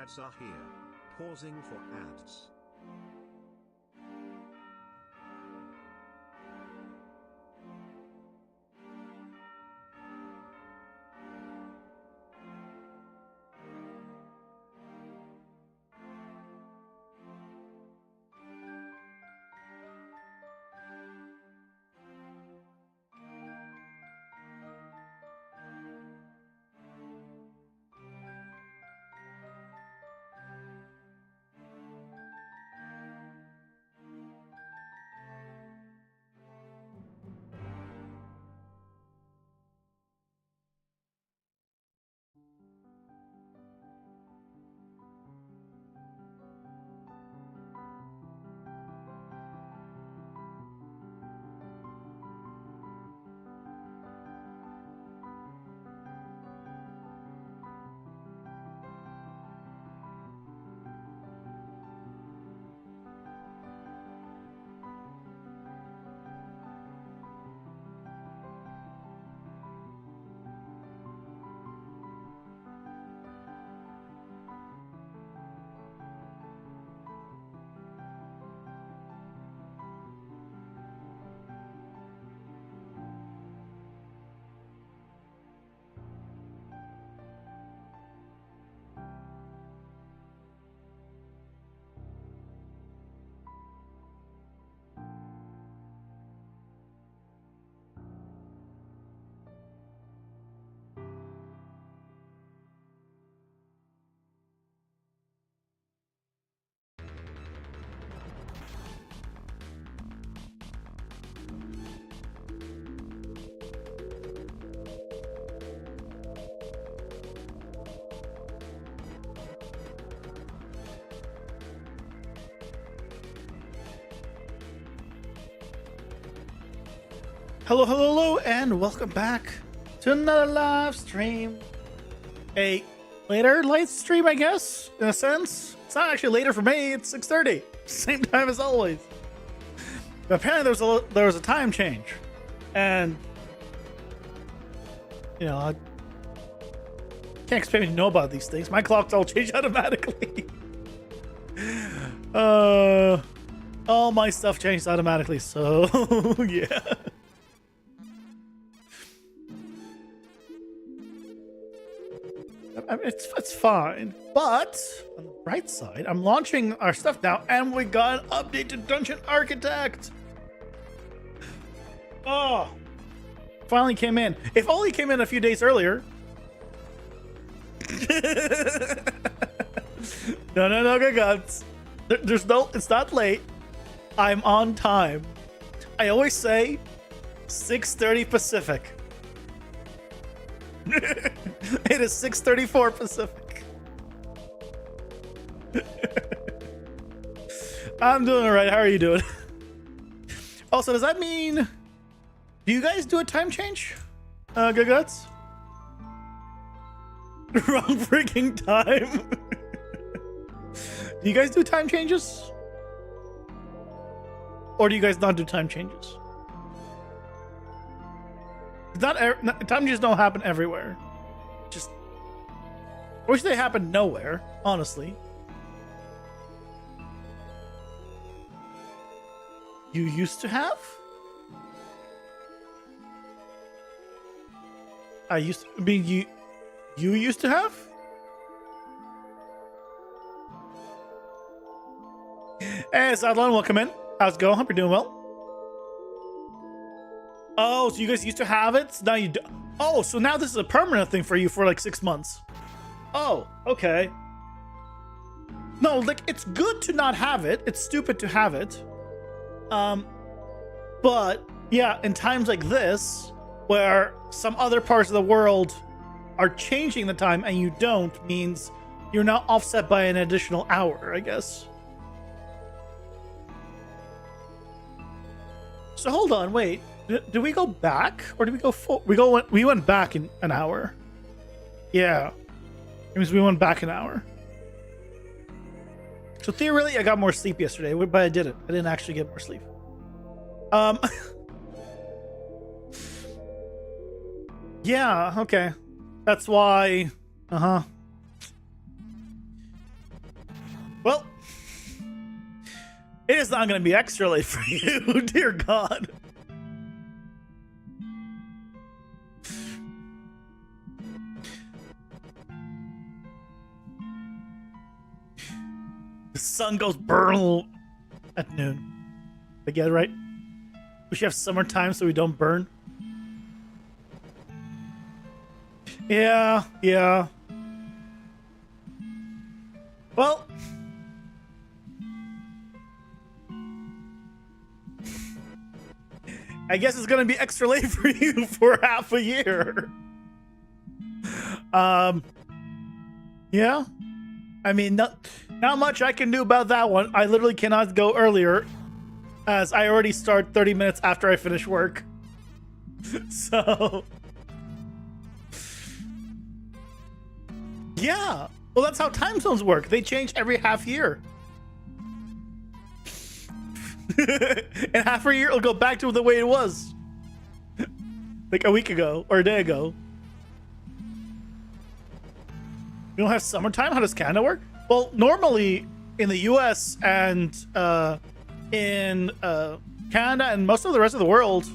ads are here. Pausing for ads. Hello, hello, hello, and welcome back to another live stream. A later live stream, I guess, in a sense. It's not actually later for me, it's 6:30. Same time as always. But apparently there was a time change. And, you know, I can't expect me to know about these things. My clocks all change automatically. All my stuff changed automatically, so yeah. I mean, it's fine, but on the bright side, I'm launching our stuff now, and we got an update to Dungeon Architect. Oh, finally came in. If only came in a few days earlier. No, good guts. There's no. It's not late. I'm on time. I always say 6:30 Pacific. It is 6:34 Pacific. I'm doing all right. How are you doing? Also, does that mean, do you guys do a time change? Good guts? Wrong freaking time. Do you guys do time changes? Or do you guys not do time changes? Time changes don't happen everywhere. Just, I wish they happened nowhere, honestly. You used to have? You used to have? Hey, Sadlan, welcome in. How's it going? Hope you're doing well. Oh, so you guys used to have it? Now you do. Oh, so now this is a permanent thing for you for like 6 months. Oh, okay. No, like, it's good to not have it. It's stupid to have it. But yeah, in times like this, where some other parts of the world are changing the time and you don't, means you're now offset by an additional hour, I guess. So hold on, wait. Did we go back, or did we go full? We went back in an hour. Yeah, it means we went back an hour. So theoretically, I got more sleep yesterday, but I didn't. I didn't actually get more sleep. Yeah, okay. That's why. Well, it is not going to be extra late for you, dear God. The sun goes burn at noon. I get it right? We should have summertime so we don't burn. Yeah. Well, I guess it's gonna be extra late for you for half a year. Yeah. I mean, not much I can do about that one. I literally cannot go earlier, as I already start 30 minutes after I finish work. So, yeah. Well, that's how time zones work. They change every half year. In half a year, it'll go back to the way it was. Like a week ago or a day ago. You don't have summertime? How does Canada work? Well, normally in the US and in Canada and most of the rest of the world,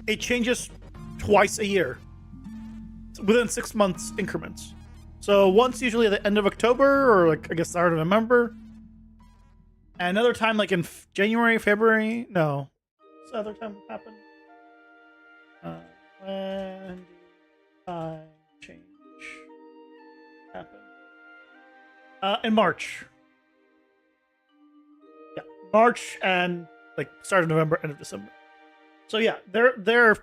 it changes twice a year within 6 months increments. So once usually at the end of October or like I guess start of November, and another time like in January, February. No, what's the other time happen? When did time change happen? In March. Yeah, March and like start of November, end of December. So yeah, they're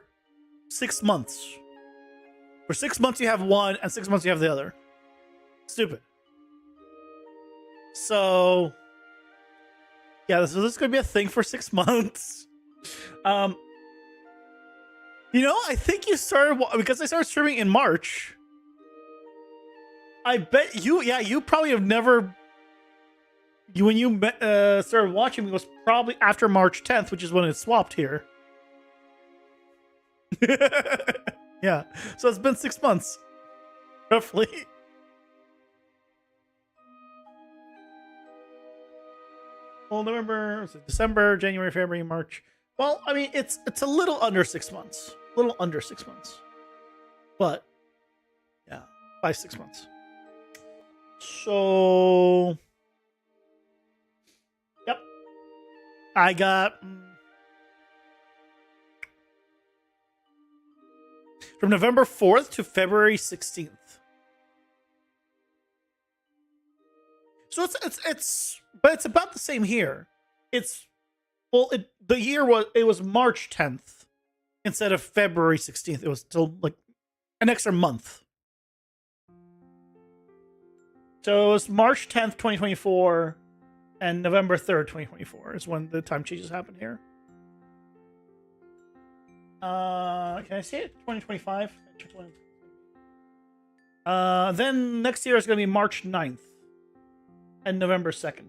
6 months. For 6 months you have one, and 6 months you have the other. Stupid. So yeah, so this is gonna be a thing for 6 months. You know, I think you started because I started streaming in March. I bet you, yeah, you probably have never. When you started watching me was probably after March 10th, which is when it swapped here. Yeah, so it's been 6 months, roughly. Well, November, December, January, February, March. Well, I mean, it's a little under 6 months. A little under 6 months. But, yeah, by 6 months. So, yep. I got... from November 4th to February 16th. So but it's about the same here. The year was March 10th instead of February 16th. It was still like an extra month. So it was March 10th, 2024 and November 3rd, 2024 is when the time changes happen here. Can I see it? 2025. Then next year is going to be March 9th and November 2nd.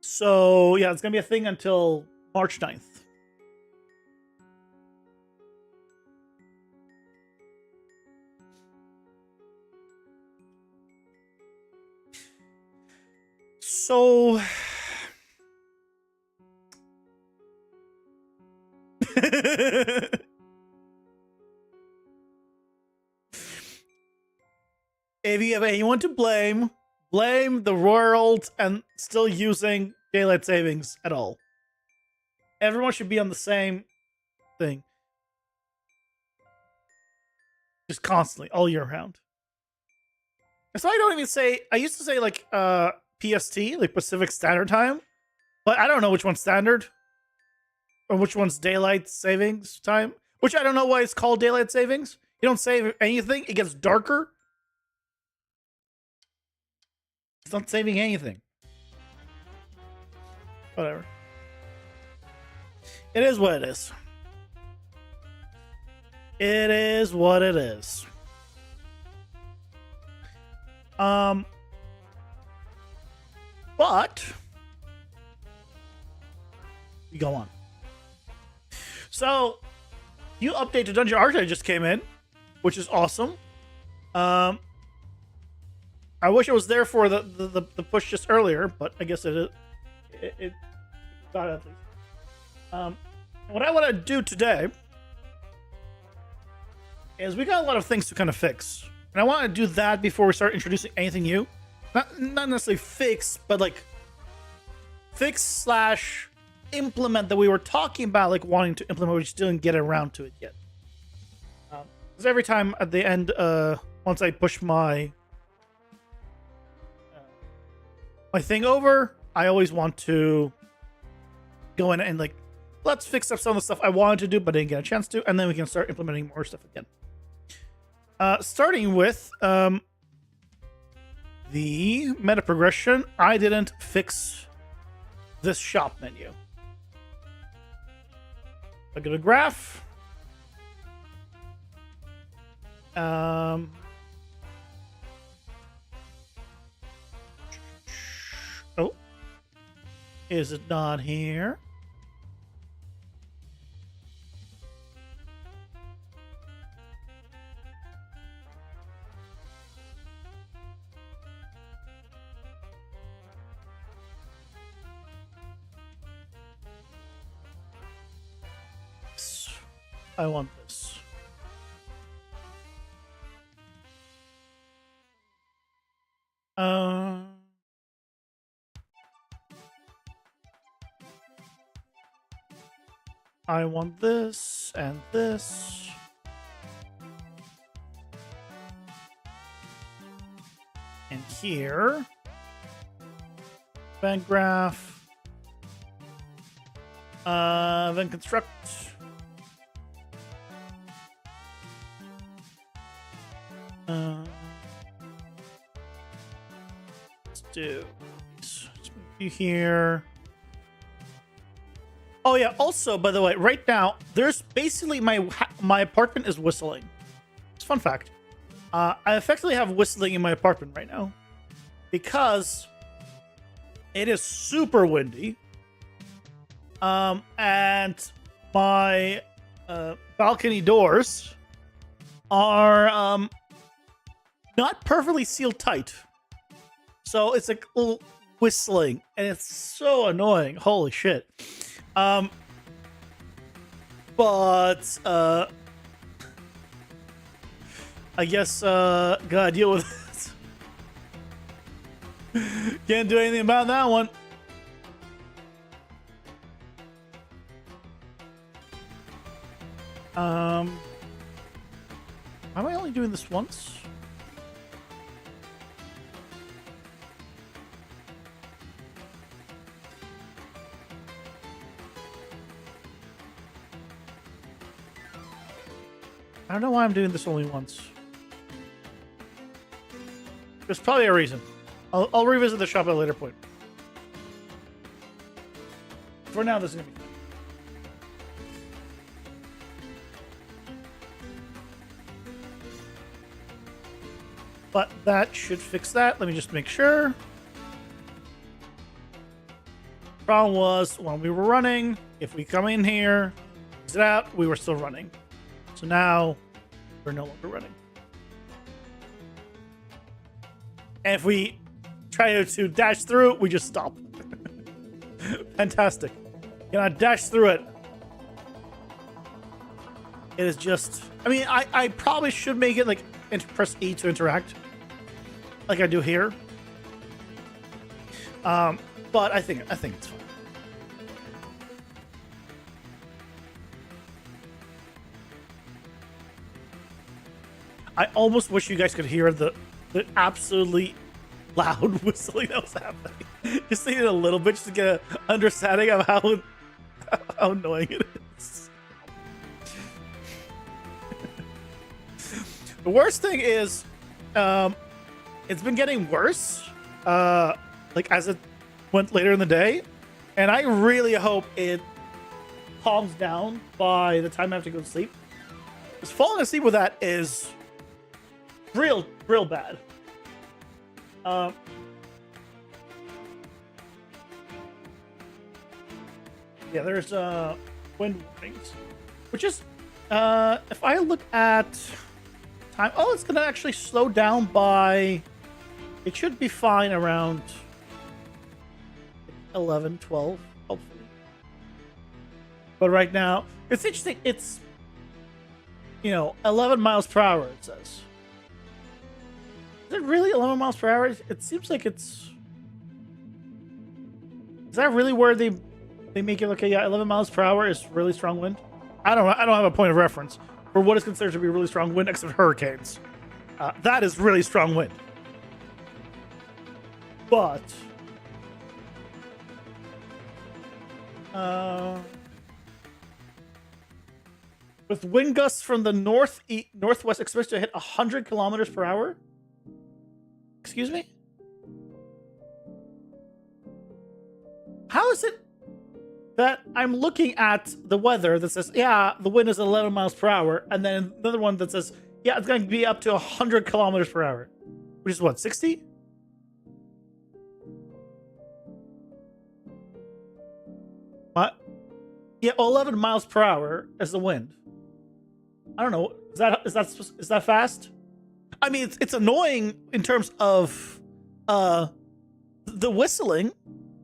So, yeah, it's going to be a thing until March 9th. So... if you have anyone to blame the world and still using daylight savings at all. Everyone should be on the same thing. Just constantly, all year round. So I don't even say, I used to say like PST, like Pacific Standard Time, but I don't know which one's standard. Or which one's daylight savings time. Which I don't know why it's called daylight savings. You don't save anything, it gets darker. It's not saving anything. Whatever. It is what it is. It is what it is. But we go on. So, new update to Dungeon Archetype just came in, which is awesome. I wish it was there for the push just earlier, but I guess it got it at least. What I want to do today is we got a lot of things to kind of fix, and I want to do that before we start introducing anything new. Not necessarily fix, but like fix slash implement that we were talking about, like wanting to implement, we just didn't get around to it yet. Because every time at the end, once I push my my thing over, I always want to go in and like, let's fix up some of the stuff I wanted to do but didn't get a chance to, and then we can start implementing more stuff again. Starting with the meta progression, I didn't fix this shop menu. Look at the graph. Oh, is it not here? I want this. I want this and this. And here. Event graph. Then construct. Let's do you here. Oh yeah, also by the way, right now there's basically my apartment is whistling. It's a fun fact. I effectively have whistling in my apartment right now because it is super windy. And my balcony doors are not perfectly sealed tight. So it's like whistling and it's so annoying. Holy shit. But I guess gotta deal with it. Can't do anything about that one. Am I only doing this once? I don't know why I'm doing this only once. There's probably a reason. I'll revisit the shop at a later point. For now, this is gonna be fun. But that should fix that. Let me just make sure. Problem was, when we were running, if we come in here, exit out, we were still running. So now, we're no longer running. And if we try to dash through, we just stop. Fantastic. Cannot dash through it. It is just... I mean, I probably should make it like press E to interact. Like I do here. But I think it's fine. I almost wish you guys could hear the absolutely loud whistling that was happening. Just see it a little bit just to get an understanding of how annoying it is. The worst thing is, it's been getting worse, like as it went later in the day, and I really hope it calms down by the time I have to go to sleep. Because falling asleep with that is real bad. Yeah, there's wind warnings, which is if I look at time. Oh, it's gonna actually slow down by. It should be fine around 11, 12, hopefully. But right now, it's interesting. It's 11 miles per hour. It says. Is it really 11 miles per hour? It seems like it's. Is that really where they make it? Okay, yeah, 11 miles per hour is really strong wind. I don't have a point of reference for what is considered to be really strong wind, except hurricanes. That is really strong wind. But with wind gusts from the northwest expected to hit 100 kilometers per hour. Excuse me? How is it that I'm looking at the weather that says, yeah, the wind is 11 miles per hour, and then another one that says, yeah, it's going to be up to 100 kilometers per hour, which is what, 60? What? Yeah, 11 miles per hour is the wind. I don't know. Is that fast? I mean, it's annoying in terms of the whistling,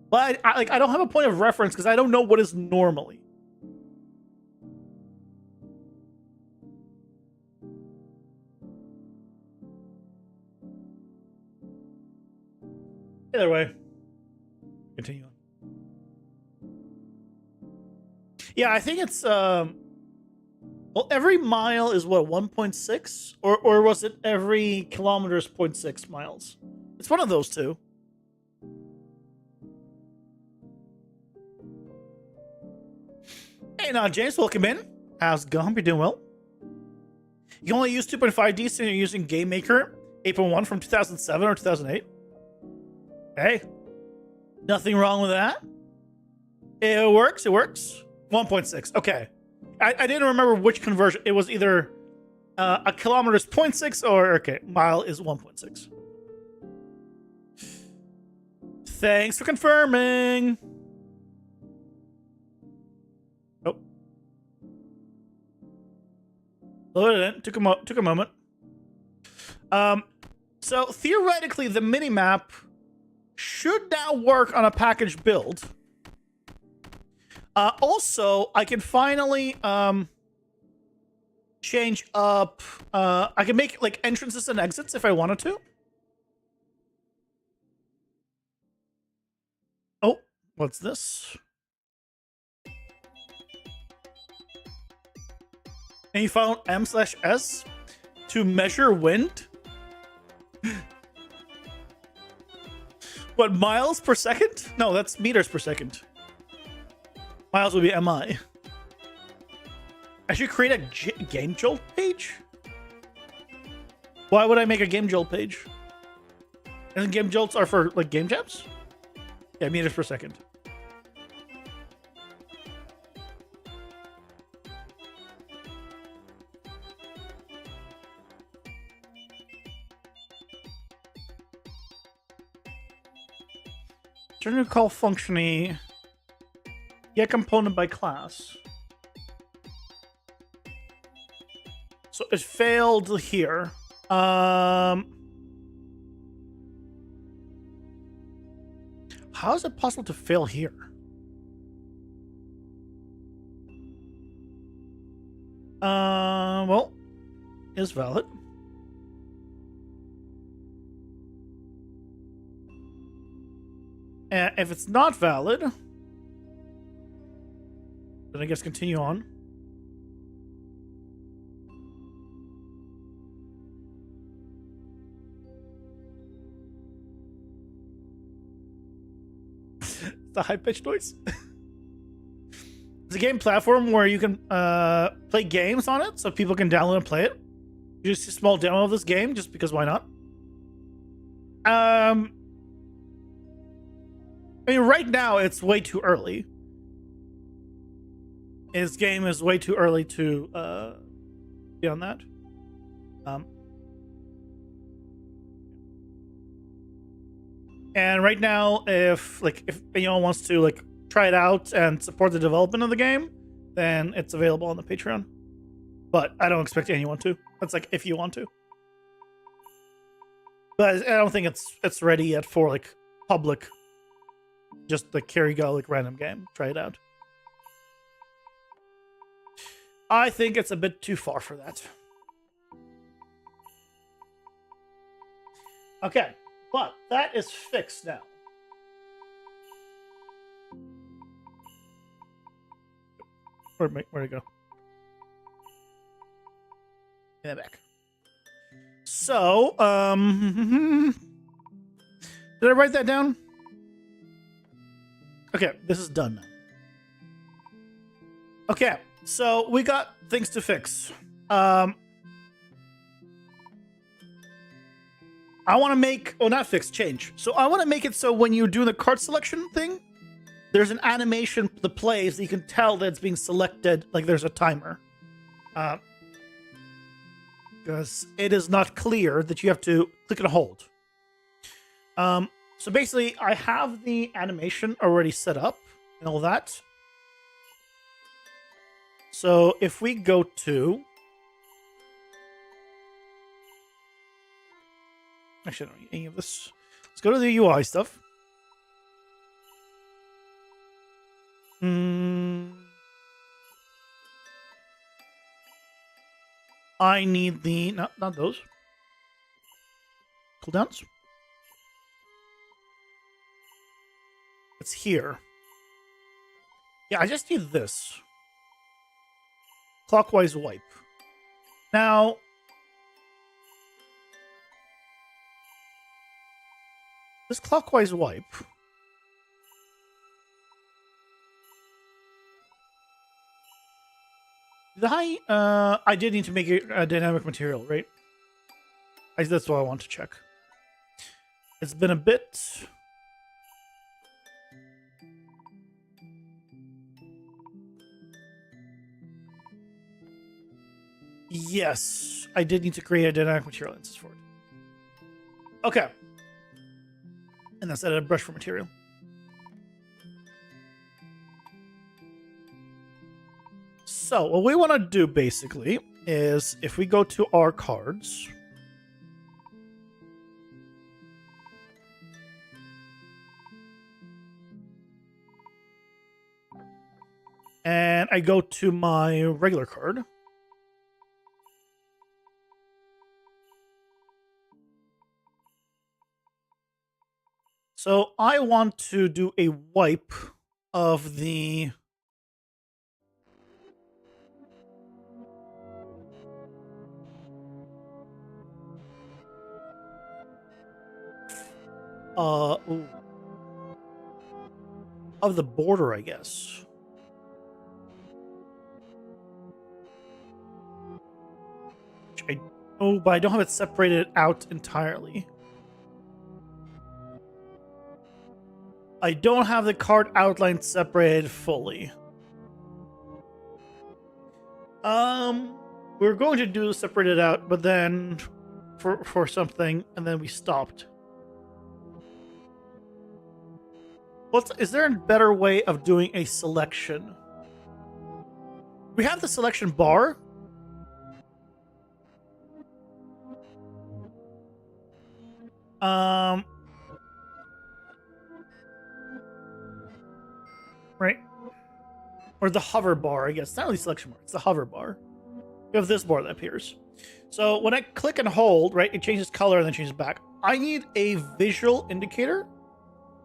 but I don't have a point of reference because I don't know what is normally. Either way, continue on. Yeah, I think it's well, every mile is what, 1.6, or was it every kilometer is 0.6 miles? It's one of those two. Hey, now James, welcome in. How's it going? Hope you're doing well. You only use 2.5D, so you're using Game Maker 8.1 from 2007 or 2008. Hey, nothing wrong with that. It works. It works. 1.6. Okay. I didn't remember which conversion. It was either a kilometer is 0.6 or, okay, mile is 1.6. Thanks for confirming. Oh. Loaded in. Took a moment. So theoretically, the minimap should now work on a package build. Also, I can finally change up. I can make like entrances and exits if I wanted to. Oh, what's this? And you found M/S to measure wind. What, miles per second? No, that's meters per second. Miles would be MI. I should create a Game Jolt page? Why would I make a Game Jolt page? And Game Jolts are for, like, game jams? Yeah, meters per second. Turn to call functioning. Get component by class. So it failed here. How is it possible to fail here? Well, is valid. And if it's not valid, then I guess continue on. It's a high-pitched noise. It's a game platform where you can play games on it, so people can download and play it. Just a small demo of this game, just because why not? I mean, right now it's way too early. His game is way too early to be on that. And right now, if anyone wants to like try it out and support the development of the game, then it's available on the Patreon. But I don't expect anyone to. That's like if you want to. But I don't think it's ready yet for like public. Just the carry go like random game. Try it out. I think it's a bit too far for that. Okay, but that is fixed now. Where'd it go? And back. So, did I write that down? Okay, this is done now. Okay, so we got things to fix. I want to make, not fix, change. So I want to make it so when you do the card selection thing, there's an animation that plays that you can tell that it's being selected, like there's a timer. Because it is not clear that you have to click and hold. So basically, I have the animation already set up and all that. So if we go to... Actually, I don't need any of this. Let's go to the UI stuff. I need the... Not those. Cooldowns. It's here. Yeah, I just need this. Clockwise wipe. Now... This clockwise wipe... I did need to make it a dynamic material, right? That's what I want to check. It's been a bit... Yes, I did need to create a dynamic material instance for it. Okay. And that's a brush for material. So what we want to do basically is if we go to our cards, and I go to my regular card, so I want to do a wipe of the of the border, I guess. But I don't have it separated out entirely. I don't have the card outline separated fully. We were going to do separate it out, but then for something, and then we stopped. Is there a better way of doing a selection? We have the selection bar. Right? Or the hover bar, I guess. It's not really selection bar, it's the hover bar. You have this bar that appears. So when I click and hold, right, it changes color and then changes back. I need a visual indicator.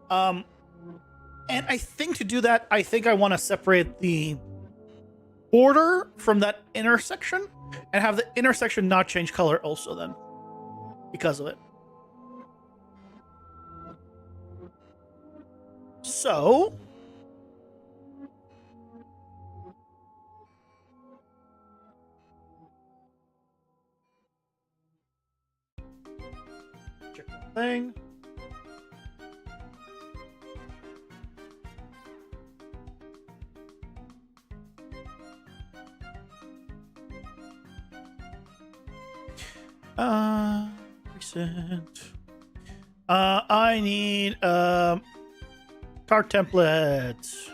And I think to do that, I think I want to separate the border from that intersection and have the intersection not change color also then because of it. So check that thing. Recent. I need card template.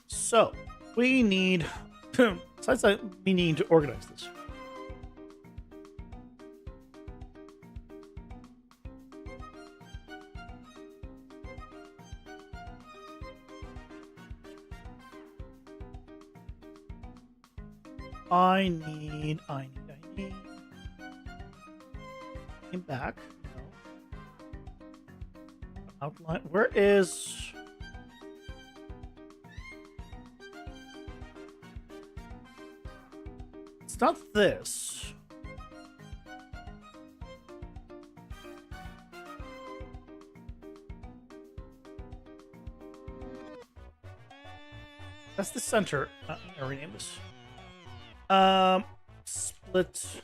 So we need Besides that, we need to organize this. I need. Came back. No. Outline. Where is? It's not this. That's the center. I'll rename this. Split.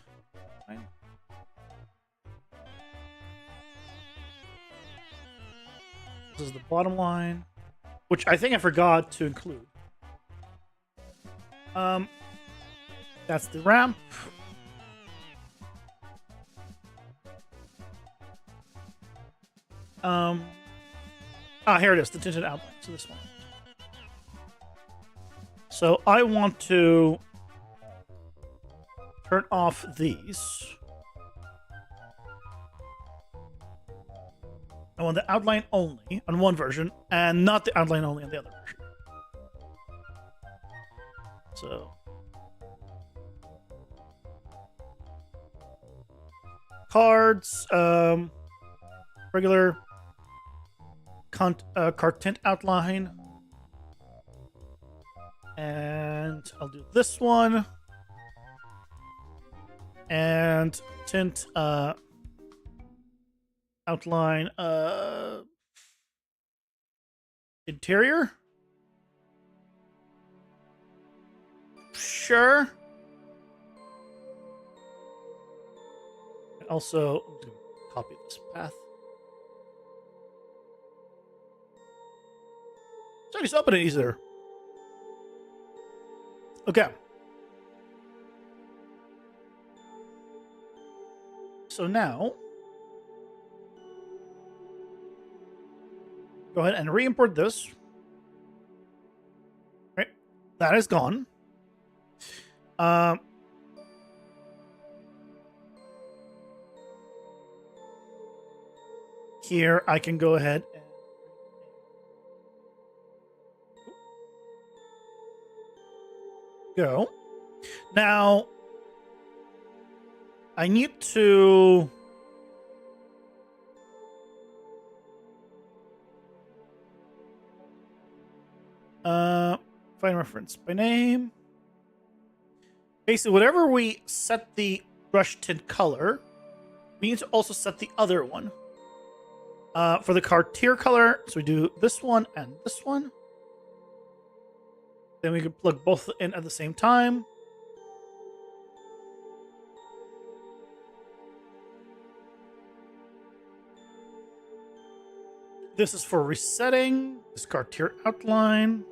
Fine. This is the bottom line, which I think I forgot to include. That's the ramp. Here it is, the tinted outline. So this one. So I want to turn off these. I want the outline only on one version and not the outline only on the other version. So cards, regular card tint outline, and I'll do this one and tint outline interior. Sure. And also, I'm just gonna copy this path. So just open it easier. Okay. So now, go ahead and re-import this. Right, that is gone. Here I can go ahead and go. Now I need to find reference by name. Basically, whatever we set the brush tint color, we need to also set the other one. For the Cartier color, so we do this one and this one. Then we can plug both in at the same time. This is for resetting this Cartier outline.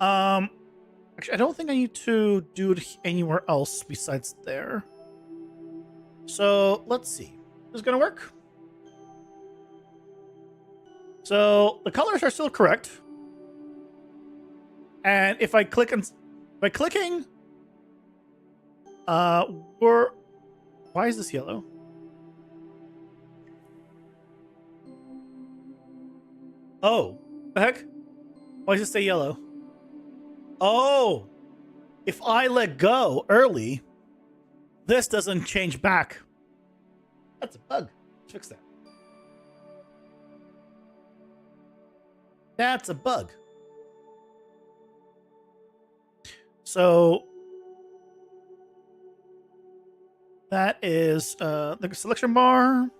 Actually, I don't think I need to do it anywhere else besides there. So let's see. This is gonna work. So the colors are still correct. And if I click and by clicking, why is this yellow? Oh, the heck? Why does it say yellow? Oh, if I let go early, this doesn't change back. That's a bug. Fix that. That's a bug. So that is the selection bar.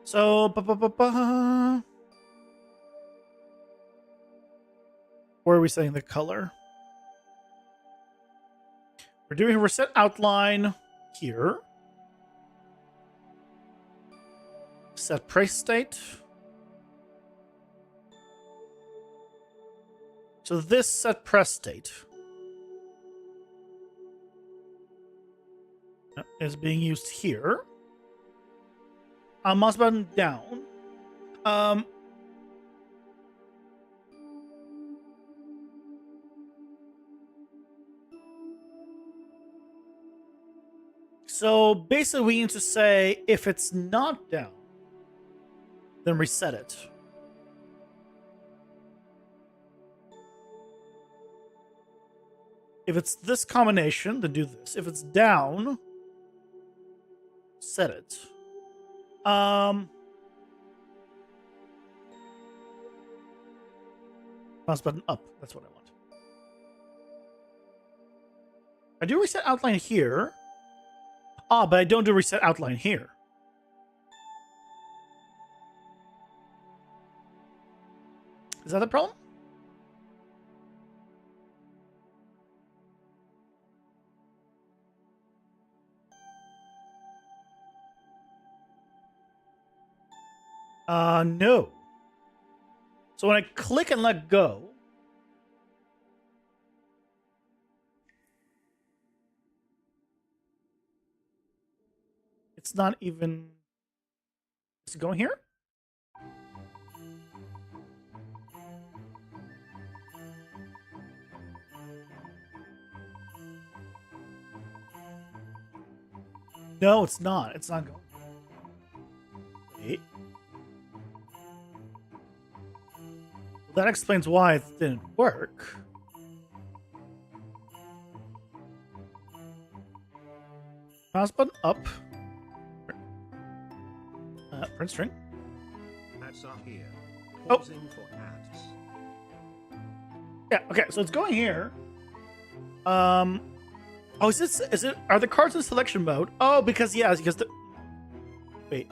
So where are we setting the color? We're doing a reset outline here. Set price state. So this set press state is being used here. Mouse button down. So basically, we need to say if it's not down, then reset it. If it's this combination, then do this. If it's down, set it. Mouse button up. That's what I want. I do reset outline here. Ah, but I don't do reset outline here. Is that the problem? No. So when I click and let go, it's not even... Is it going here? No, it's not. It's not going. Wait. That explains why it didn't work. Mouse button up. Print string. Ads are here. Oh. Pausing for ads. Yeah, okay, so it's going here. Oh, is it are the cards in selection mode? Oh, because because the wait.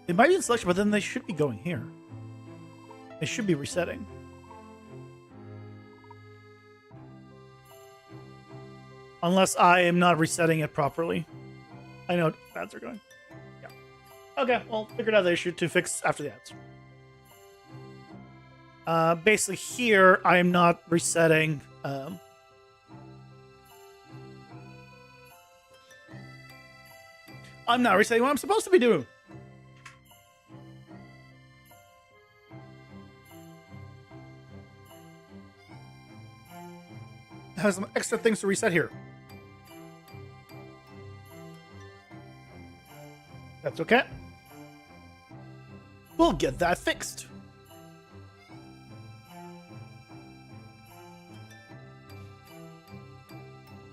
They might be in selection, but then they should be going here. They should be resetting. Unless I am not resetting it properly. I know ads are going. Yeah. Okay, well, figured out the issue to fix after the ads. Basically here, I am not resetting. I'm not resetting what I'm supposed to be doing. I have some extra things to reset here. That's okay. We'll get that fixed.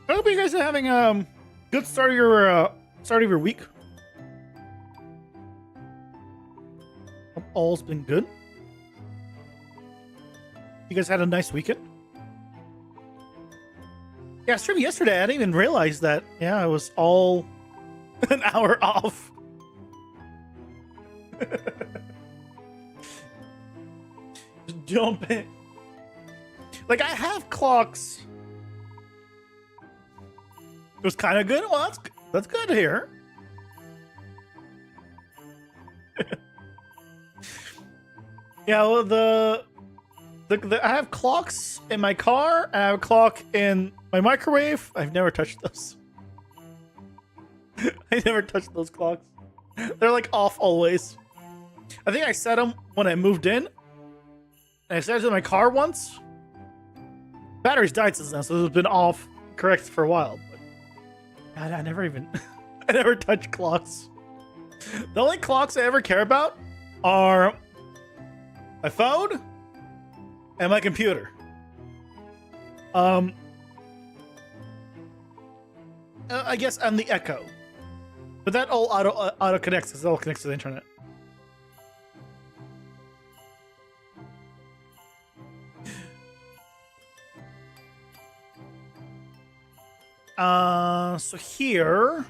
I hope you guys are having a good start of your week. Hope all's been good. You guys had a nice weekend. Yeah, stream yesterday. I didn't even realize that. Yeah, I was all an hour off. Just jump in. Like, I have clocks. It was kind of good. Well, that's good here. Yeah, well, I have clocks in my car, and I have a clock in my microwave. I've never touched those. I never touched those clocks. They're like off always. I think I set them when I moved in. And I set it in my car once. Batteries died since then, so it's been off correct for a while. But I never even... I never touch clocks. The only clocks I ever care about are my phone and my computer. I guess and the Echo. But that all auto connects because it all connects to the internet. So here,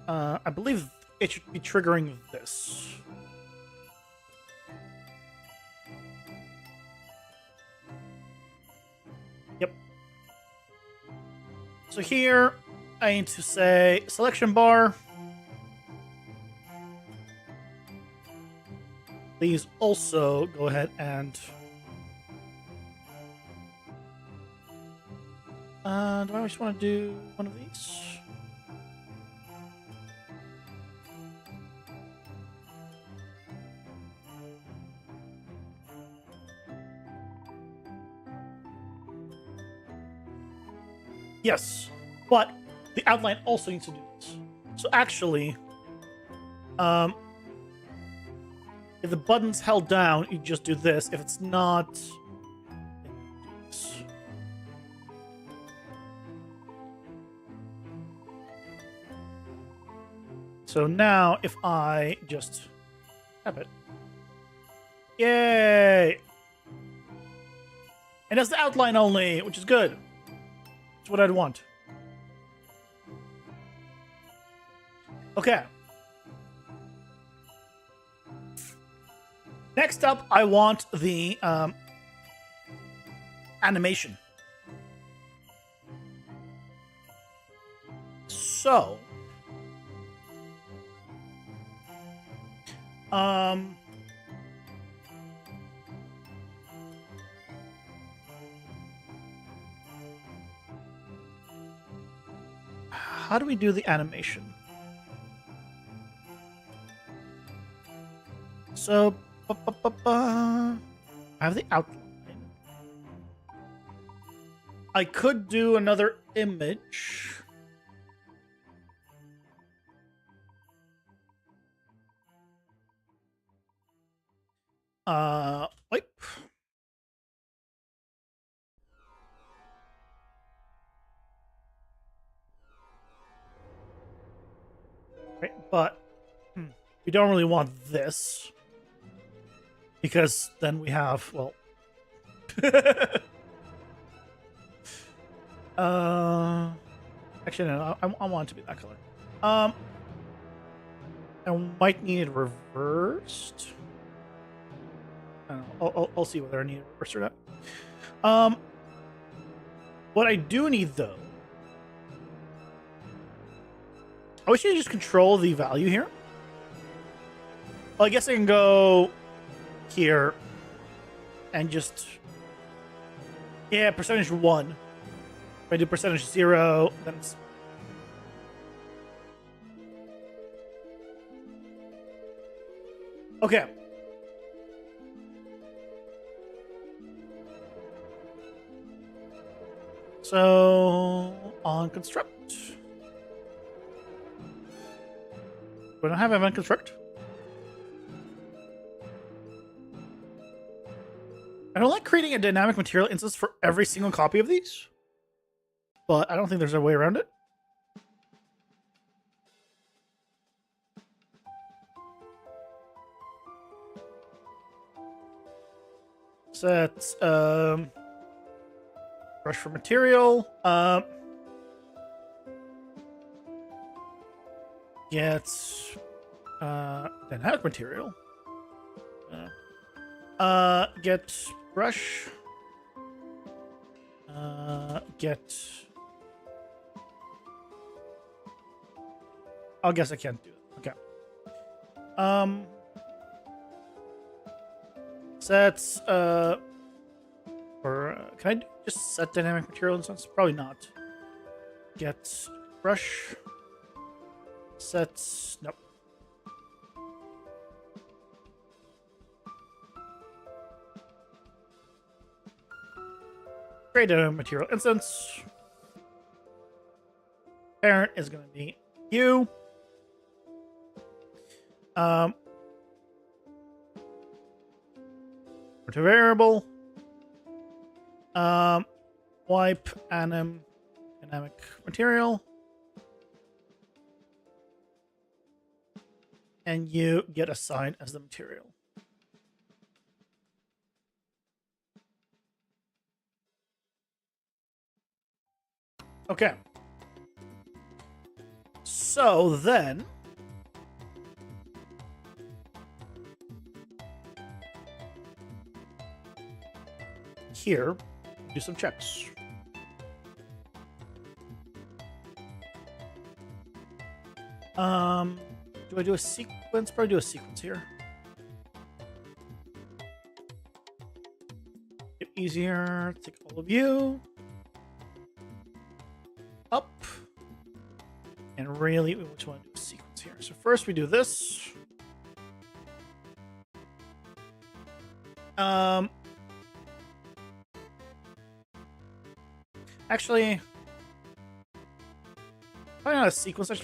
I believe it should be triggering this. Yep. So here, I need to say selection bar. Please also go ahead and do I just want to do one of these? Yes, but the outline also needs to do this. So actually, if the button's held down, you just do this. If it's not, then you do this. So now, if I just tap it, yay! And that's the outline only, which is good. That's what I'd want. Okay. Next up, I want the animation. So, how do we do the animation? So, I have the outline. I could do another image. Wait. Right, but we don't really want this because then we have, well, actually no, I want it to be that color. I might need it reversed. I don't know. I'll see whether I need it reversed or not. What I do need though, I wish you could just control the value here. Well, I guess I can go here and just, yeah, percentage 1. If I do percentage 0, then it's, okay. So on construct, we don't have event construct. I don't like creating a dynamic material instance for every single copy of these, but I don't think there's a way around it. Set brush for material. Get dynamic material. Get brush. Get. I guess I can't do it. Okay. Sets. Or can I just set dynamic material instance? Probably not. Get brush. Sets. Nope. Create a material instance. Parent is going to be you. To variable. Wipe anim dynamic material. And you get assigned as the material. Okay. So then here, do some checks. Do I do a sequence? Probably do a sequence here. Get easier. Take all of you. Up. And really, we just want to do a sequence here. So first we do this. Actually, Probably not a sequence. I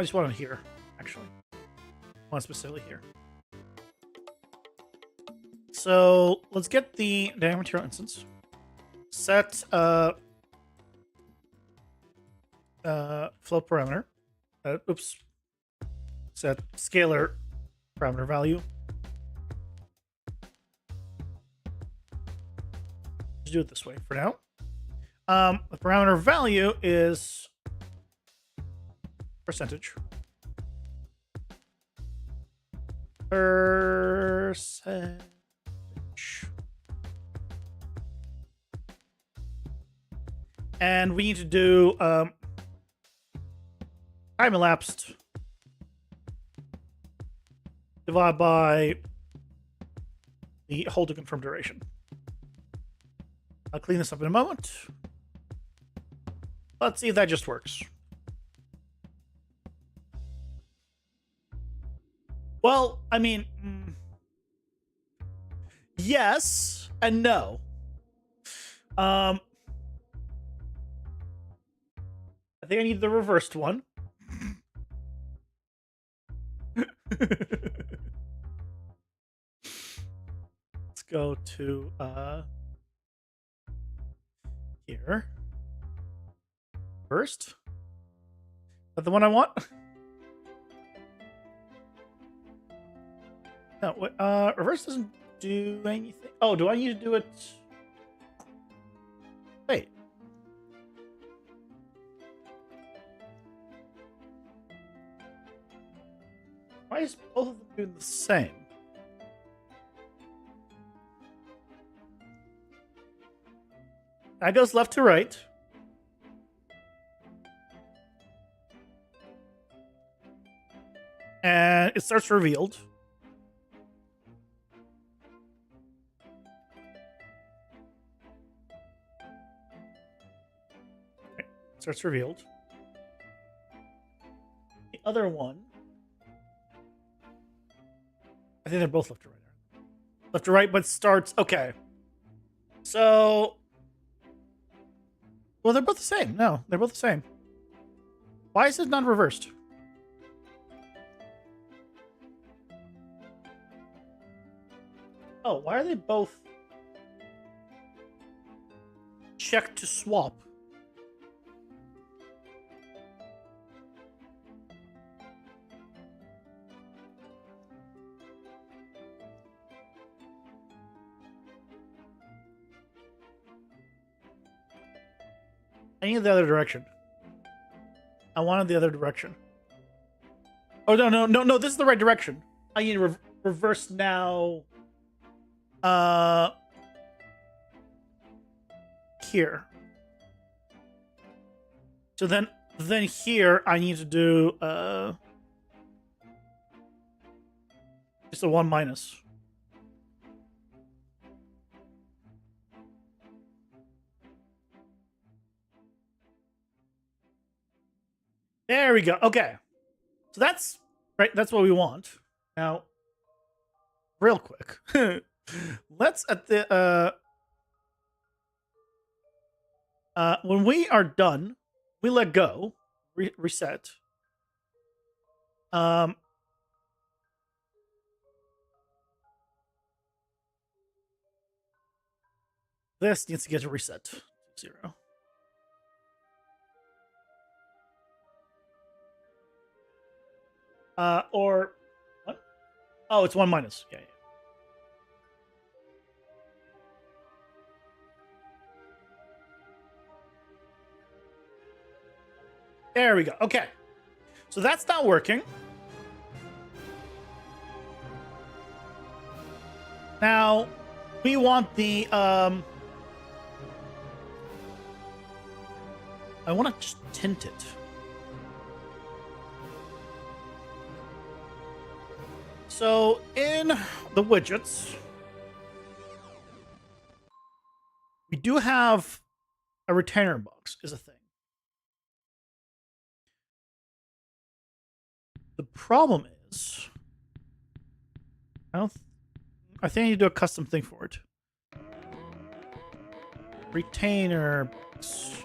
just want it here, actually. One specifically here. So let's get the dynamic material instance. Set float parameter. Oops. Set scalar parameter value. Just do it this way for now. The parameter value is percentage. And we need to do time elapsed divided by the hold to confirm duration. I'll clean this up in a moment. Let's see if that just works. Well, I mean, yes and no. I think I need the reversed one. Let's go to here. First. Is that the one I want? No, what, reverse doesn't do anything. Oh, do I need to do it? Wait. Why is both of them doing the same? That goes left to right. And it starts revealed. Okay, starts revealed. The other one, I think they're both left to right. Left to right, but starts, okay. So, well, they're both the same. No, they're both the same. Why is it not reversed? Oh, why are they both checked to swap? I need the other direction. I wanted the other direction. Oh, no, this is the right direction. I need to reverse now. Here. So then here I need to do just a 1 minus. There we go. Okay. So that's right, that's what we want. Now, real quick. Let's at the when we are done, we let go, reset. This needs to get a reset to 0. Or what? Oh, it's 1 minus. Yeah. There we go. Okay. So that's not working. Now, we want the, I want to just tint it. So, in the widgets, we do have a retainer box is a thing. The problem is, I think I need to do a custom thing for it. Retainer box.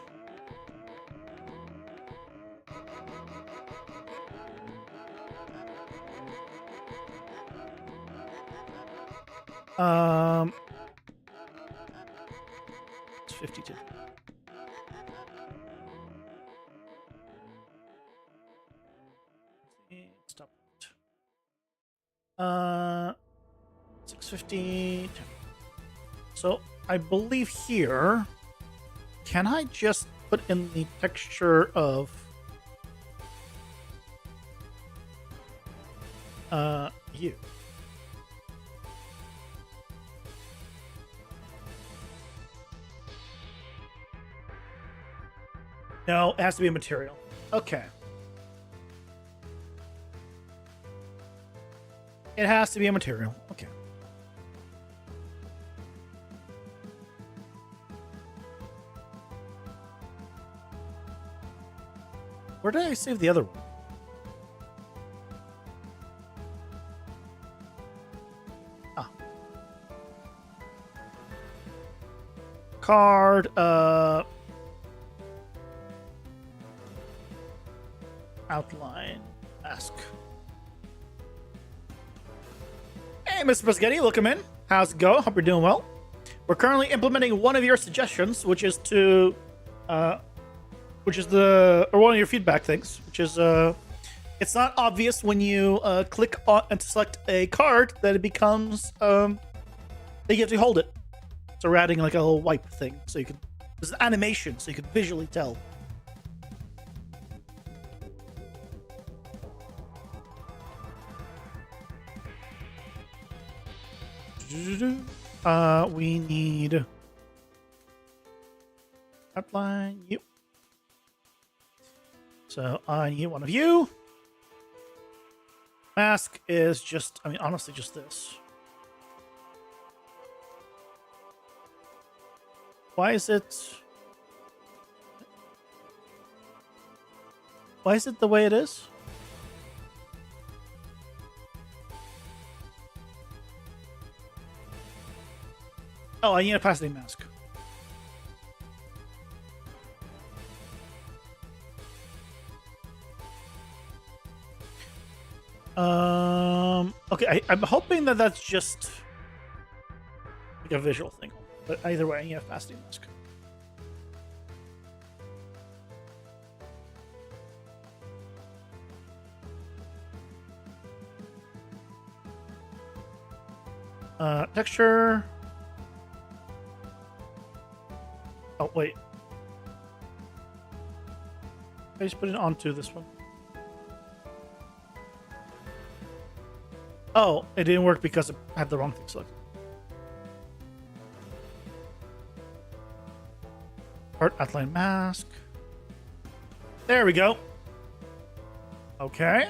It's 52. Stop. 650. So I believe here, can I just put in the texture of you? No, it has to be a material. Okay. It has to be a material. Okay. Where did I save the other one? Ah. Card, outline, mask. Hey, Mr. Biscotti, welcome in. How's it going? Hope you're doing well. We're currently implementing one of your suggestions, which is to, or one of your feedback things, which is, it's not obvious when you click on and select a card that it becomes, that you have to hold it. So we're adding like a little wipe thing, so you can, there's an animation, so you can visually tell. We need outline you. So I need one of you. Mask is just, I mean, honestly, just this. Why is it the way it is? Oh, I need a opacity mask. Okay, I'm hoping that that's just like a visual thing. But either way, I need a opacity mask. Texture. Oh, wait. I just put it onto this one. Oh, it didn't work because I had the wrong thing selected. Art outline mask. There we go. Okay.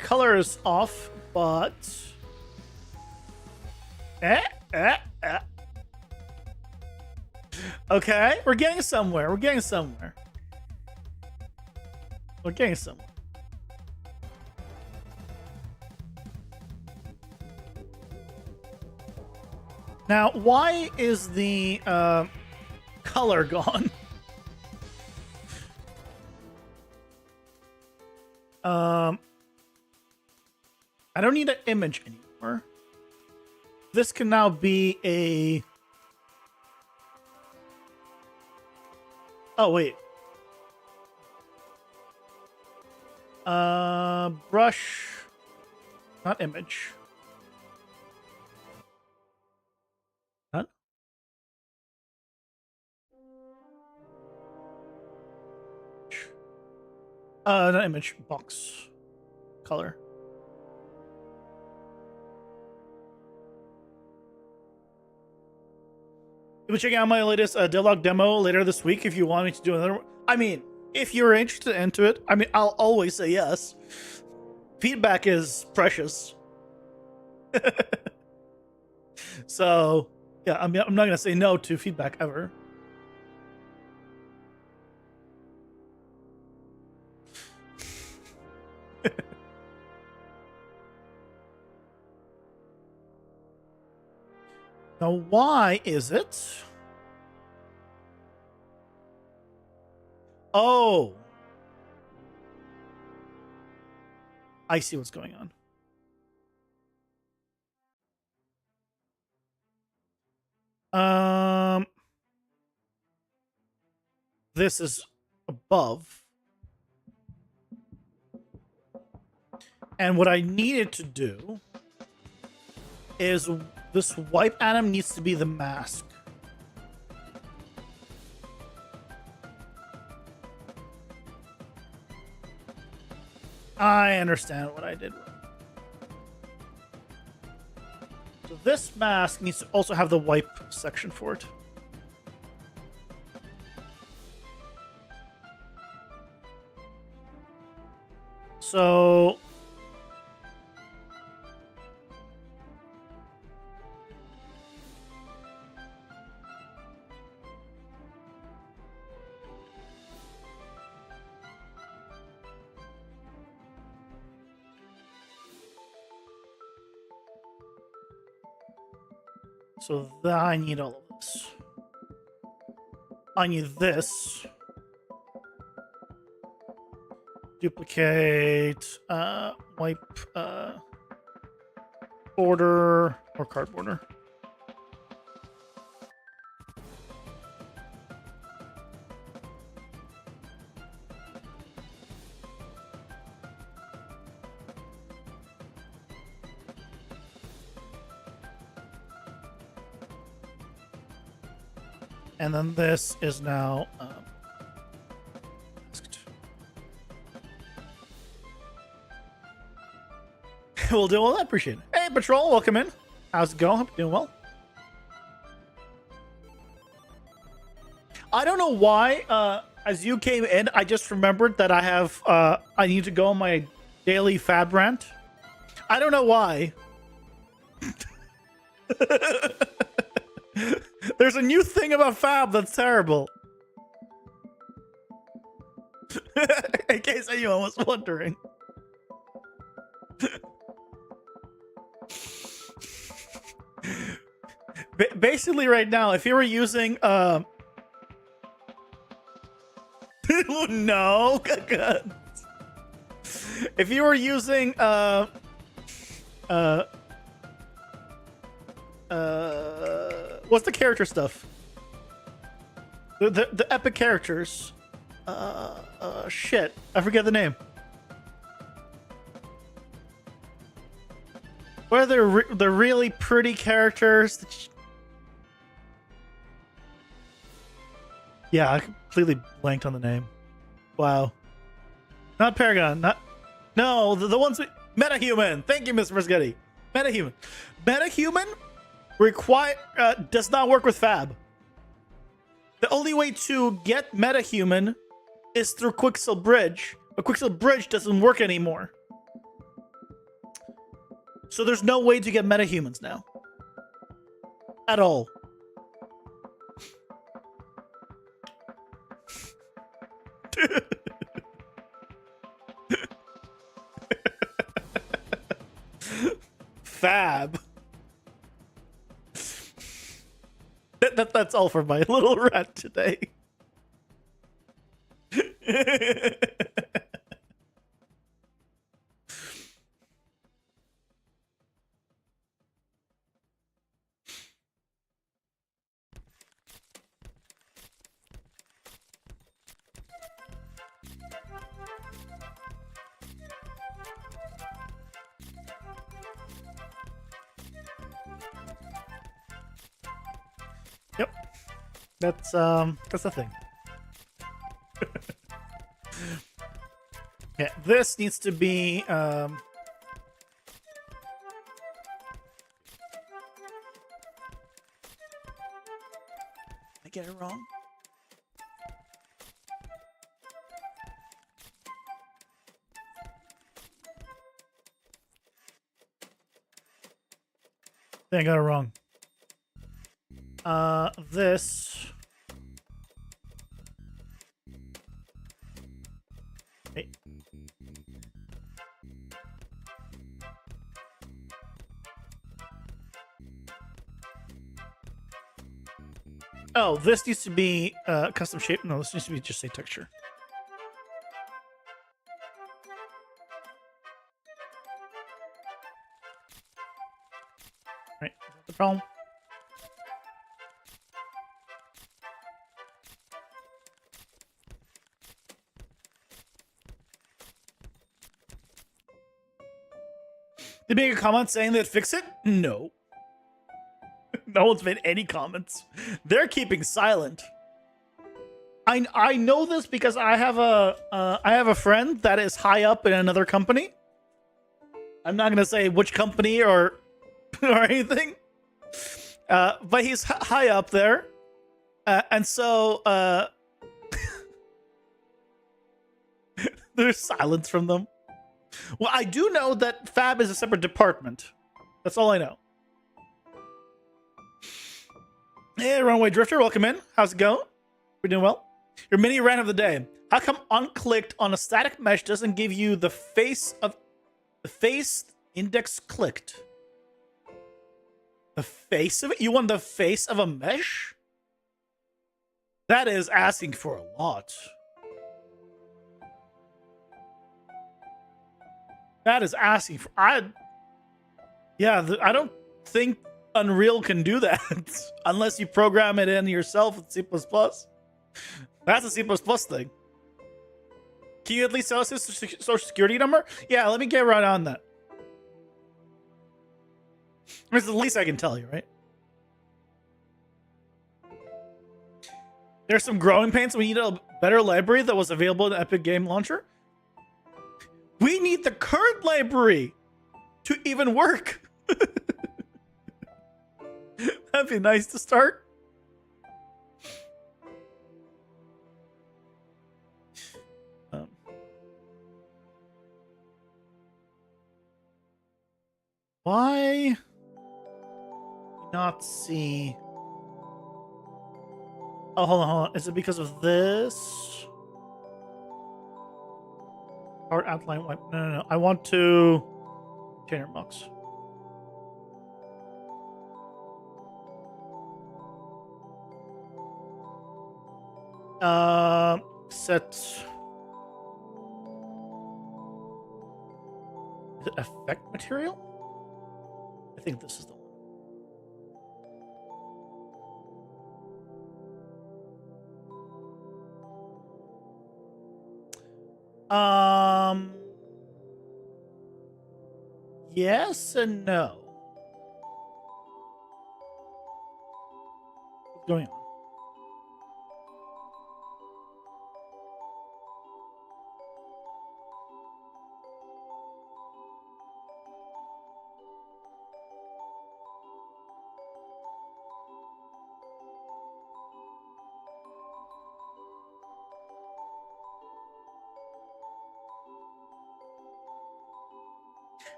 Color is off, but okay, we're getting somewhere. We're getting somewhere. We're getting somewhere. Now, why is the color gone? I don't need an image anymore. This can now be a... Oh, wait. Brush, not image. Huh? Not image, box, color. You'll be checking out my latest Dialog demo later this week if you want me to do another one. I mean, if you're interested into it, I mean, I'll always say yes. Feedback is precious. So, yeah, I mean, I'm not going to say no to feedback ever. Now, why is it? Oh. I see what's going on. This is above. And what I needed to do is this wipe atom needs to be the mask. I understand what I did wrong. So this mask needs to also have the wipe section for it. So I need all of this. I need this. Duplicate, wipe, border, or card border. And then this is now masked. We'll do all that. Appreciate it. Hey, Patrol, welcome in. How's it going? Hope you're doing well. I don't know why. As you came in, I just remembered that I have. I need to go on my daily fab rant. I don't know why. There's a new thing about fab that's terrible. In case anyone was wondering. Basically right now, if you were using no, if you were using what's the character stuff? The epic characters. Shit, I forget the name. What are the really pretty characters? Yeah, I completely blanked on the name. Wow. Not Paragon. No, the ones. Metahuman. Thank you, Mr. Brischetti. Metahuman. Metahuman does not work with Fab. The only way to get Metahuman is through Quicksilver Bridge, but Quicksilver Bridge doesn't work anymore. So there's no way to get Metahumans now. At all. Fab. That's all for my little rant today. Yep. That's the thing. Yeah, this needs to be I get it wrong? I think I got it wrong. This. Hey. Oh, this needs to be custom shape. No, this needs to be just say texture. Right, that's the problem. Did they make a comment saying they'd fix it? No. No one's made any comments. They're keeping silent. I know this because I have a friend that is high up in another company. I'm not gonna say which company or or anything, but he's high up there, and so there's silence from them. Well, I do know that Fab is a separate department. That's all I know. Hey, Runaway Drifter, welcome in. How's it going? We're doing well. Your mini rant of the day. How come unclicked on a static mesh doesn't give you the face index clicked? The face of it? You want the face of a mesh? That is asking for a lot. That is asking for... I don't think Unreal can do that unless you program it in yourself with C++. That's a C++ thing. Can you at least tell us his social security number? Yeah, let me get right on that. It's the least I can tell you, right? There's some growing pains. We need a better library that was available in the Epic Game Launcher. We need the current library to even work. That'd be nice to start. Why not see? Oh, hold on. Is it because of this? Art outline wipe. No. I want to container box. Set. Is it effect material? I think this is the one. Yes and no. What's going on?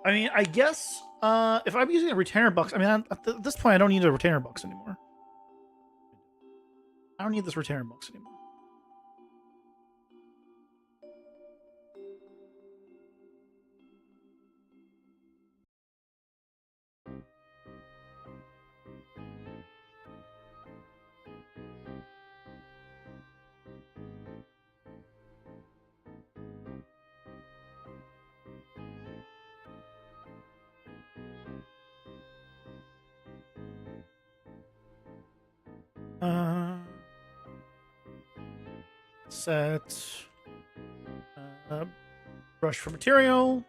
I mean, I guess if I'm using a retainer box, I mean, at this point, I don't need a retainer box anymore. I don't need this retainer box anymore. Set brush for material.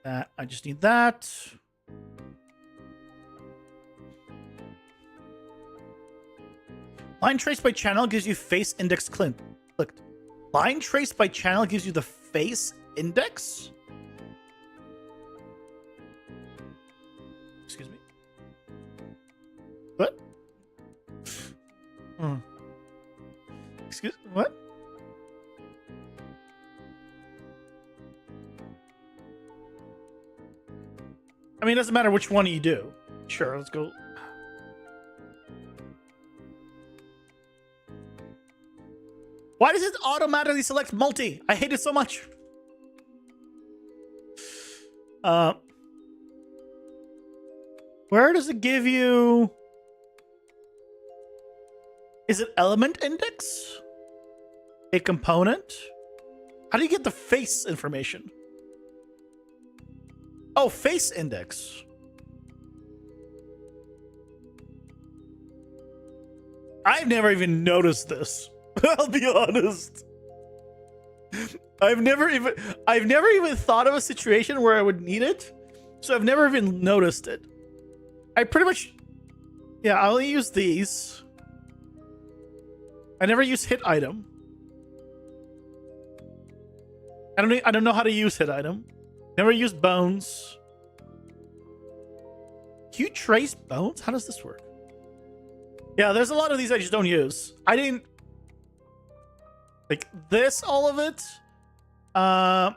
That I just need that. Line trace by channel gives you face index clicked. Line trace by channel gives you the face index? Excuse me. What? Excuse what? I mean, it doesn't matter which one you do. Sure, let's go. Why does it automatically select multi? I hate it so much. Where does it give you? Is it element index? a component. How do you get the face information? Oh, face index. I've never even noticed this. I'll be honest. I've never even thought of a situation where I would need it, so I've never even noticed it. I pretty much, yeah, I only use these. I never use hit item. I don't know how to use hit item. Never used bones. Can you trace bones? How does this work? Yeah, there's a lot of these I just don't use. I didn't like this, all of it. Time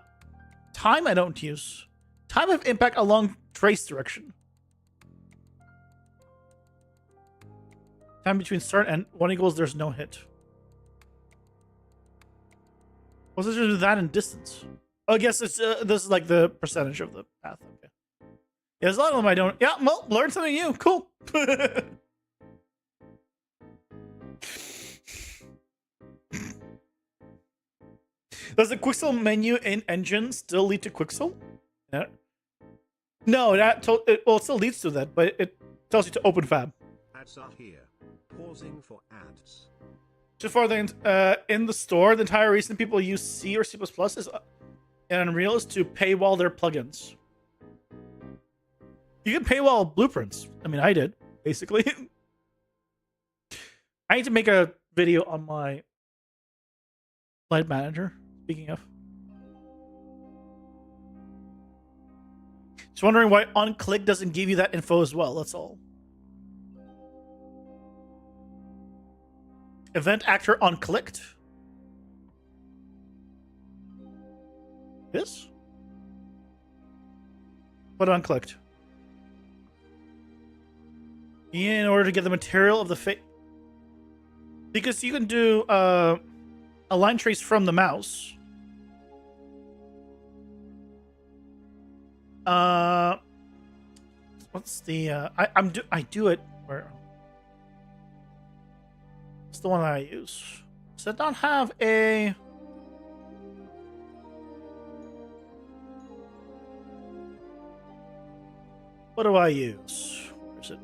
I don't use. Time of impact along trace direction. Time between start and 1 equals there's no hit. What's it do that in distance? Oh, I guess it's this is like the percentage of the path. Okay. Yeah, there's a lot of them I don't. Yeah, well, learn something new. Cool. Does the Quixel menu in Engine still lead to Quixel? Yeah. No, it still leads to that, but it tells you to open fab. Ads are here. Pausing for ads. So far, in the store, the entire reason people use C or C++ is in Unreal is to paywall their plugins. You can paywall blueprints. I mean, I did, basically. I need to make a video on my Light Manager, speaking of. Just wondering why on-click doesn't give you that info as well, that's all. Event actor unclicked. This? What unclicked? In order to get the material of the face. Because you can do a line trace from the mouse. What's the I do it where? It's the one that I use. Does it not have a? What do I use? Where is it?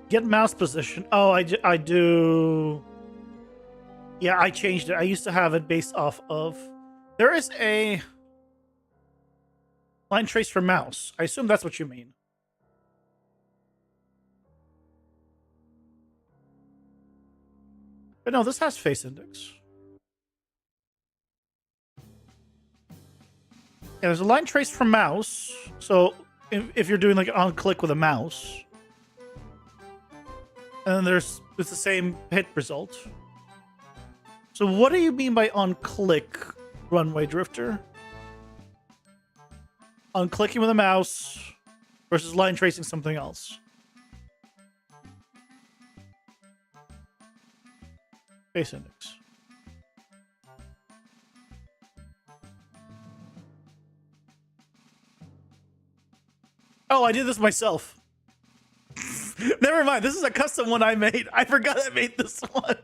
Get mouse position. Oh, I do. Yeah, I changed it. I used to have it based off of. There is a line trace for mouse. I assume that's what you mean. But no, this has face index. Yeah, there's a line trace for mouse. So if you're doing like on click with a mouse, and then it's the same hit result. So what do you mean by on click, Runway Drifter? On clicking with a mouse versus line tracing something else. Face index. Oh, I did this myself. Never mind. This is a custom one I made. I forgot I made this one.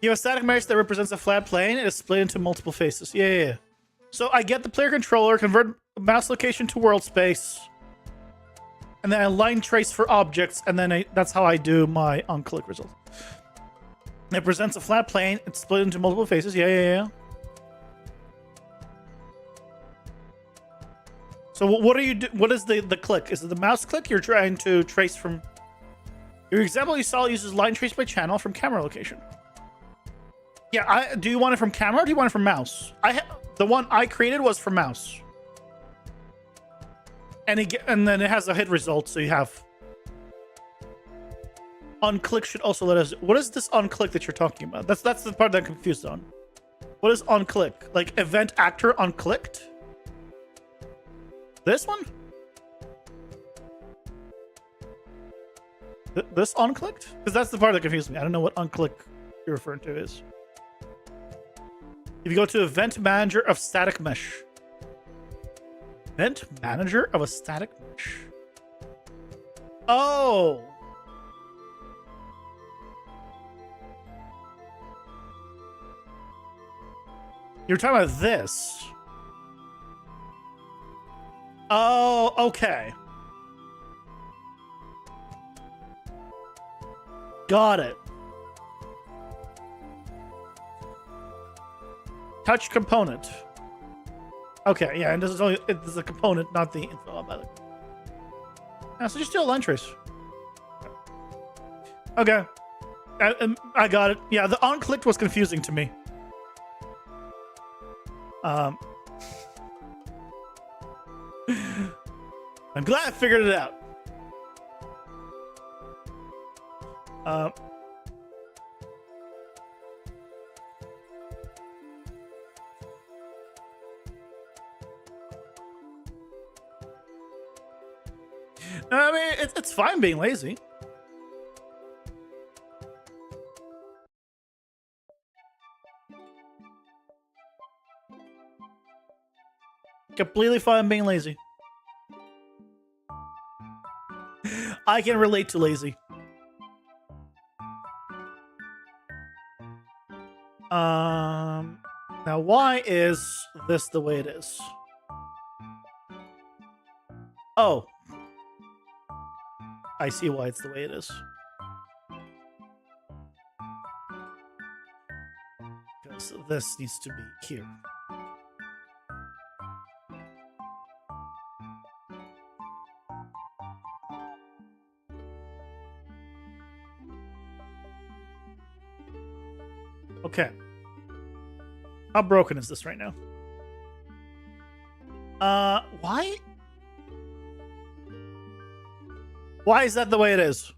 You have a static mesh that represents a flat plane and is split into multiple faces. Yeah. So I get the player controller, convert mouse location to world space, and then I line trace for objects, and then that's how I do my on-click result. It presents a flat plane. It's split into multiple faces. Yeah. So what are you do? What is the click? Is it the mouse click you're trying to trace from? Your example you saw uses line trace by channel from camera location. Yeah, do you want it from camera or do you want it from mouse? The one I created was from mouse. And then it has a hit result, so you have... On-click should also let us... What is this on-click that you're talking about? That's the part that I'm confused on. What is on-click? Like, event actor on-clicked? This one? This unclicked? Because that's the part that confused me. I don't know what unclick you're referring to is. If you go to Event Manager of Static Mesh. Event Manager of a Static Mesh. Oh! You're talking about this. Oh, okay. Got it. Touch component. Okay, yeah, and this is only it's a component, not the info about it. Yeah, so just do a line trace. Okay. I got it. Yeah, the on-clicked was confusing to me. I'm glad I figured it out. I mean, it's fine being lazy. Completely fine being lazy. I can relate to lazy. Now why is this the way it is? Oh. I see why it's the way it is. Because this needs to be here. Okay. How broken is this right now? Why? Why is that the way it is?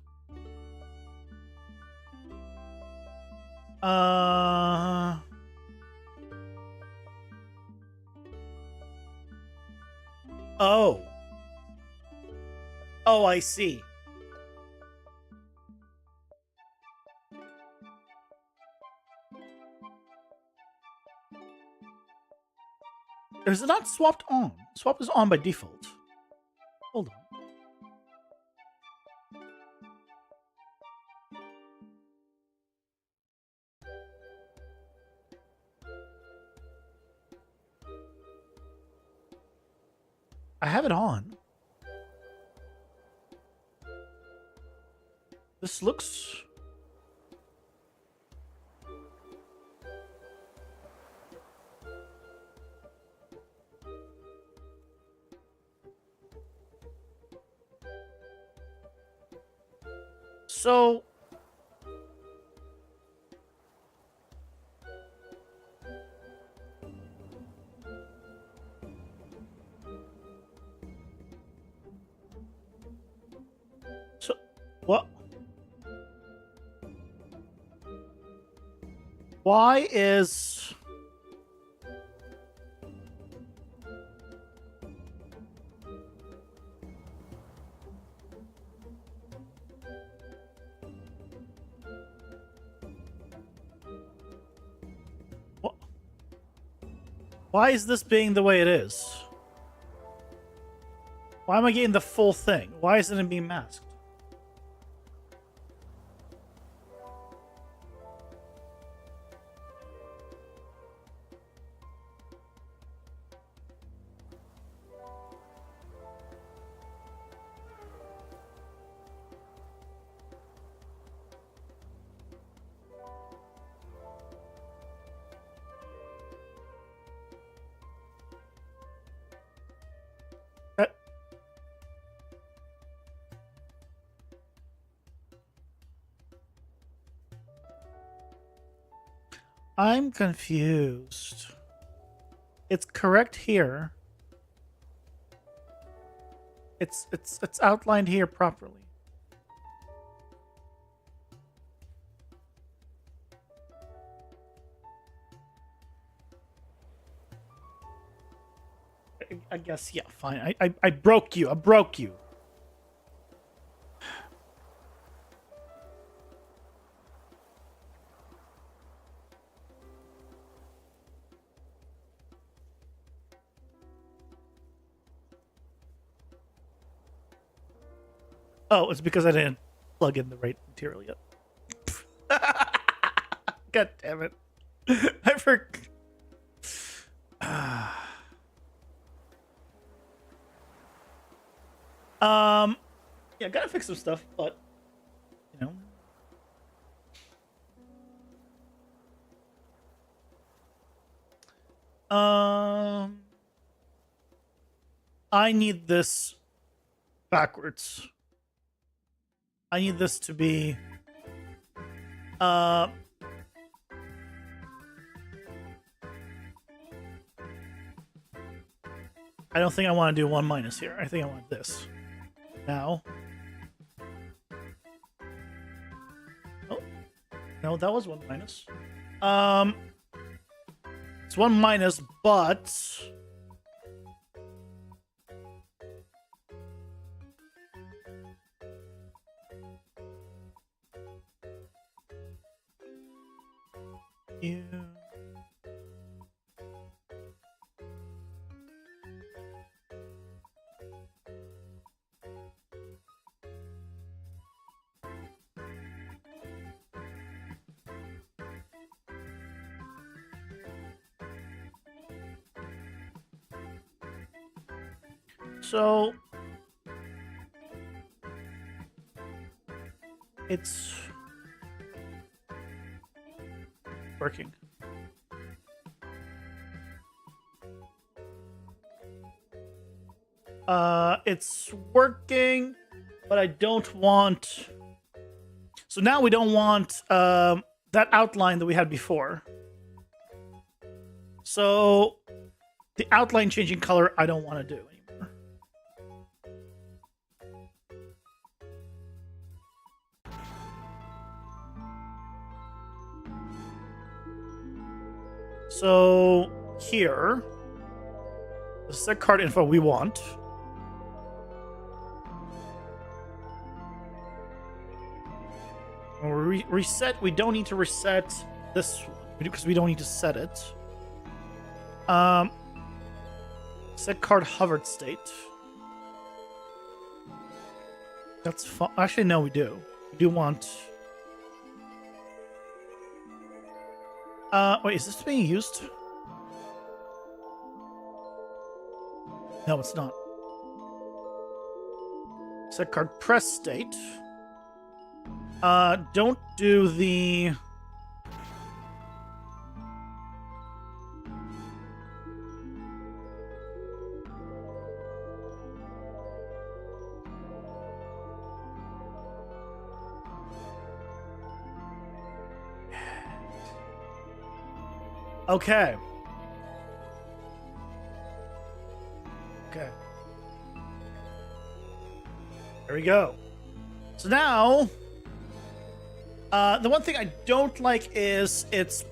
Oh. Oh, I see. Is it not swapped on? Swap is on by default. Hold on. I have it on. This looks... So... What? Why is... What? Why is this being the way it is? Why am I getting the full thing? Why isn't it being masked? I'm confused. It's correct here. It's outlined here properly. I guess, yeah, fine. I broke you. I broke you. Oh, it's because I didn't plug in the right material yet. God damn it. I forgot. Yeah, gotta fix some stuff, but you know. I need this backwards. I need this to be I don't think I want to do 1 minus here. I think I want this. Now. Oh. No, that was 1 minus. It's 1 minus, but you. So it's working. It's working, but I don't want. So now we don't want that outline that we had before. So the outline changing color, I don't want to do anymore. So here, this is the card info we want. Reset, we don't need to reset this one because we don't need to set it. Set card hovered state. That's fine. Actually, no, we do. We do want. Wait, is this being used? No, it's not. Set card press state. Don't do the. Okay. Okay. There we go. So now, the one thing I don't like is it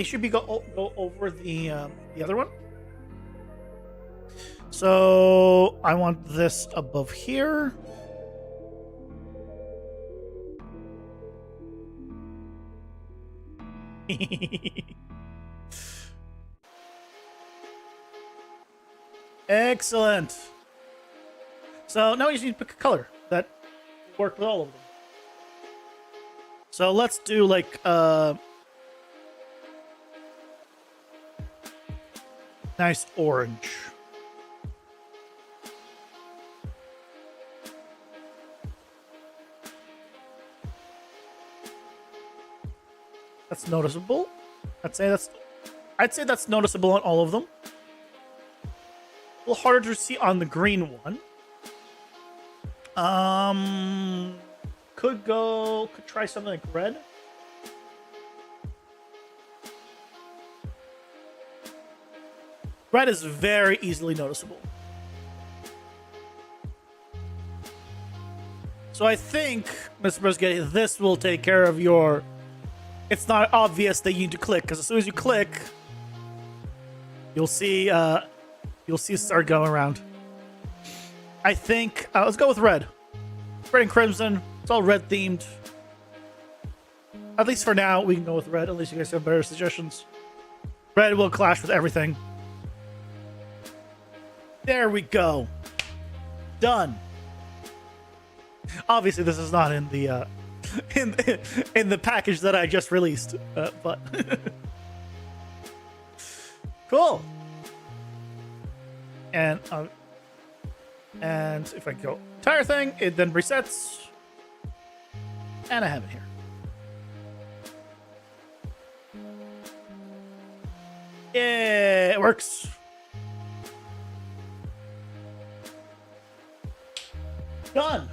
should be go over the other one. So I want this above here. Excellent. So now we just need to pick a color that works with all of them. So let's do like nice orange. That's noticeable. I'd say that's noticeable on all of them. A little harder to see on the green one. Could try something like red. Red is very easily noticeable. So I think, Mr. Brusquetti, this will take care of your. It's not obvious that you need to click, because as soon as you click, you'll see it start going around. I think let's go with red. Red and crimson. It's all red themed. At least for now, we can go with red. Unless you guys have better suggestions. Red will clash with everything. There we go. Done. Obviously, this is not in the in the package that I just released, but cool. And if I go entire thing, it then resets, and I have it here. Yeah, it works. Done.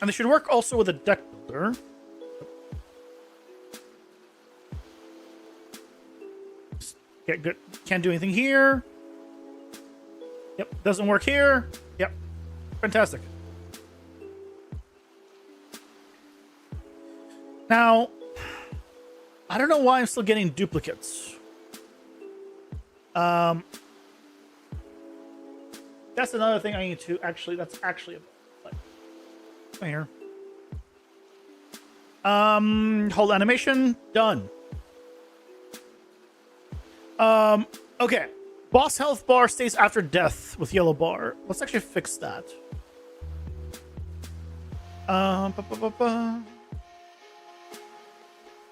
And they should work also with a deck builder. Get good. Can't do anything here. Yep, doesn't work here. Yep, fantastic. Now, I don't know why I'm still getting duplicates. That's another thing I need to actually. That's actually right here. Hold animation done. Okay. Boss health bar stays after death with yellow bar. Let's actually fix that.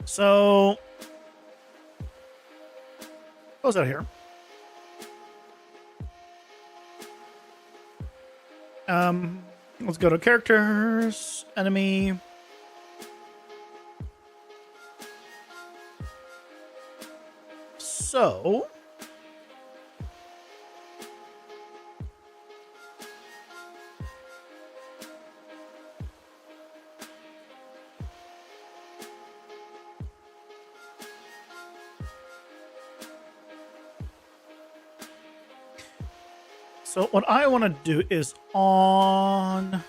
So close out here. Let's go to characters, enemy. So what I want to do is on,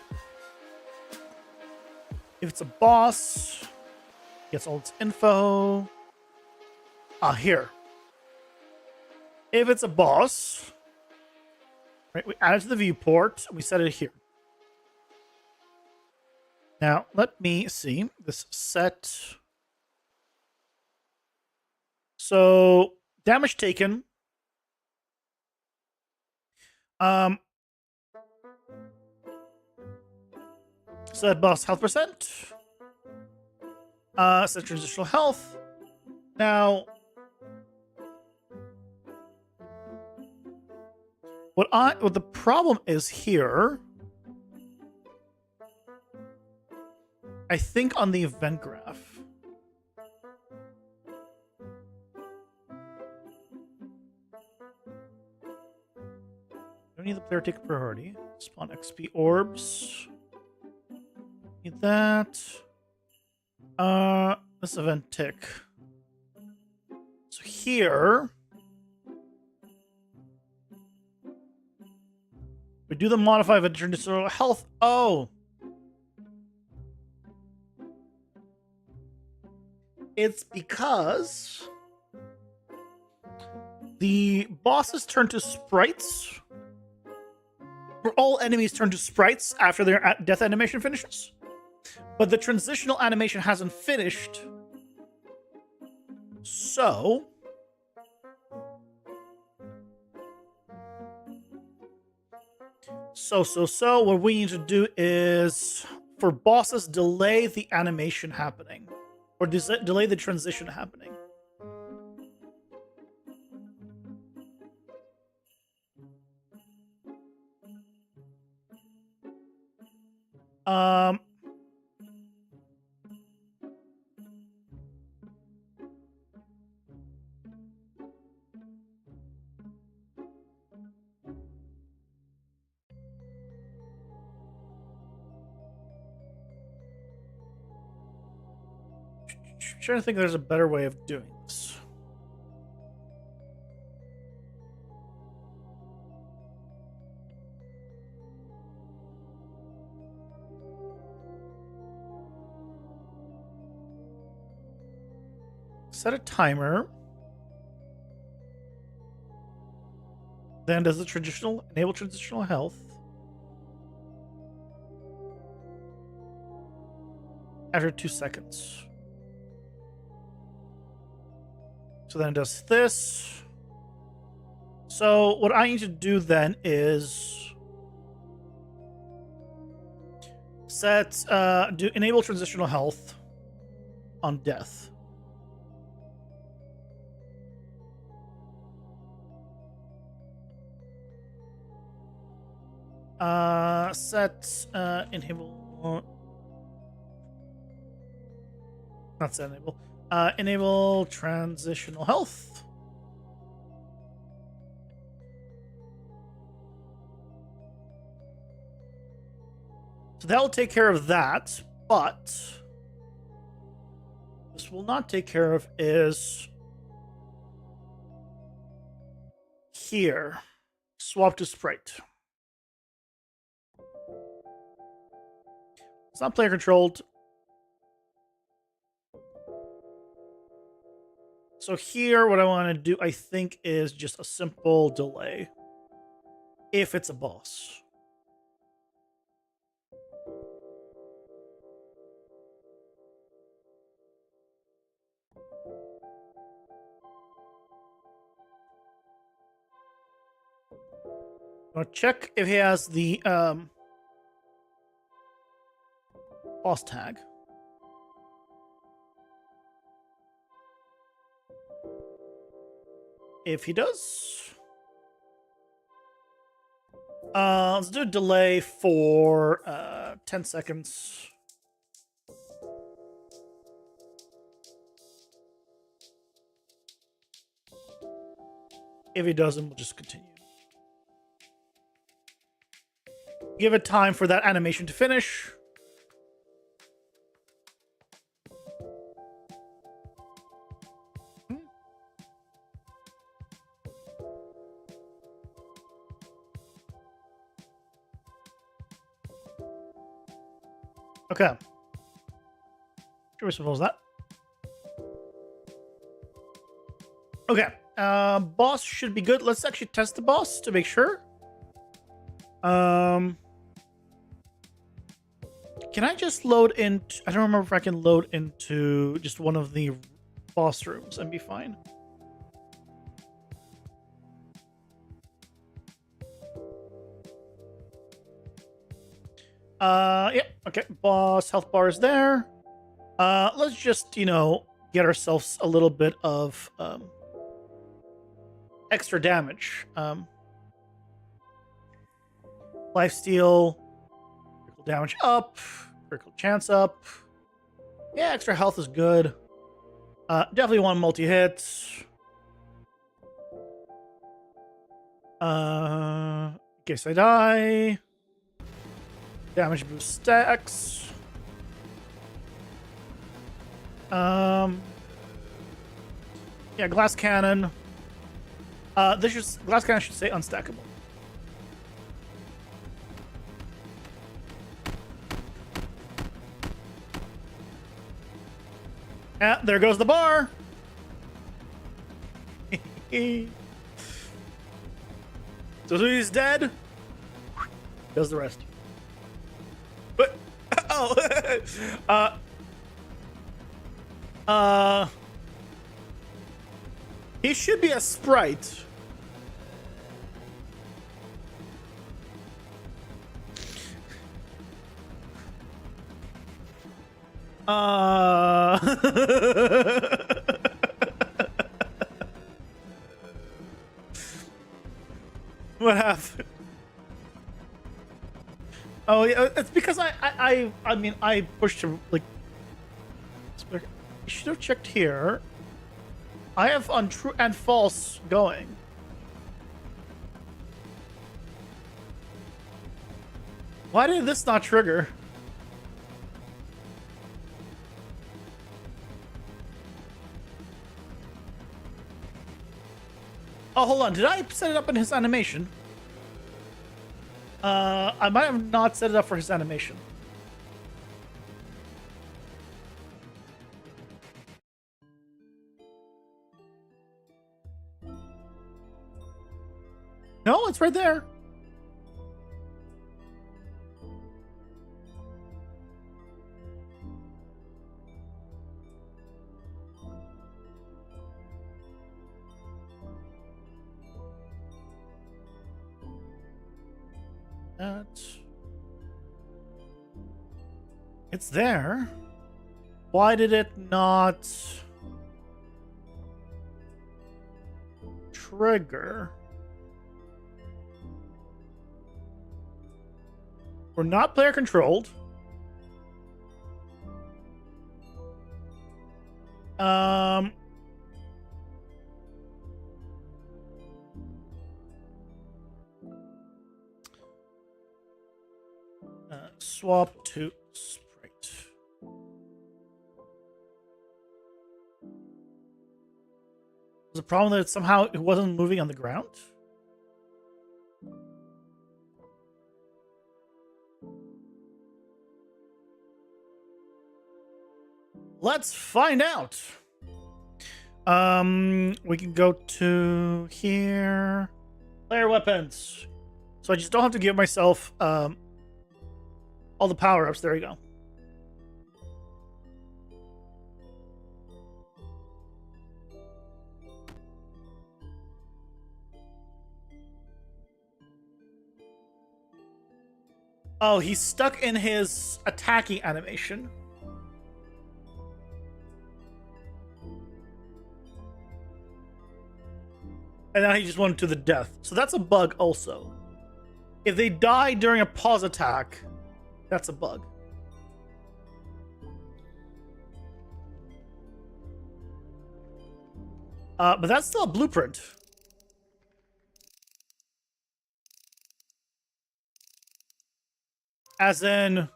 if it's a boss, gets all its info. Here. If it's a boss, right, we add it to the viewport, and we set it here. Now, let me see this set. So, damage taken. Set boss health percent. Set transitional health. Now, what the problem is here, I think on the event graph. Don't need the player take priority. Spawn XP orbs. Need that. This event tick. So here we do the modify event transitional health. Oh, it's because the bosses turn to sprites. Or all enemies turn to sprites after their death animation finishes. But the transitional animation hasn't finished. So what we need to do is, for bosses, delay the animation happening. Or delay the transition happening. I'm trying to think there's a better way of doing this. Set a timer. Then does the enable transitional health. After 2 seconds. So then it does this. So what I need to do then is Set do enable transitional health on death. Set enable not set enable. Enable transitional health. So that will take care of that, but this will not take care of is here. Swap to sprite. It's not player controlled. So here, what I want to do, I think, is just a simple delay. If it's a boss. I'll check if he has the boss tag. If he does, let's do a delay for 10 seconds. If he doesn't, we'll just continue. Give it time for that animation to finish. Okay. Should we suppose that? Okay. Boss should be good. Let's actually test the boss to make sure. Can I just load in? I don't remember if I can load into just one of the boss rooms and be fine. Yeah, okay. Boss health bar is there. Let's just, get ourselves a little bit of extra damage. Lifesteal, critical damage up, critical chance up. Yeah, extra health is good. Definitely want multi-hits. In case I die. Damage boost stacks. Yeah, glass cannon. Glass cannon should say unstackable. Yeah, there goes the bar. So he's dead. Does the rest. But he should be a sprite. What happened? Oh yeah, it's because I mean I pushed him like. You should have checked here. I have on true and false going. Why did this not trigger? Oh, hold on. Did I set it up in his animation? I might have not set it up for his animation. No, it's right there. That. It's there. Why did it not trigger? We're not player controlled. Swap to sprite. Was the problem that somehow it wasn't moving on the ground? Let's find out. We can go to here. Player weapons. So I just don't have to give myself all the power-ups. There you go. Oh, he's stuck in his attacking animation. And now he just went to the death. So that's a bug also. If they die during a pause attack, that's a bug. But that's still a blueprint. As in,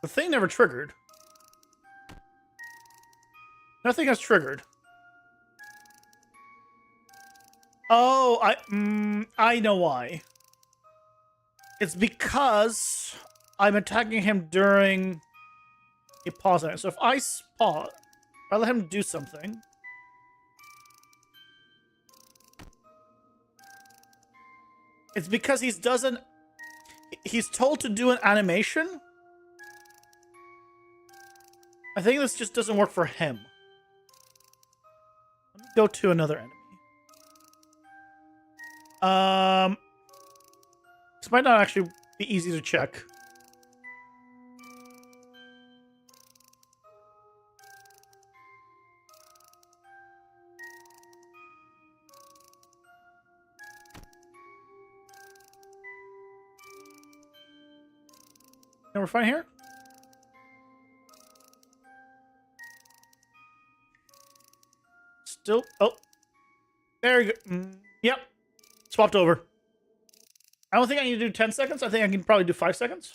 the thing never triggered. Nothing has triggered. Oh, I know why. It's because I'm attacking him during a pause. So if I pause, I let him do something. It's because he's told to do an animation. I think this just doesn't work for him. Let me go to another enemy. This might not actually be easy to check. And we're fine here. Still, oh, there you go. Yep, swapped over. I don't think I need to do 10 seconds. I think I can probably do 5 seconds.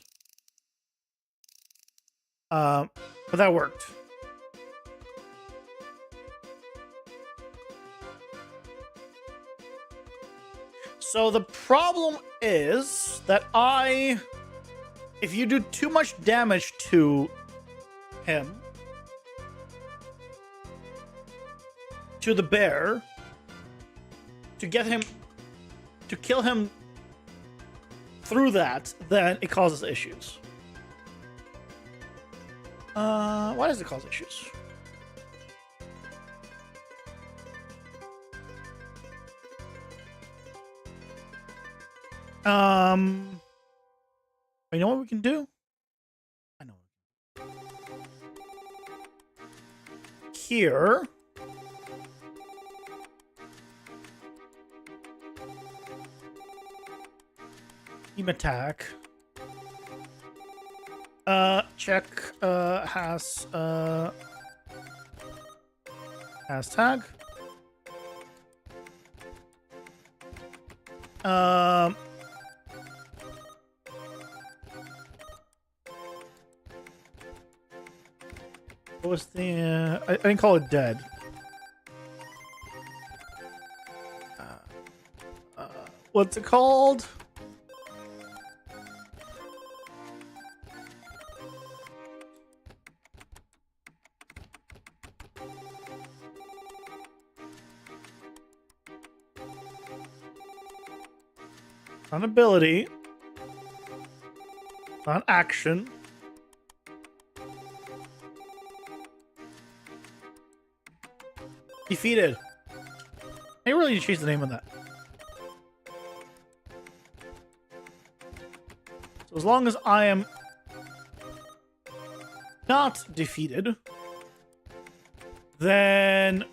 But that worked. So the problem is that if you do too much damage to him, to the bear, to kill him through that, then it causes issues. Why does it cause issues? You know what we can do? I know. Here. Team attack. Check has tag. What was the I didn't call it dead. What's it called? An ability, an action. Defeated. I really need to change the name of that. So as long as I am not defeated, then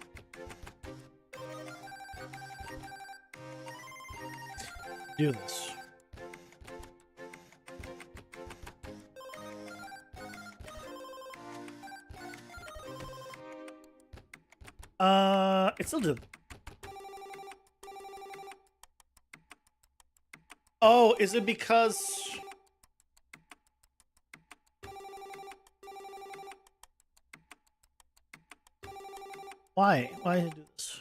do this. It still did. Oh, is it because... Why? Why did I do this?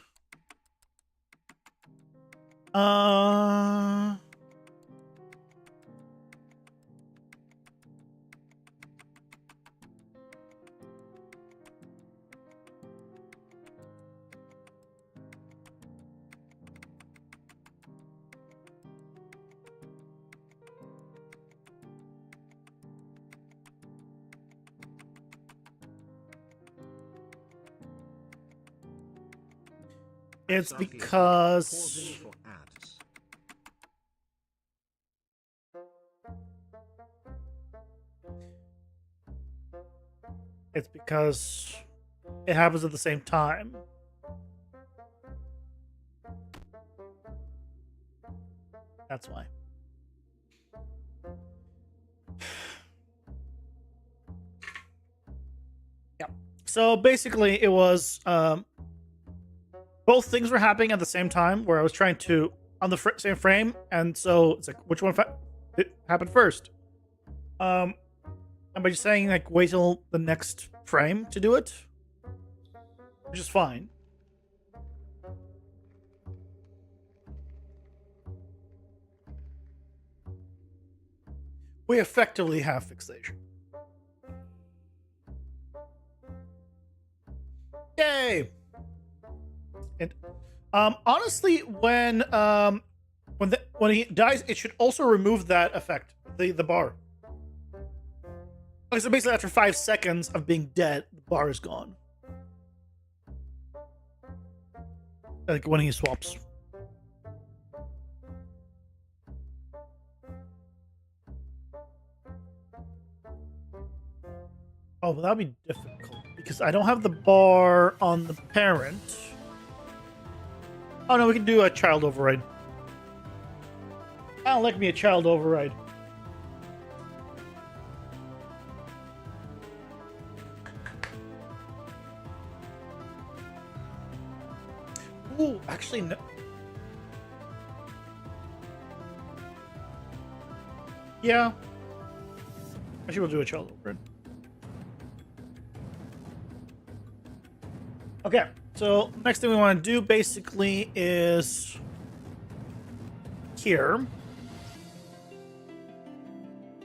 It's because... Pausing for ads. It's because it happens at the same time. That's why. Yeah. So basically it was... both things were happening at the same time, where I was trying to on the same frame, and so it's like, which one it happened first? And by just saying like wait till the next frame to do it, which is fine. We effectively have fixation. Yay! And honestly, when he dies, it should also remove that effect, the bar. Okay, so basically, after 5 seconds of being dead, the bar is gone. Like when he swaps. Oh, well, that'd be difficult because I don't have the bar on the parent. Oh no, we can do a child override. I don't like me a child override. Ooh, actually no. Yeah. Actually, we'll do a child override. Okay, so next thing we want to do basically is here.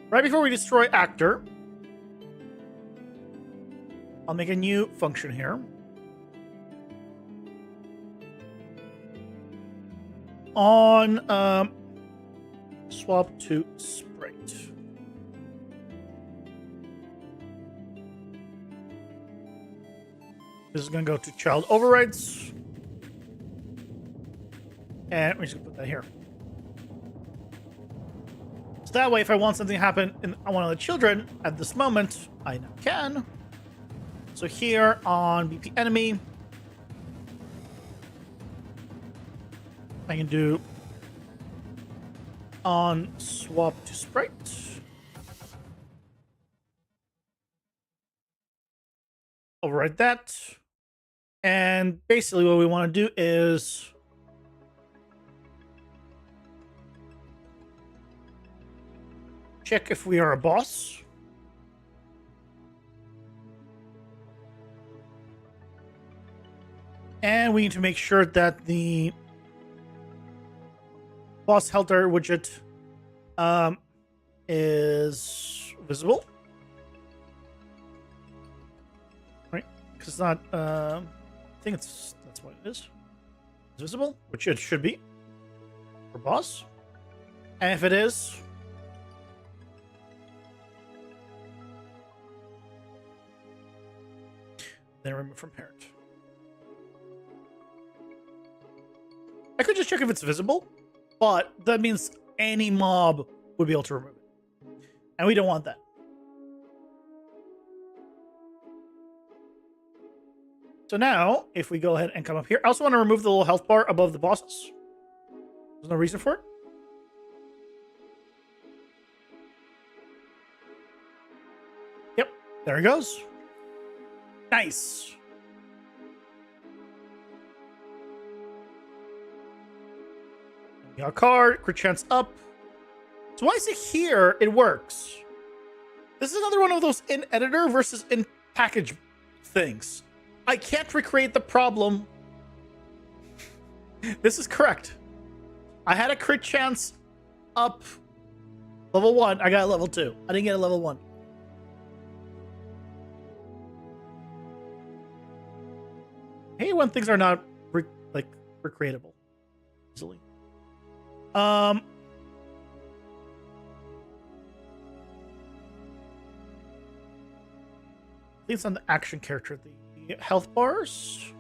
Right before we destroy actor, I'll make a new function here. On swap to sprite. This is going to go to child overrides. And we're just going to put that here. So that way, if I want something to happen on one of the children at this moment, I now can. So here on BP enemy, I can do on swap to sprite. Override that. And basically what we want to do is check if we are a boss. And we need to make sure that the boss helter widget is visible. Right? Because it's not I think that's what it is. It's visible, which it should be for boss. And if it is, then remove from parent. I could just check if it's visible, but that means any mob would be able to remove it. And we don't want that. So now, if we go ahead and come up here, I also want to remove the little health bar above the bosses. There's no reason for it. Yep, there he goes. Nice. We got a card, crit chance up. So why is it here? It works. This is another one of those in editor versus in package things. I can't recreate the problem. This is correct. I had a crit chance up level 1. I got a level 2. I didn't get a level 1. I hate when things are not recreatable easily. I think it's on the action character. The health bars.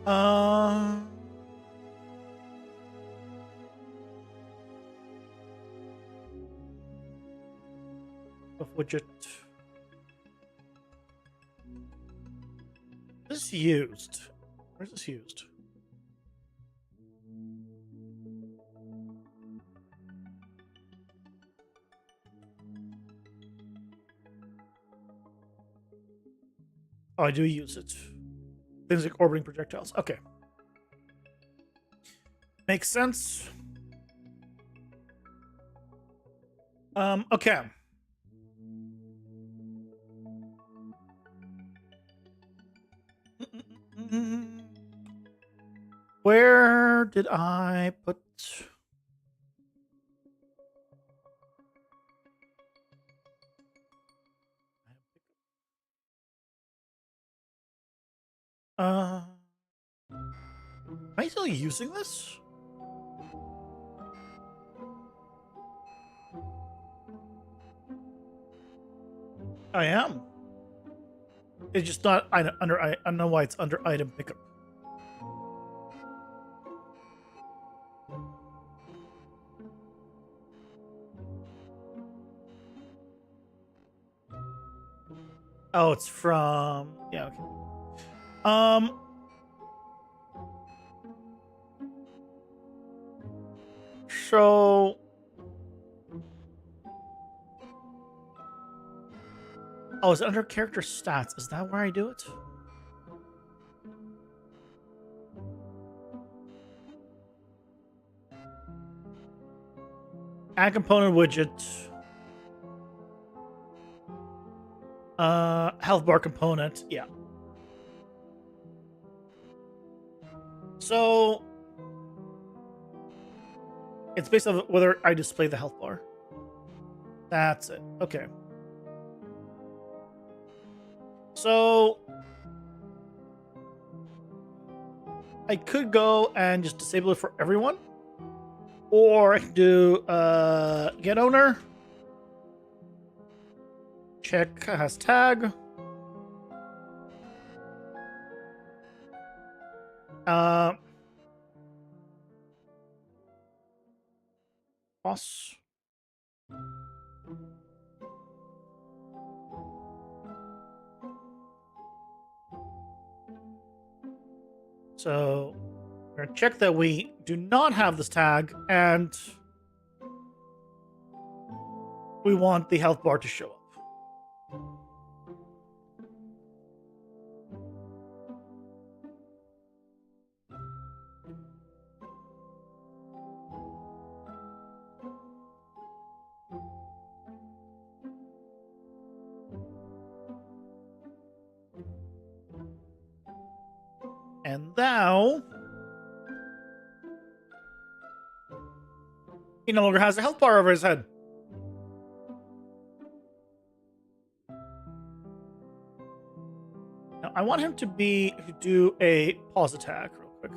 Of widget. This is used. Where's this used? Oh, I do use it. Things like orbiting projectiles. Okay. Makes sense. Okay. Where did I put... Am I still using this? I am. It's just not under. I don't know why it's under item pickup. Oh, it's from... Yeah, okay. So... Oh, it's under character stats. Is that where I do it? Add component widget. Health bar component. Yeah. So it's based on whether I display the health bar. That's it. Okay. So I could go and just disable it for everyone, or I can do get owner. Check has tag. Boss. So we're gonna check that we do not have this tag, and we want the health bar to show up. And now he no longer has a health bar over his head. Now I want him to do a pause attack real quick.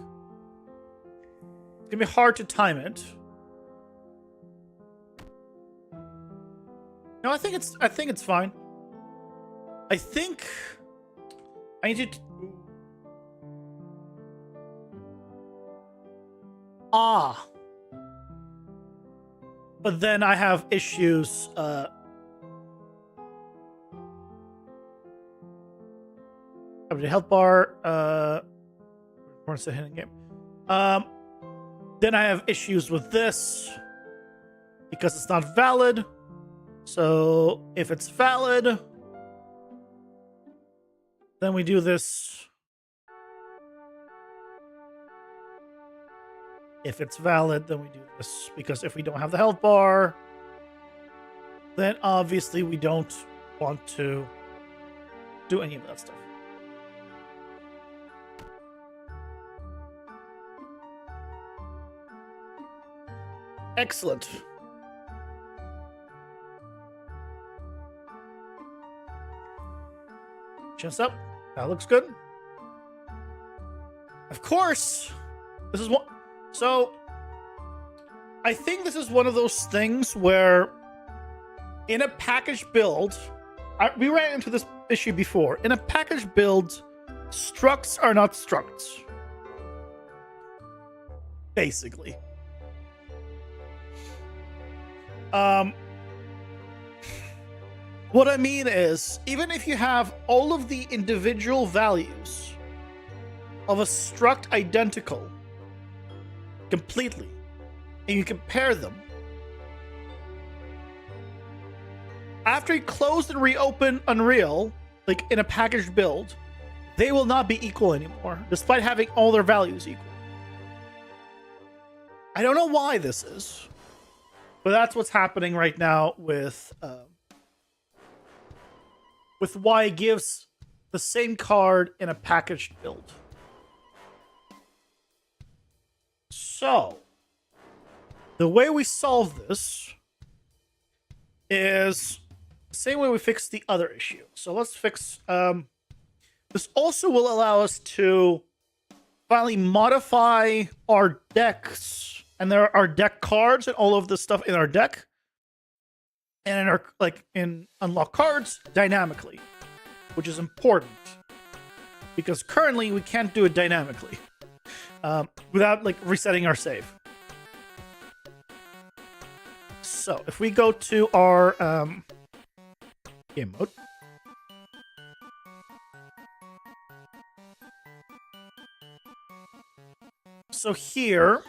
It's gonna be hard to time it. No, I think it's fine. I think I need to... But then I have issues. of the health bar. Where's the hidden game? Then I have issues with this because it's not valid. So if it's valid, then we do this. If it's valid, then we do this. Because if we don't have the health bar, then obviously we don't want to do any of that stuff. Excellent. Chest up. That looks good. Of course, this is one. So, I think this is one of those things where, in a package build, we ran into this issue before. In a package build, structs are not structs. Basically. What I mean is, even if you have all of the individual values of a struct identical completely, and you compare them, after you close and reopen Unreal, like in a packaged build, they will not be equal anymore, despite having all their values equal. I don't know why this is, but that's what's happening right now with why it gives the same card in a packaged build. So, the way we solve this is the same way we fixed the other issue. So let's fix... this also will allow us to finally modify our decks. And there are deck cards and all of the stuff in our deck. And in our, in unlock cards dynamically. Which is important. Because currently we can't do it dynamically. Without resetting our save. So if we go to our game mode. So here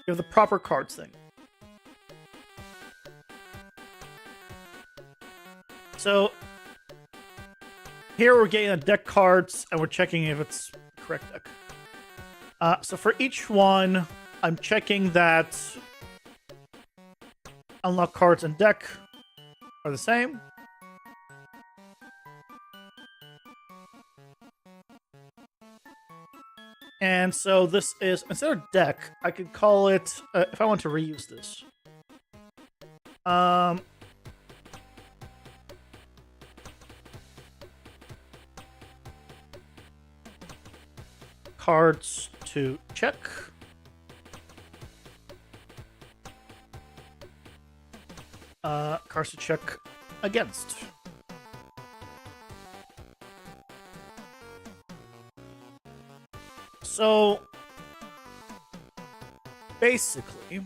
you have the proper cards thing. So here we're getting a deck cards and we're checking if it's the correct deck. So for each one, I'm checking that unlock cards and deck are the same. And so this is, instead of deck, I could call it, if I want to reuse this. Cards to check. Cards to check against. So, basically,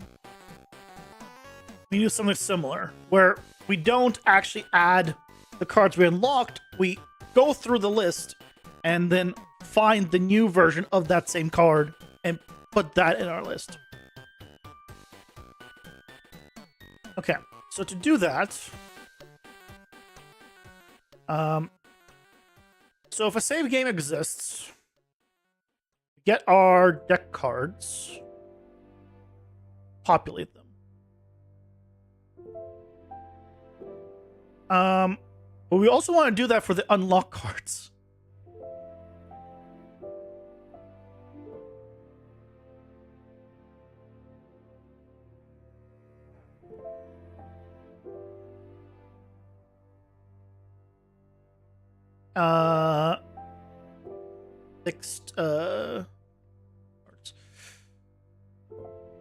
we do something similar, where we don't actually add the cards we unlocked, we go through the list, and then find the new version of that same card, and put that in our list. Okay, so to do that, so if a save game exists, get our deck cards, populate them. But we also want to do that for the unlock cards. Fixed cards.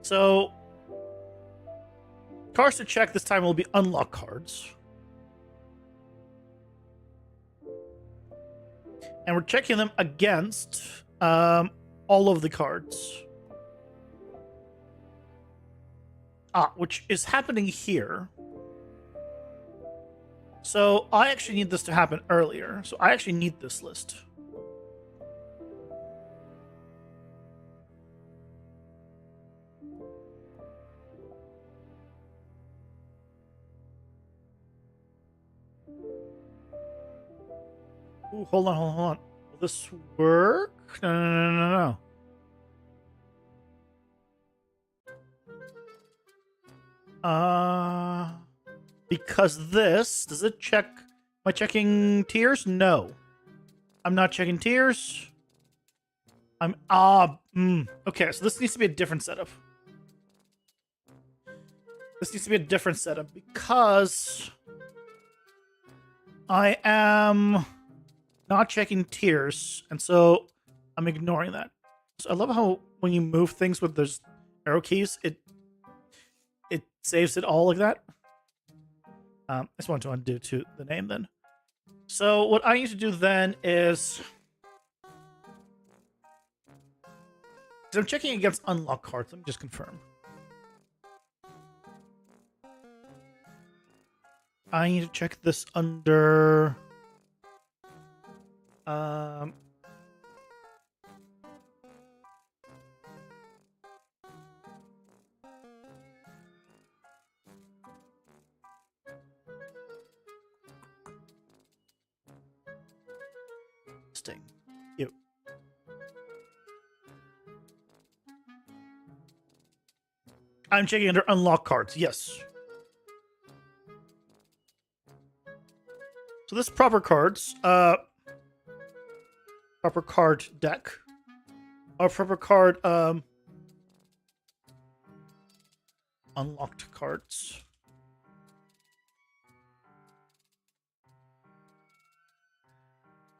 So cards to check this time will be unlock cards. And we're checking them against all of the cards. Which is happening here. So I actually need this to happen earlier. So I actually need this list. Ooh, hold on. Will this work? No. Because this, does it check, am I checking tiers? No. I'm not checking tiers. Okay, so this needs to be a different setup. Because I am not checking tiers, and so I'm ignoring that. So I love how when you move things with those arrow keys, it saves it all like that. I just want to undo to the name then. So what I need to do then is, because I'm checking against unlock cards. Let me just confirm. I need to check this under Sting. Ew. I'm checking under unlock cards. Yes. So this proper cards, proper card deck, or proper card, unlocked cards.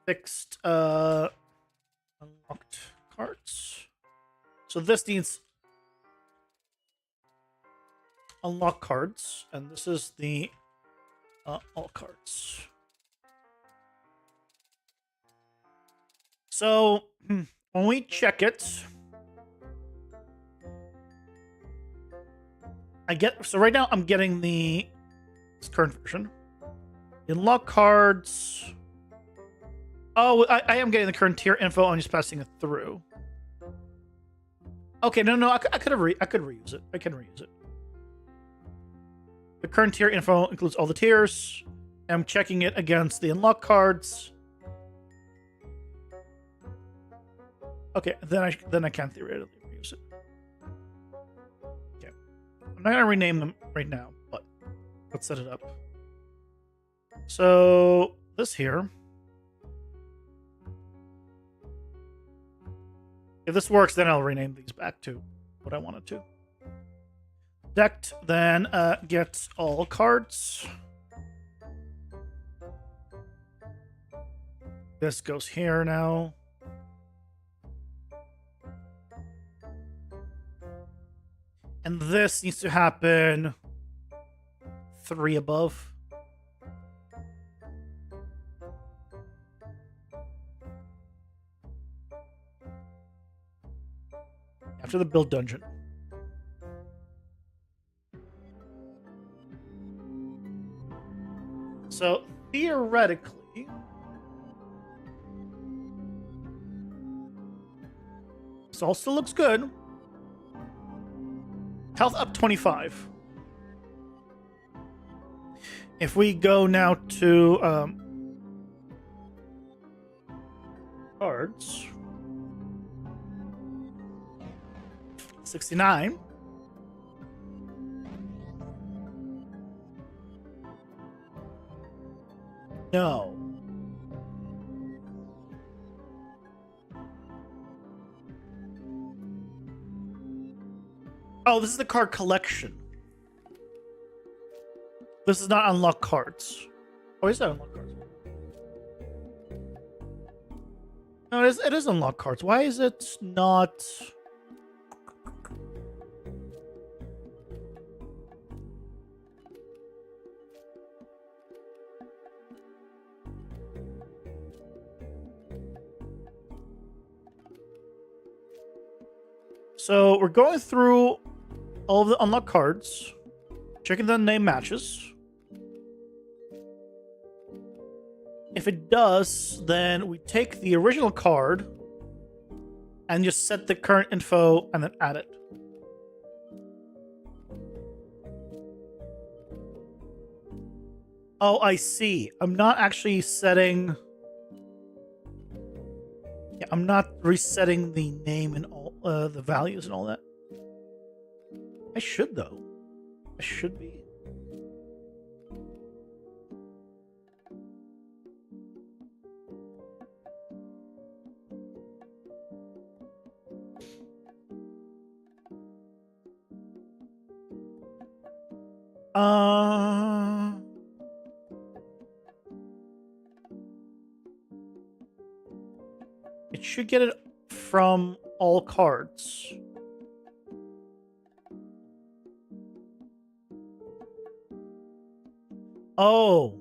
Fixed, unlocked cards. So this needs unlock cards, and this is the all cards. So when we check it, so right now I'm getting this current version. Unlock cards. Oh, I am getting the current tier info. I'm just passing it through. Okay, no, I could reuse it. I can reuse it. The current tier info includes all the tiers. I'm checking it against the unlock cards. Okay, then I can theoretically reuse it. Okay, I'm not gonna rename them right now, but let's set it up. So this here, if this works, then I'll rename these back to what I wanted to. Decked, then get all cards. This goes here now. And this needs to happen 3 above. After the build dungeon. So theoretically, this all still looks good. Health up 25. If we go now to cards, 69. No. Oh, this is the card collection. This is not unlock cards. Oh, is that unlock cards? No, it is unlock cards. Why is it not? So we're going through all of the unlock cards, checking the name matches. If it does, then we take the original card and just set the current info and then add it. Oh, I see. I'm not actually setting... Yeah, I'm not resetting the name and all the values and all that. I should, though. I should be. It should get it from all cards. Oh.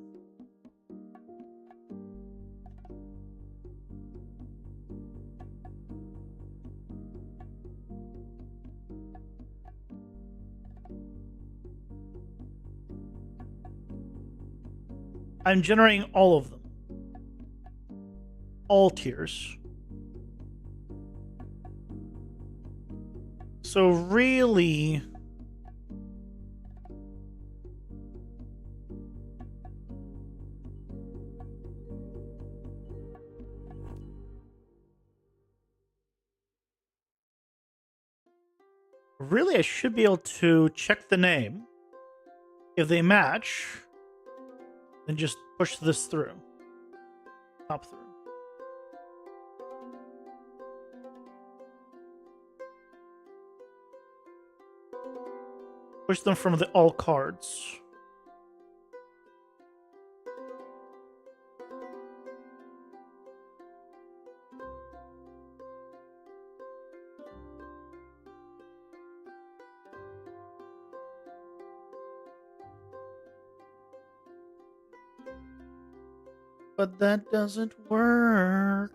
I'm generating all of them. All tiers. So really... Really, I should be able to check the name. If they match, then just push this through. Hop through. Push them from the all cards. But that doesn't work.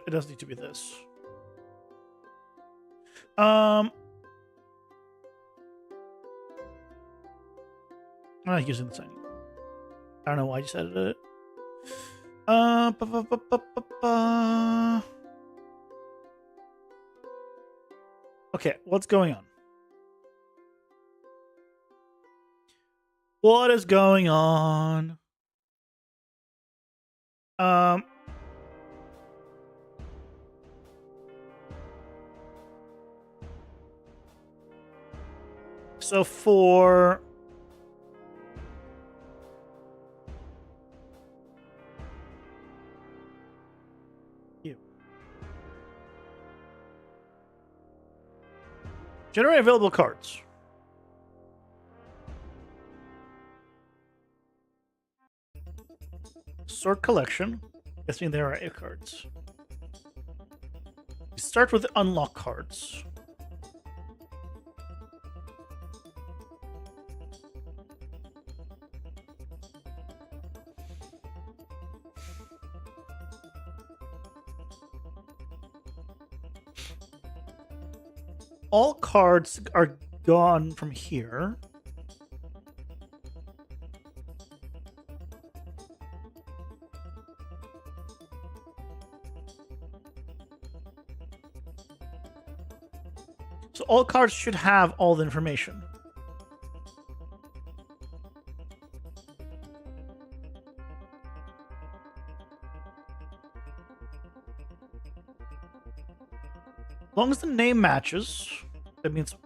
It does need to be this. I'm not using this anymore. I don't know why I just edited it. Okay, what's going on? What is going on? So for you, generate available cards. Sort collection. Guessing there are 8 cards. We start with the unlock cards. All cards are gone from here. So all cards should have all the information. As long as the name matches, that means... Do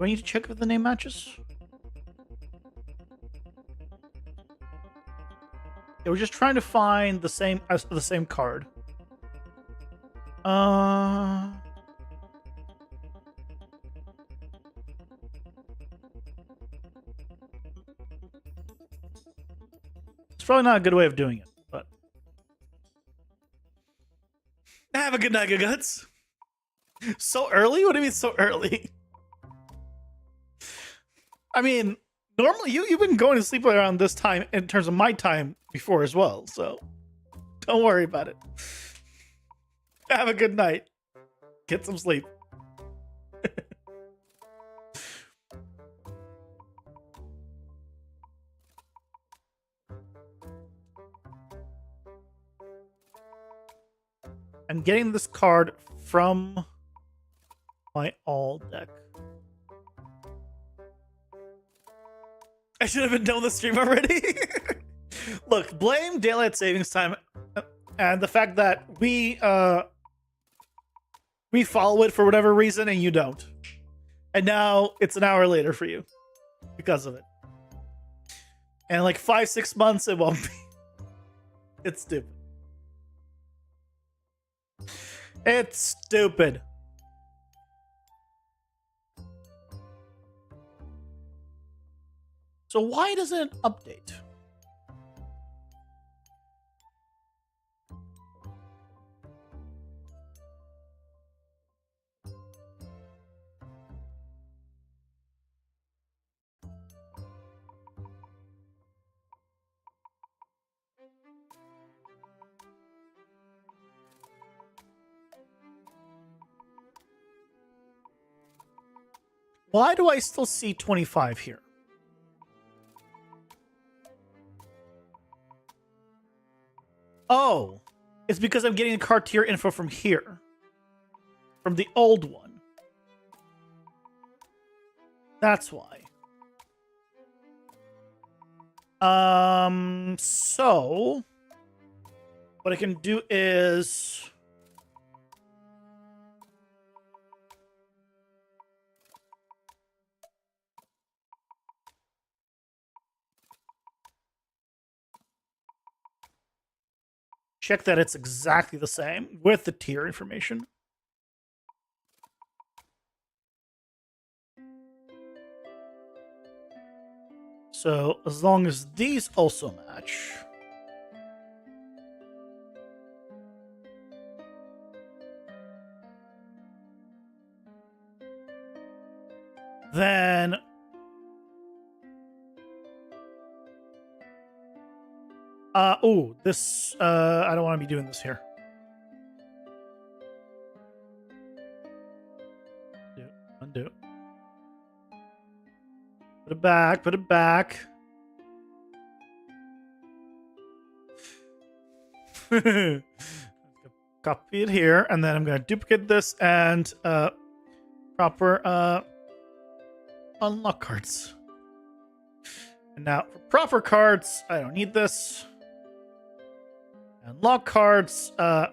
I need to check if the name matches? Yeah, we're just trying to find the same card. It's probably not a good way of doing it, but... Have a good night, good guts. So early? What do you mean so early? I mean, normally you've been going to sleep around this time in terms of my time before as well, so don't worry about it. Have a good night. Get some sleep. I'm getting this card from my all deck. I should have been done with the stream already. Look, blame daylight savings time and the fact that we follow it for whatever reason and you don't. And now it's an hour later for you because of it. And like 5-6 months it won't be. It's stupid. It's stupid. So why doesn't it update? Why do I still see 25 here? Oh, it's because I'm getting the card tier info from here. From the old one. That's why. So what I can do is check that it's exactly the same with the tier information. So as long as these also match. Then this I don't want to be doing this here. Undo. Put it back, put it back. Copy it here, and then I'm gonna duplicate this and proper unlock cards. And now for proper cards, I don't need this. Unlock cards, plug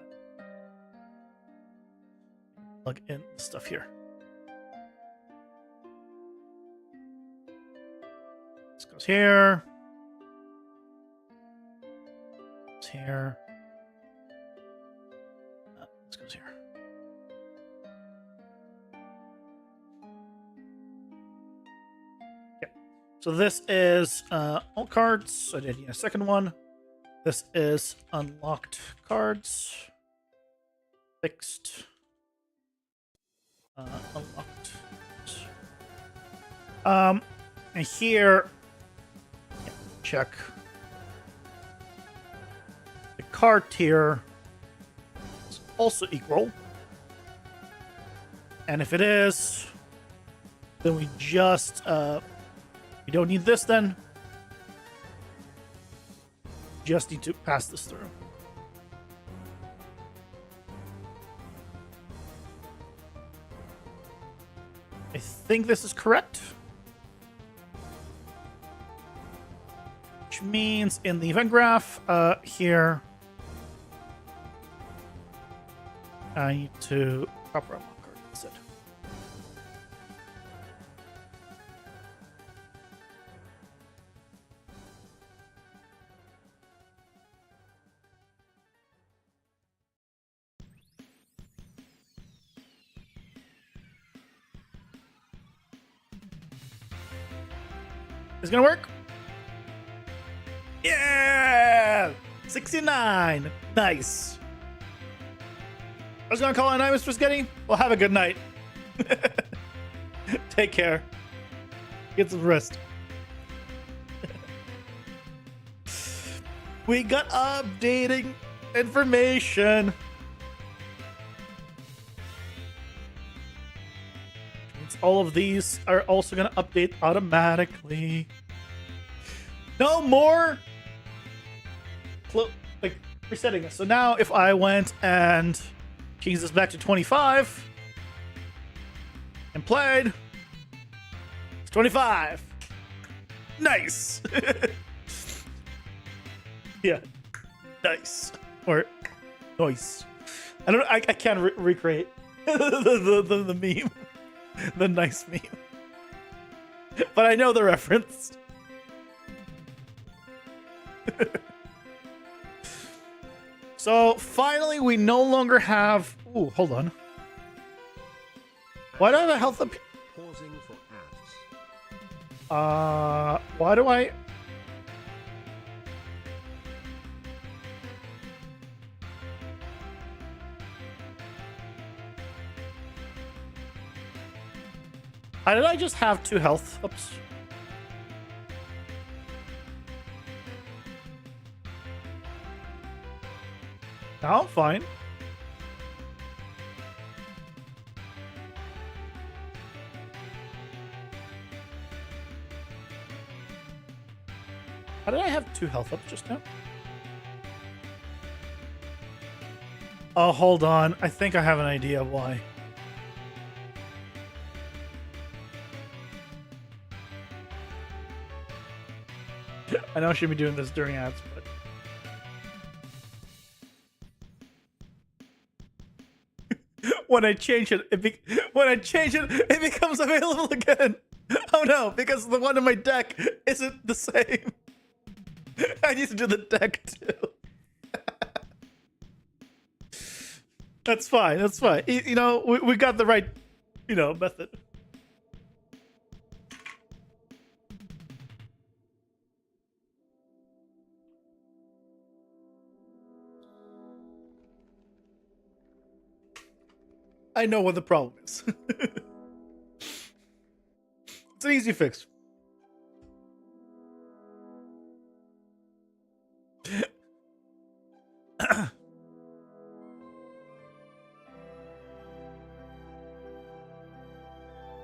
in stuff here. This goes here. It's here. This goes here. Okay. So this is alt cards. So I did a second one. This is unlocked cards. Fixed. Unlocked. And here, check the card tier is also equal. And if it is, then we just we don't need this then. Just need to pass this through. I think this is correct. Which means in the event graph here, I need to proper unlock card instead. Is it gonna work? Yeah! 69! Nice. I was gonna call it a night, Mr. Sketty. Well, have a good night. Take care. Get some rest. We got updating information. All of these are also going to update automatically. No more like resetting this. So now if I went and changed this back to 25 and played, it's 25. Nice. Yeah, nice or nice. I can't recreate the meme. The nice meme. But I know the reference. So finally we no longer have... Ooh, hold on. Why do I have a health up? Pausing for ads. Why do I... Why did I just have 2 health ups? No, fine. How did I have 2 health ups just now? Oh, hold on. I think I have an idea of why. I know I shouldn't be doing this during ads, but... when I change it, it becomes available again. Oh no, because the one in my deck isn't the same. I need to do the deck too. That's fine, that's fine. You know, we got the right, method. I know what the problem is. It's an easy fix.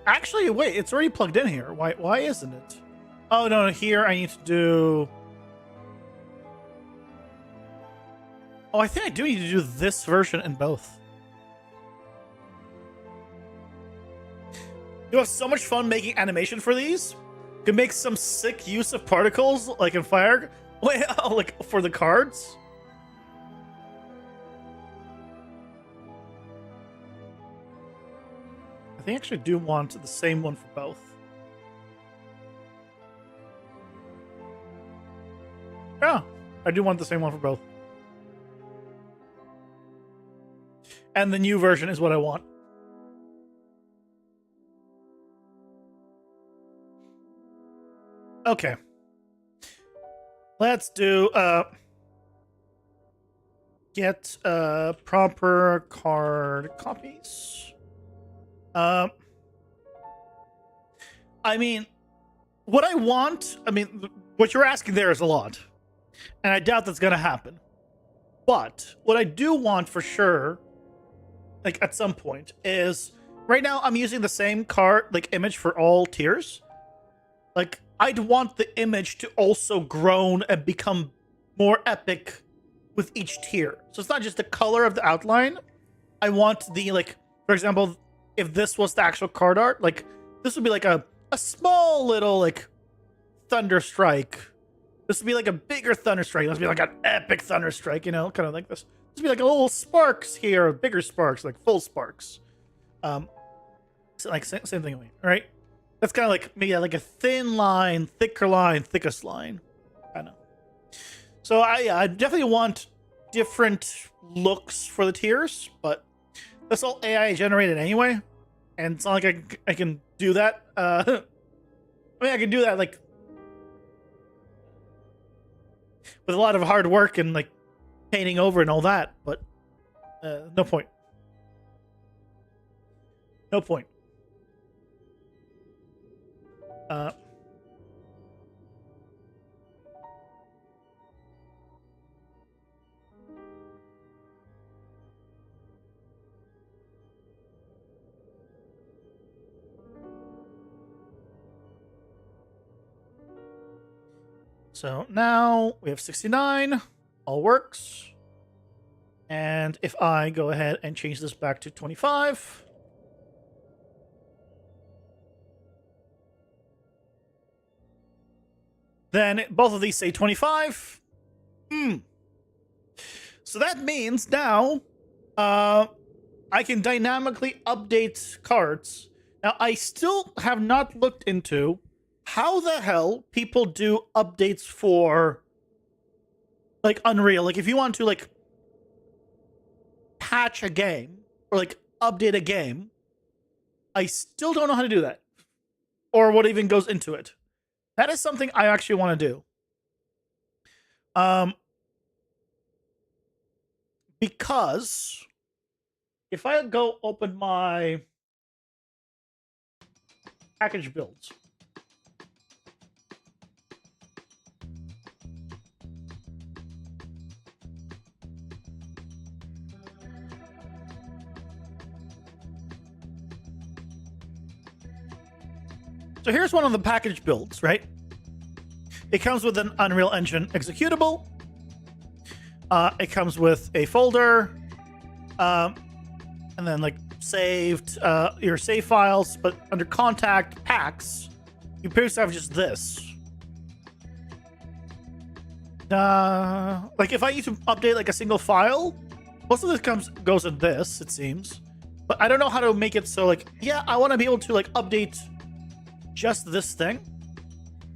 Actually, wait, it's already plugged in here. Why isn't it? Oh, no, here I need to do... Oh, I think I do need to do this version in both. You have so much fun making animation for these. You can make some sick use of particles, like in Fire. Wait, like for the cards. I think I actually do want the same one for both. Yeah, I do want the same one for both. And the new version is what I want. Okay. Let's do get proper card copies. I mean, what I want, what you're asking there is a lot. And I doubt that's gonna happen. But what I do want for sure, like at some point, is right now I'm using the same card, like image for all tiers. Like, I'd want the image to also grow and become more epic with each tier. So it's not just the color of the outline. I want the, like, for example, if this was the actual card art, like, this would be like a small little, like, Thunderstrike. This would be like a bigger Thunderstrike. This would be like an epic Thunderstrike, kind of like this. This would be like a little sparks here, bigger sparks, like full sparks. So like, same thing, right? That's kind of like maybe like a thin line, thicker line, thickest line. I know. So I definitely want different looks for the tiers, but that's all AI generated anyway, and it's not like I can do that. I can do that like with a lot of hard work and like painting over and all that, but no point. No point. Uh, so now we have 69. All works. And if I go ahead and change this back to 25, then both of these say 25. So that means now I can dynamically update cards. Now, I still have not looked into how the hell people do updates for, like, Unreal. Like, if you want to, like, patch a game or, like, update a game, I still don't know how to do that or what even goes into it. That is something I actually want to do. Because if I go open my package builds, so here's one of the package builds, right? It comes with an Unreal Engine executable. It comes with a folder, and then like saved your save files, but under contact packs, you basically have just this. Like if I need to update like a single file, most of this goes in this, it seems. But I don't know how to make it so like, yeah, I want to be able to like update just this thing.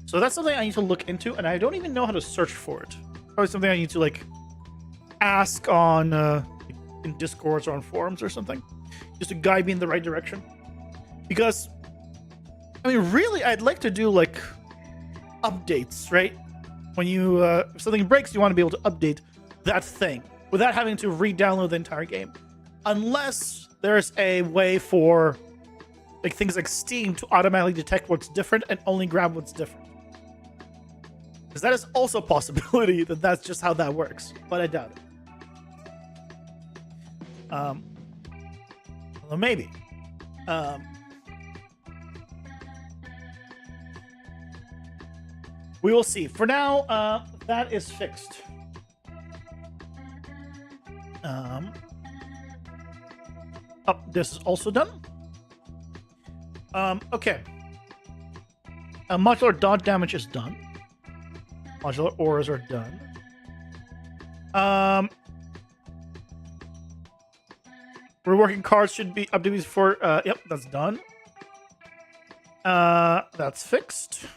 So that's something I need to look into, and I don't even know how to search for it. Probably something I need to like ask on in Discords or on forums or something, just to guide me in the right direction. Because I mean, really, I'd like to do like updates, right? When you if something breaks, you want to be able to update that thing without having to re-download the entire game, unless there's a way for like things like Steam to automatically detect what's different and only grab what's different. Because that is also a possibility that that's just how that works, but I doubt it. Well, maybe. We will see. For now, that is fixed. Oh, this is also done. Okay. Modular dodge damage is done. Modular auras are done. Reworking cards should be updated for. Yep, that's done. That's fixed.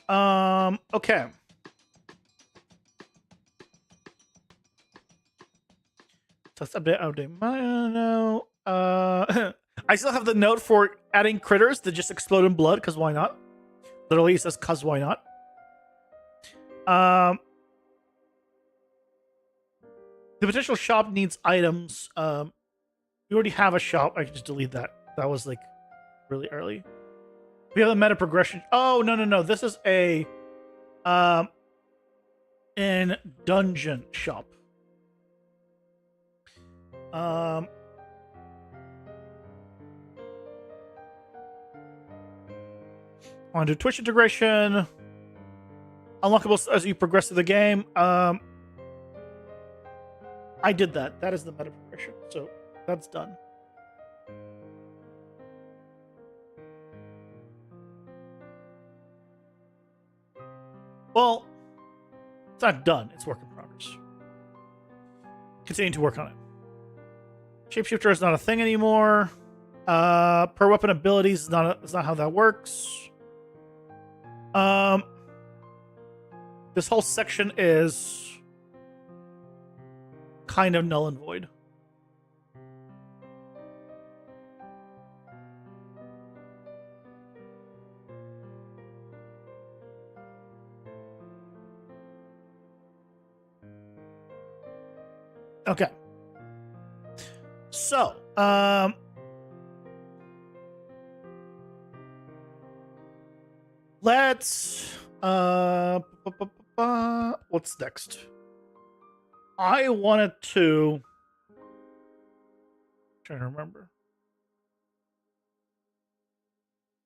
Okay. Let's update no. I still have the note for adding critters that just explode in blood, because why not? Literally it says cause why not. The potential shop needs items. We already have a shop. I can just delete that. That was like really early. We have the meta progression. Oh no. This is a in dungeon shop. On to Twitch integration. Unlockables as you progress through the game. I did that. That is the meta progression. So that's done. Well, it's not done. It's work in progress. Continue to work on it. Shapeshifter is not a thing anymore. Per weapon abilities is not how that works. This whole section is kind of null and void. Okay. So, let's what's next? I wanted to trying to remember.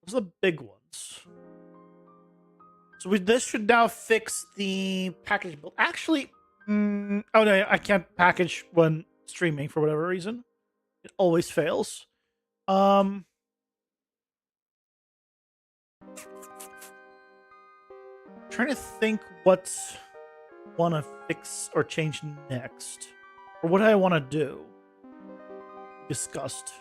Those are the big ones. So this should now fix the package build. Actually, oh no, I can't package when streaming for whatever reason. It always fails. Trying to think what want to fix or change next, or what I want to do. Discussed.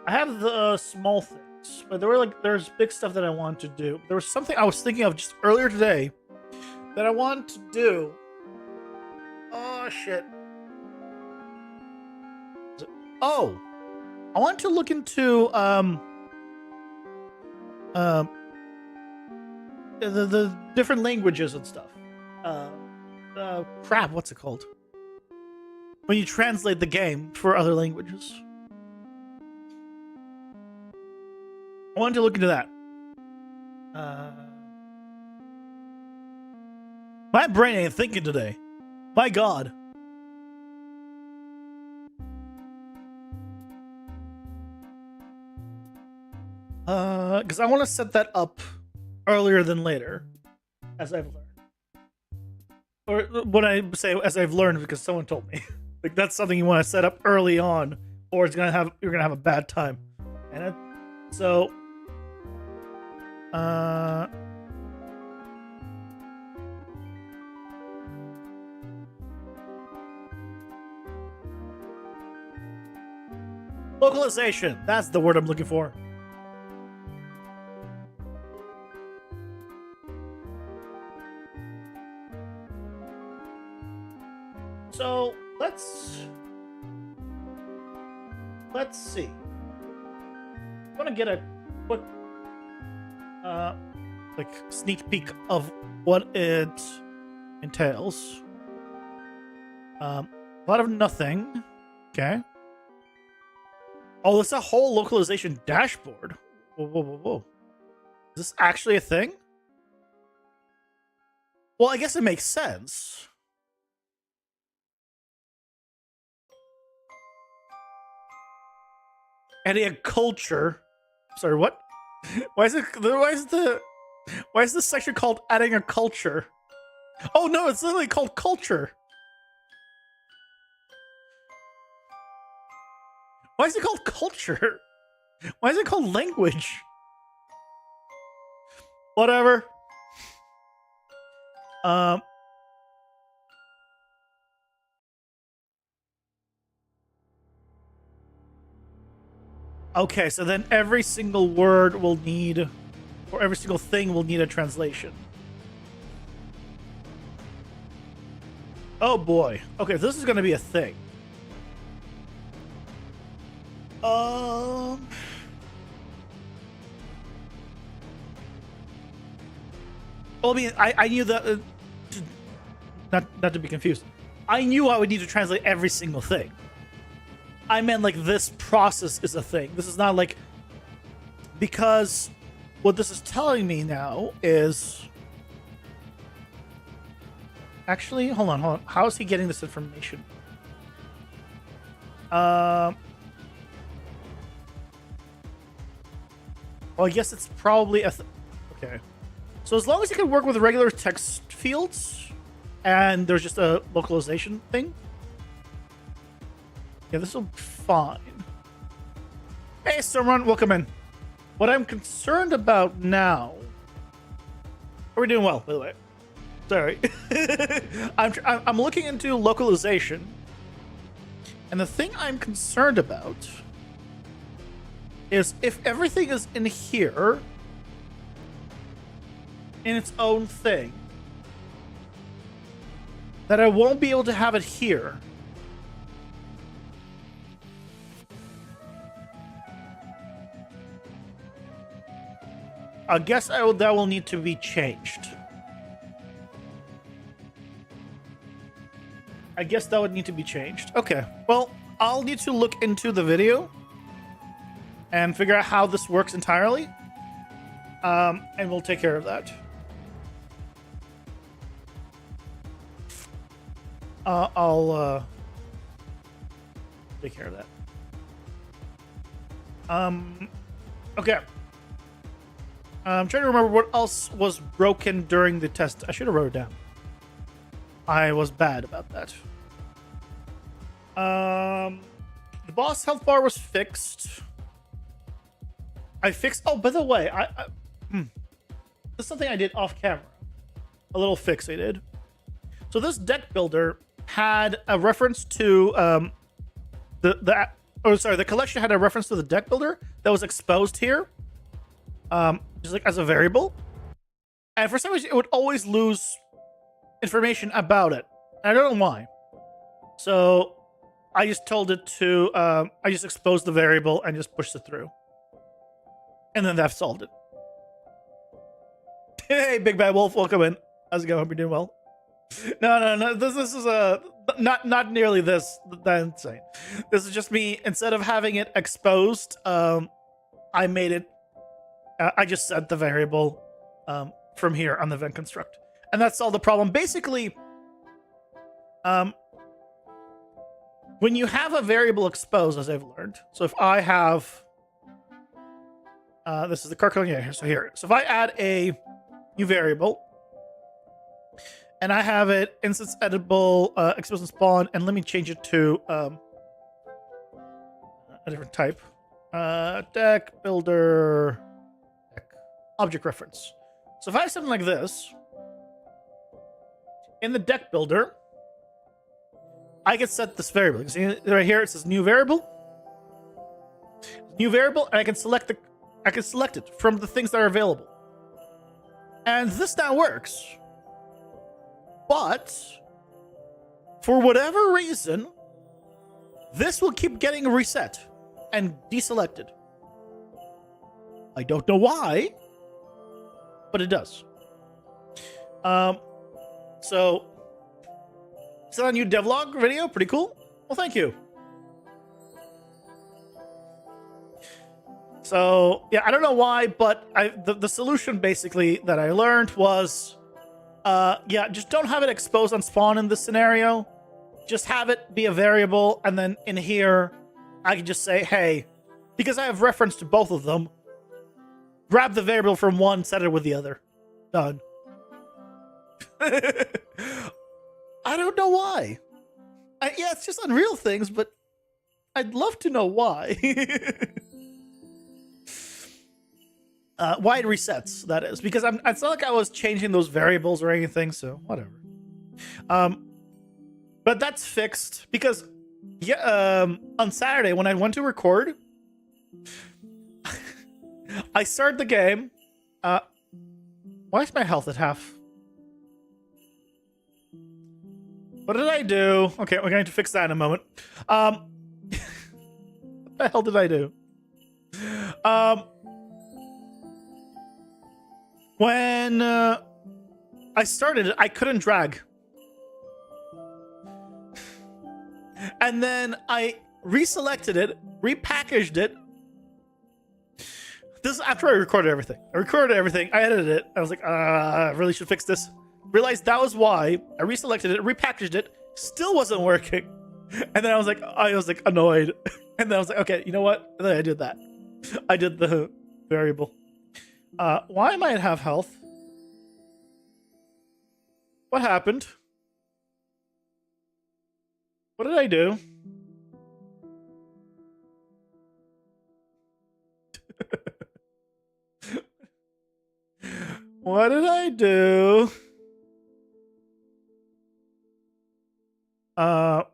I have the small things, but there's big stuff that I want to do. There was something I was thinking of just earlier today that I want to do. Oh shit. Oh, I want to look into the different languages and stuff. Crap, what's it called? When you translate the game for other languages. I wanted to look into that. My brain ain't thinking today. My God. Because I want to set that up earlier than later, as I've learned. Or when I say as I've learned, because someone told me, like that's something you want to set up early on, or you're gonna have a bad time. And so, localization. That's the word I'm looking for. So let's see. I want to get a quick like sneak peek of what it entails. A lot of nothing. Okay. Oh, it's a whole localization dashboard. Whoa. Is this actually a thing? Well, I guess it makes sense. Adding a culture. Sorry, what? Why is this section called adding a culture? Oh no, it's literally called culture. Why is it called culture? Why is it called language? Whatever. Okay, so then every single word will need, or every single thing will need a translation. Oh boy. Okay, this is gonna be a thing. Well, I mean, I knew that. Not to be confused. I knew I would need to translate every single thing. I meant like this process is a thing. This is not like, because what this is telling me now is actually hold on. How is he getting this information? Well, I guess it's probably okay. So as long as you can work with regular text fields and there's just a localization thing. Yeah, this will be fine. Hey, Stormrun, welcome in. What I'm concerned about now... We're doing well, by the way. Sorry. I'm looking into localization. And the thing I'm concerned about is if everything is in here in its own thing, that I won't be able to have it here. I guess that will need to be changed. I guess that would need to be changed. Okay, well, I'll need to look into the video and figure out how this works entirely. And we'll take care of that. I'll take care of that. Okay. I'm trying to remember what else was broken during the test. I should have wrote it down. I was bad about that. The boss health bar was fixed. I fixed. Oh, by the way, this is something I did off camera. A little fix I did. So this deck builder had a reference to the collection had a reference to the deck builder that was exposed here, just like as a variable. And for some reason, it would always lose information about it. I don't know why. So I just told it to, I just exposed the variable and just pushed it through. And then that solved it. Hey, Big Bad Wolf, welcome in. How's it going? Hope you're doing well. No. This is not nearly this. That's insane. This is just me. Instead of having it exposed, I made it. I just set the variable from here on the event construct, and that solved the problem. Basically, when you have a variable exposed, as I've learned. So if I have, this is the card code. Yeah, here. So here. So if I add a new variable. And I have it instance editable, expose and spawn, and let me change it to a different type. Deck builder, deck, object reference. So if I have something like this in the deck builder, I can set this variable. You see right here it says new variable, and I can select it from the things that are available, and this now works. But for whatever reason, this will keep getting reset and deselected. I don't know why, but it does. So is that a new devlog video? Pretty cool. Well, thank you. So yeah, I don't know why, but the solution basically that I learned was, yeah, just don't have it exposed on spawn in this scenario. Just have it be a variable, and then in here, I can just say, hey, because I have reference to both of them, grab the variable from one, set it with the other. Done. I don't know why. Yeah, it's just Unreal things, but I'd love to know why. Why it resets, that is, because it's not like I was changing those variables or anything, so whatever. But that's fixed because, yeah, on Saturday when I went to record, I started the game. Why is my health at half? What did I do? Okay, we're going to fix that in a moment. What the hell did I do? When I started it, I couldn't drag. And then I reselected it, repackaged it. This is after I recorded everything. I edited it. I was like, I really should fix this. Realized that was why. I reselected it, repackaged it, still wasn't working. And then I was like annoyed. And then I was like, okay, you know what? And then I did that. I did the variable. Why am I at half health? What happened? What did I do? What did I do? Oh.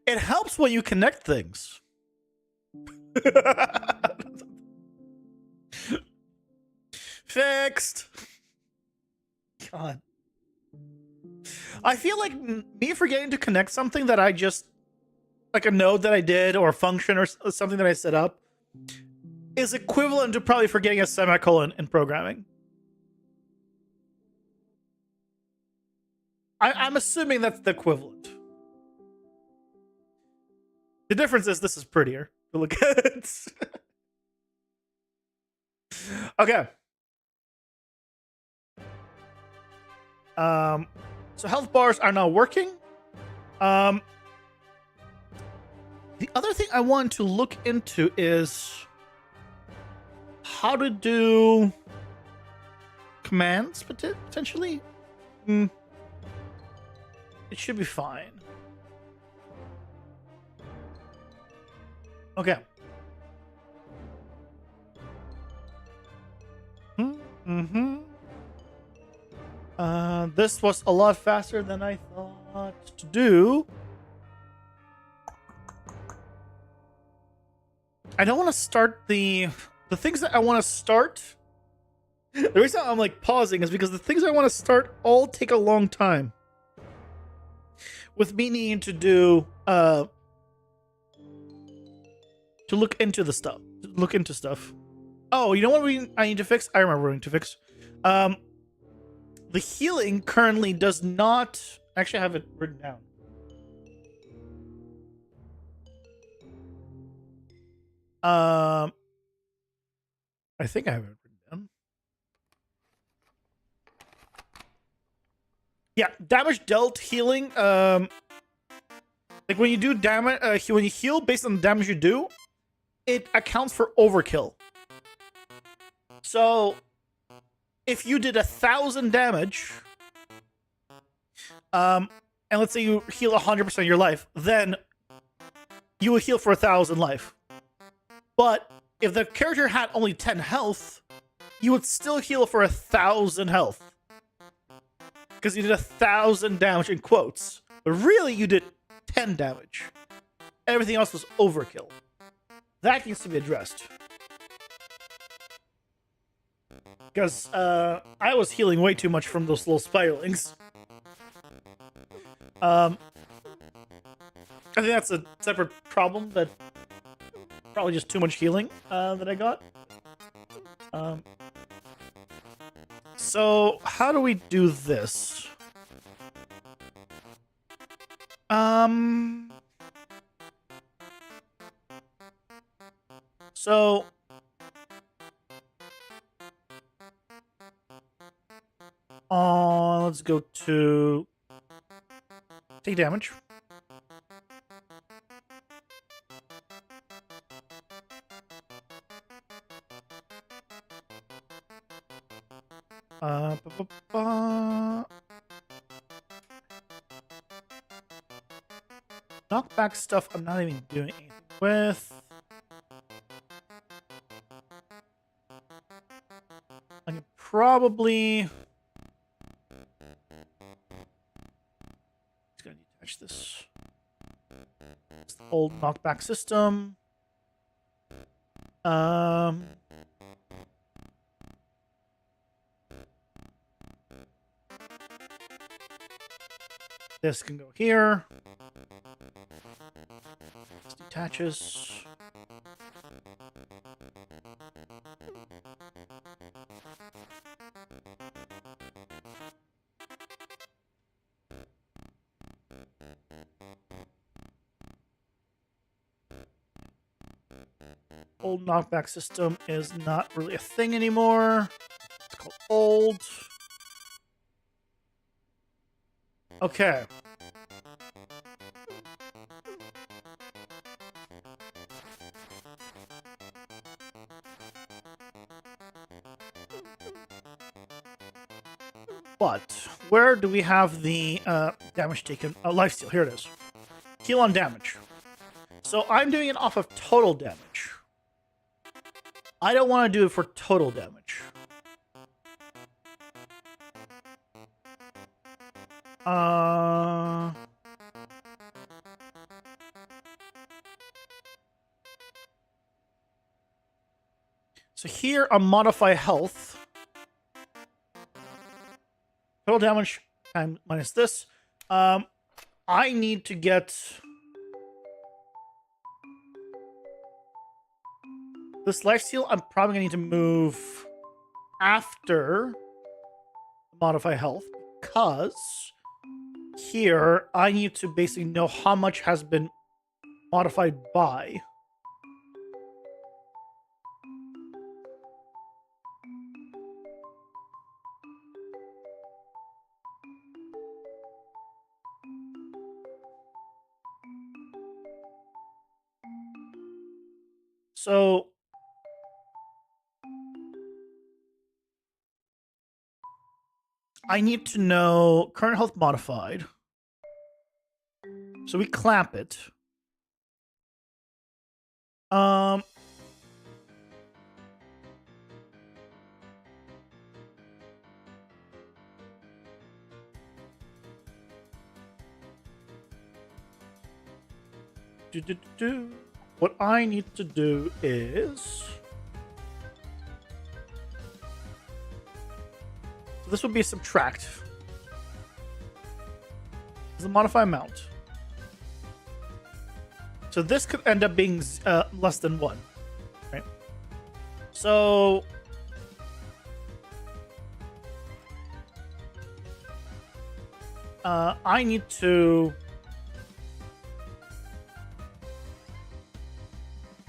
It helps when you connect things. Fixed. God. I feel like me forgetting to connect something that I just, like a node that I did or a function or something that I set up, is equivalent to probably forgetting a semicolon in programming. I'm assuming that's the equivalent. The difference is this is prettier to look at. Okay. So health bars are now working. The other thing I want to look into is how to do commands potentially. It should be fine. Okay. This was a lot faster than I thought to do. I don't want to start the things that I want to start. The reason I'm like pausing is because the things I want to start all take a long time. With me needing to do to look into the stuff. Look into stuff. Oh, you know what I need to fix? I remember what I need to fix. The healing currently does not actually have it written down. I think I have it written down. Yeah, damage dealt, healing. Like when you do damage, when you heal based on the damage you do, it accounts for overkill. So, if you did 1,000 damage, and let's say you heal 100% of your life, then you will heal for 1,000 life. But if the character had only 10 health, you would still heal for 1,000 health. Because you did 1,000 damage in quotes. But really, you did 10 damage. Everything else was overkill. That needs to be addressed. Because I was healing way too much from those little spiralings. I think that's a separate problem, that probably just too much healing that I got. So how do we do this? So let's go to take damage. Knockback stuff I'm not even doing anything with. I can probably just gonna detach this. It's the old knockback system. This can go here. This detaches. Old knockback system is not really a thing anymore. It's called old. Okay. But where do we have the damage taken? Lifesteal, here it is. Heal on damage. So I'm doing it off of total damage. I don't want to do it for total damage. So here on modify health, total damage times minus this. I need to get this lifesteal. I'm probably gonna need to move after modify health, because here I need to basically know how much has been modified by. So I need to know current health modified. So we clamp it. Um, What I need to do is... So this would be a subtract. This is a modify amount. So this could end up being less than 1. Right? So... I need to...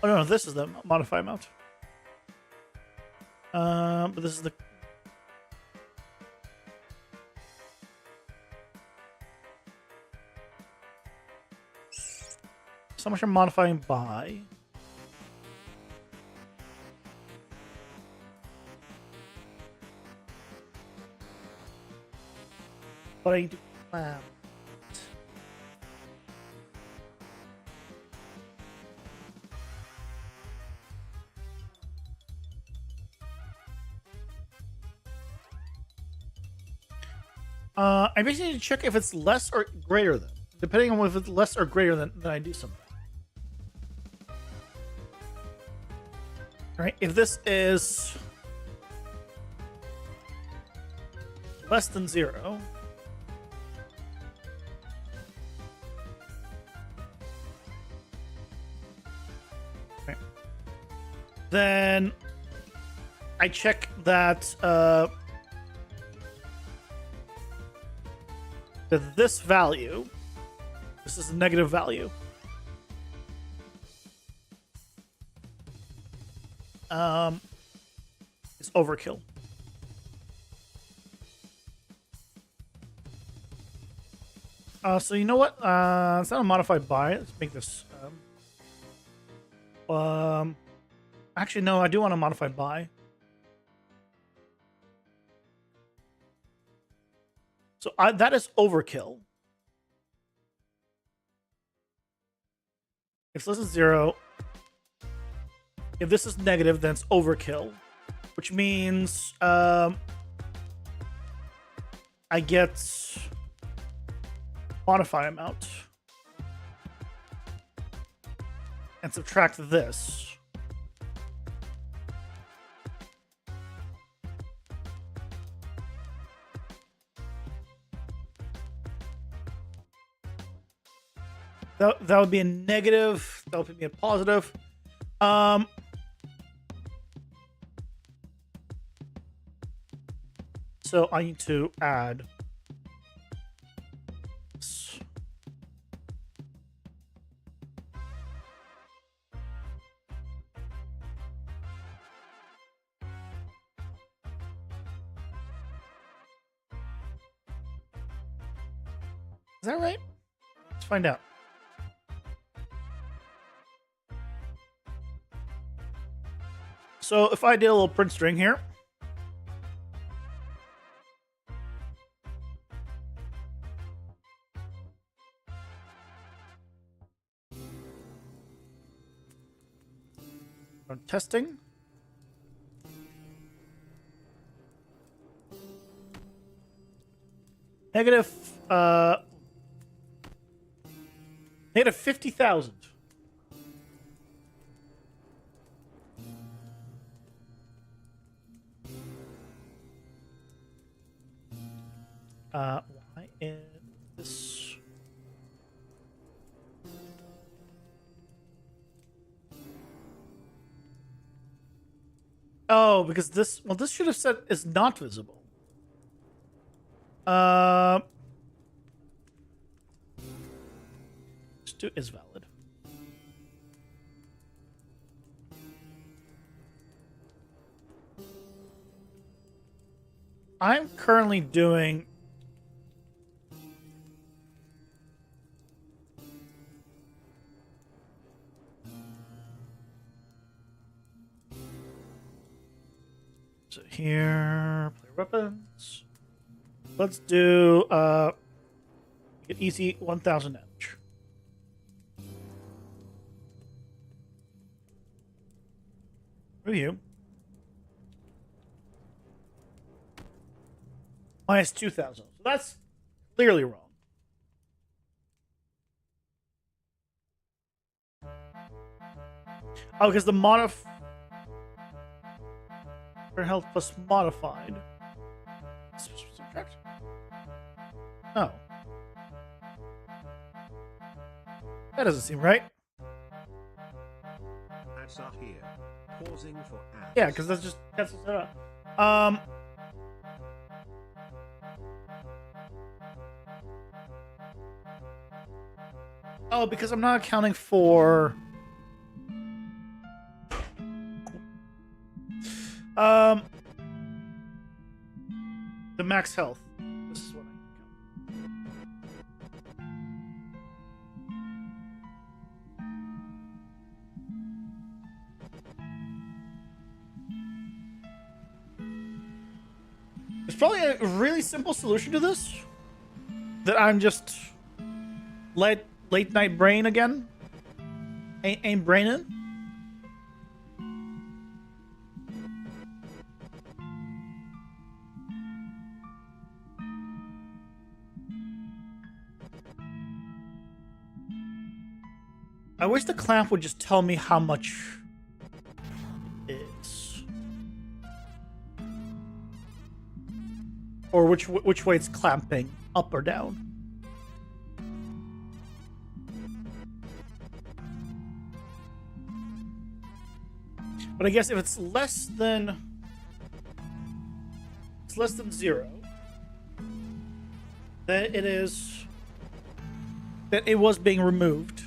Oh no, this is the modify amount. But this is the... So much I'm modifying by. But I need to clamp. I basically need to check if it's less or greater than. Depending on if it's less or greater than I do something. Right? If this is less than 0, right, then I check that that this value, this is a negative value, is overkill. So you know what? It's not a modified by. Let's make this. Actually, no. I do want a modified by. So that is overkill. If this is 0, if this is negative, then it's overkill, which means I get modify amount and subtract this. That would be a negative. That would be a positive. So I need to add. Is that right? Let's find out. So if I did a little print string here, run testing. Negative 50,000. Why is this? Oh, because this, well, this should have said is not visible. This is valid. I'm currently doing so here, play weapons. Let's do get easy 1000 damage. Review. Minus 2000. So that's clearly wrong. Oh, because the health plus modified. Subtract. Oh. That doesn't seem right. Ads are here. Pausing for ads. Yeah, because that's just cancels it out. Oh, because I'm not accounting for the max health. This is what I count. There's probably a really simple solution to this that I'm just late night brain again. Ain't braining. I wish the clamp would just tell me how much it is. Or which way it's clamping, up or down. But I guess if it's less than 0, then it was being removed.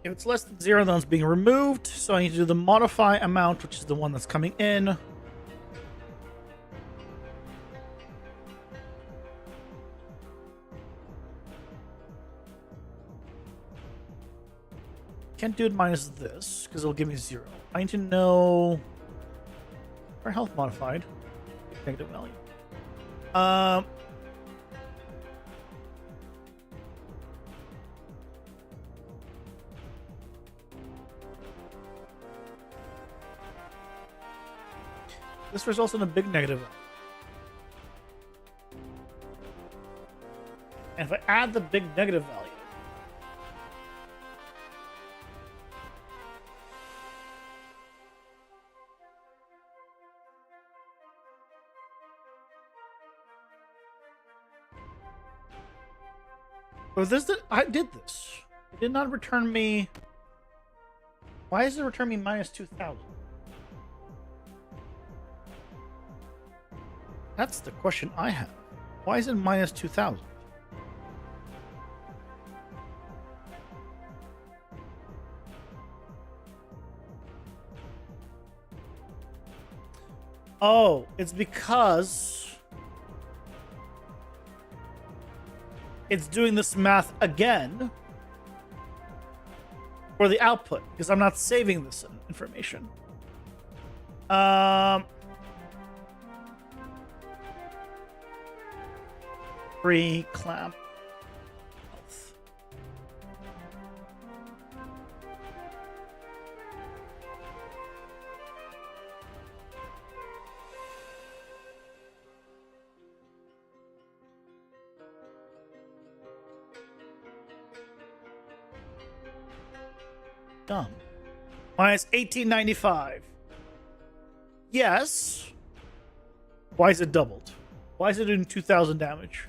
If it's less than 0, then it's being removed. So I need to do the modify amount, which is the one that's coming in. Can't do it minus this, because it'll give me 0. I need to know our health modified. Negative value. This results in a big negative. And if I add the big negative value, I did this. It did not return me. Why does it return me minus 2000? That's the question I have. Why is it minus 2000? Oh, it's because it's doing this math again for the output, because I'm not saving this information. Free clamp health. Dumb. Minus 1895. Yes. Why is it doubled? Why is it doing 2000 damage?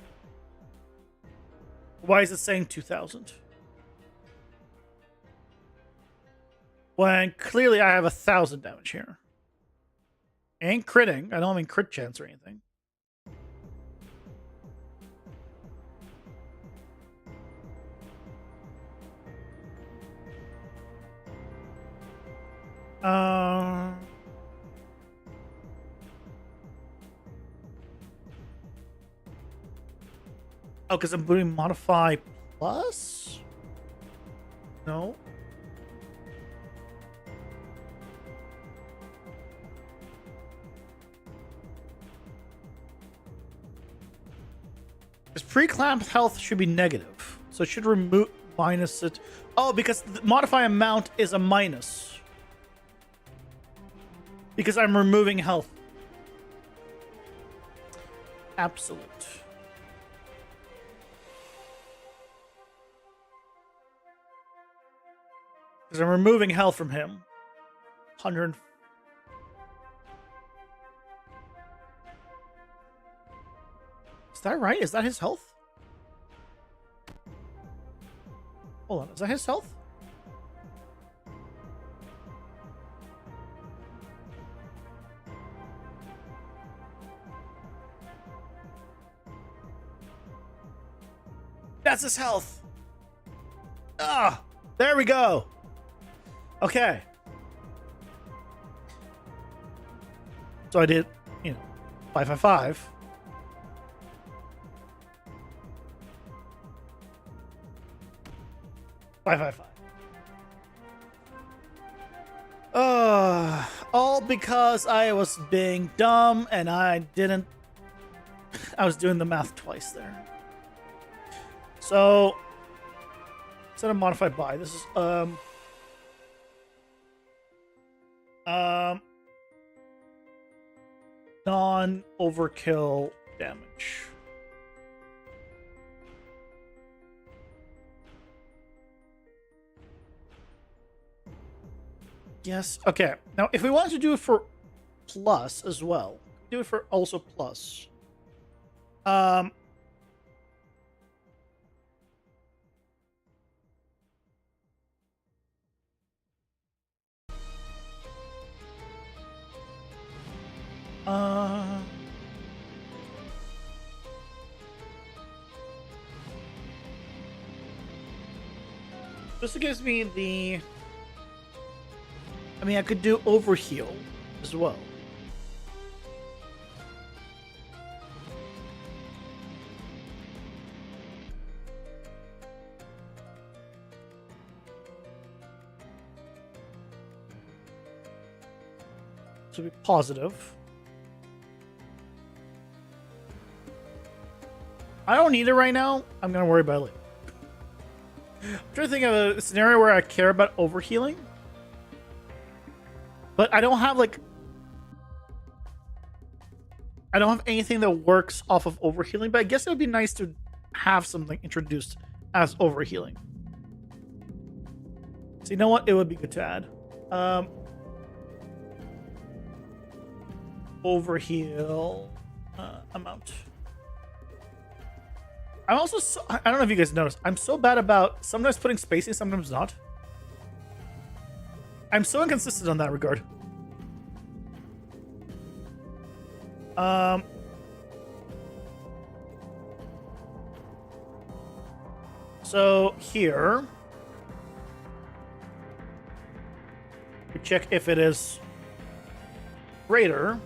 Why is it saying 2000? When clearly I have 1,000 damage here. Ain't critting. I don't mean crit chance or anything. Oh, because I'm doing modify plus? No. Because pre-clamp health should be negative. So it should remove minus it. Oh, because the modify amount is a minus. Because I'm removing health. Absolute. Because I'm removing health from him. 100. Is that right? Is that his health? Hold on. Is that his health? That's his health. Ah, there we go. Okay. So I did, 555. All because I was being dumb and I was doing the math twice there. So instead of modified by, this is non-overkill damage. Yes. Okay. Now, if we wanted to do it for plus as well, do it for also plus. This gives me the. I mean, I could do overheal as well. To be positive. I don't need it right now. I'm gonna worry about it later. I'm trying to think of a scenario where I care about overhealing. But I don't have I don't have anything that works off of overhealing, but I guess it would be nice to have something introduced as overhealing. So you know what? It would be good to add. Overheal amount. I'm also I don't know if you guys noticed. I'm so bad about sometimes putting spacing, sometimes not. I'm so inconsistent on that regard. So here we check if it is greater.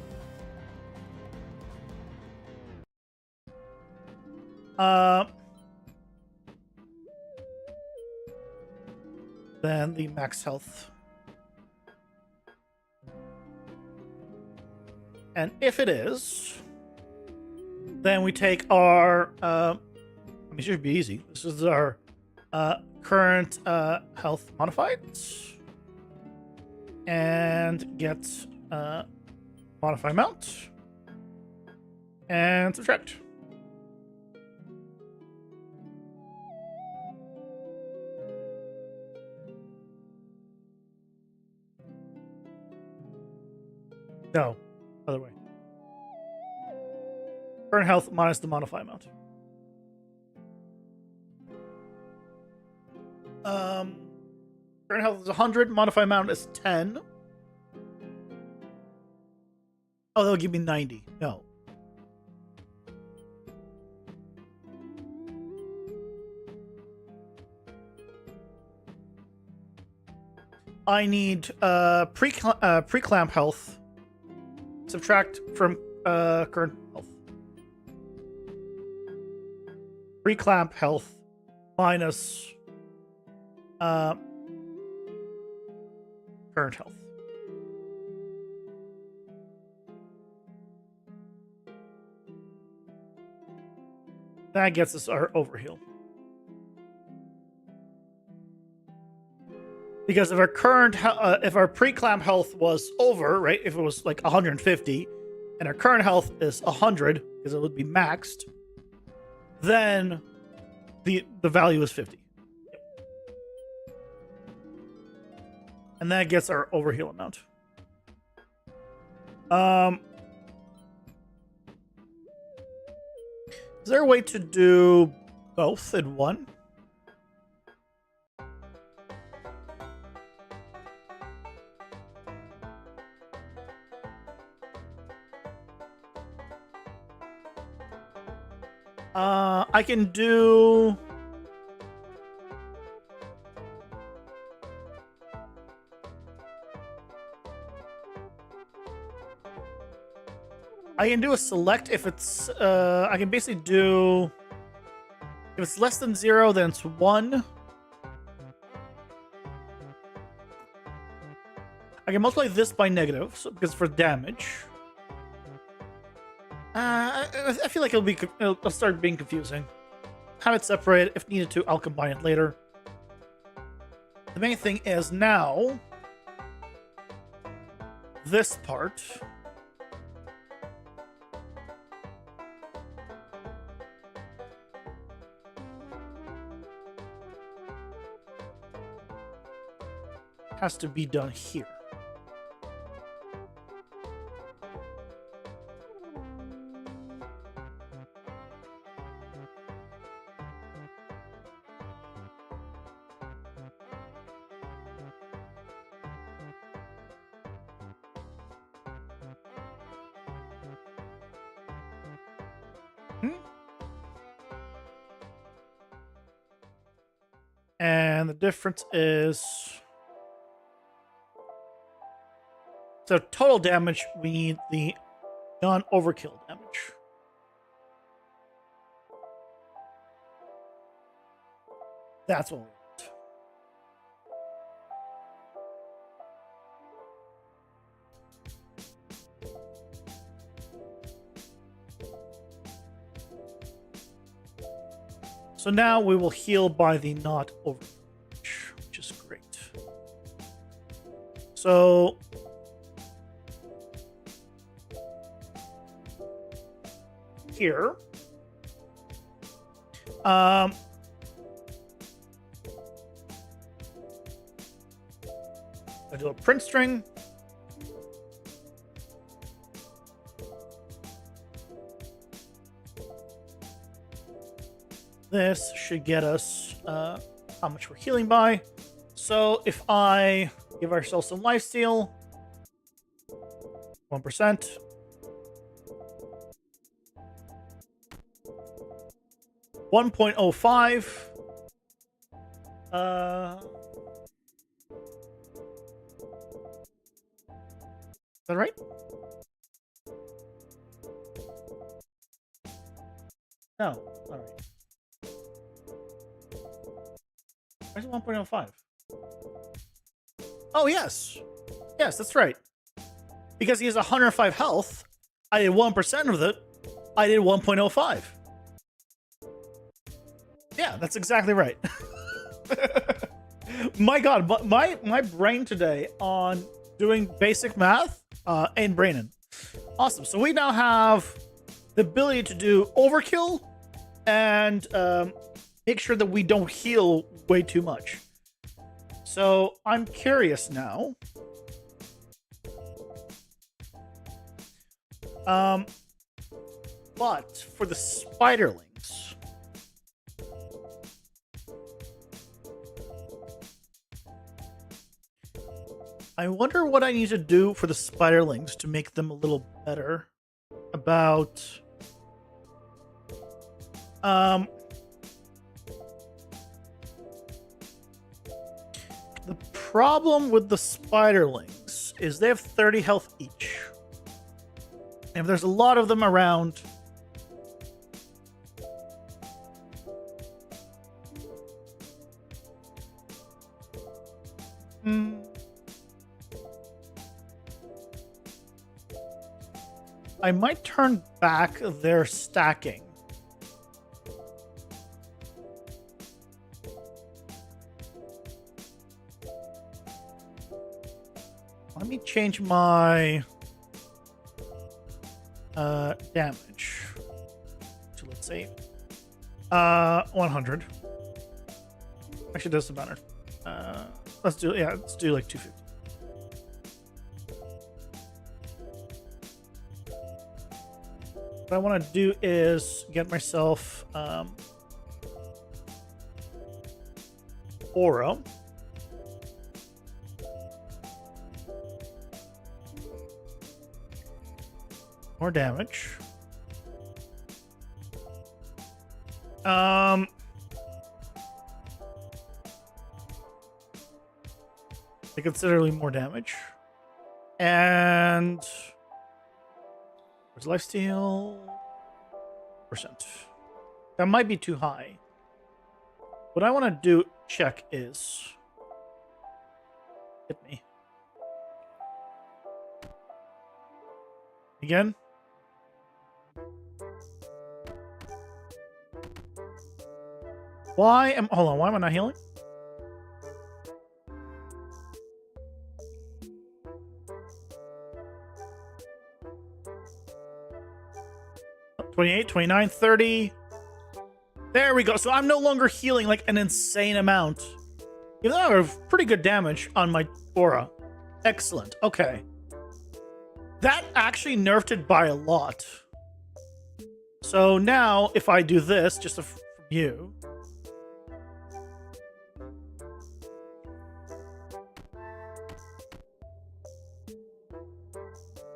Than the max health. And if it is, then we take our, I mean, it should be easy. This is our current health modified. And get modify amount. And subtract. No, other way. Current health minus the modify amount. Current health is 100. Modified amount is 10. Oh, they'll give me 90. No. I need pre-clamp health. Subtract from current health. Pre-clamp health minus current health. That gets us our overheal. Because if our if our pre-clamp health was over, right? If it was like 150, and our current health is 100, because it would be maxed, then the value is 50. And that gets our overheal amount. Is there a way to do both in one? I can do... I can do a select if it's, I can basically do, if it's less than 0, then it's 1. I can multiply this by negative, so, because for damage. I feel like it'll start being confusing. Have it separate. If needed to, I'll combine it later. The main thing is now, this part has to be done here. And the difference is... So total damage, we need the non-overkill damage. That's what we want. So now we will heal by the not over, which is great. So here, I do a print string. This should get us how much we're healing by. So if I give ourselves some lifesteal, 1%. 1.05. Is that right? No. All right. Where's 1.05? Oh, yes. Yes, that's right. Because he has 105 health, I did 1% of it. I did 1.05. Yeah, that's exactly right. My God, but my brain today on doing basic math ain't braining. Awesome. So we now have the ability to do overkill and make sure that we don't heal way too much. So I'm curious now. But for the spiderlings, I wonder what I need to do for the spiderlings to make them a little better. About the problem with the spiderlings is they have 30 health each. And if there's a lot of them around, I might turn back their stacking. Let me change my damage to, let's say, 100. Actually, doesn't matter. Let's do like 250. What I want to do is get myself aura. More damage. Considerably more damage. And where's lifesteal? Percent. That might be too high. What I want to do check is hit me. Again. Why am I not healing? $28, $29, $30. There we go. So I'm no longer healing like an insane amount. Even though I have pretty good damage on my aura. Excellent. Okay. That actually nerfed it by a lot. So now, if I do this, just from you.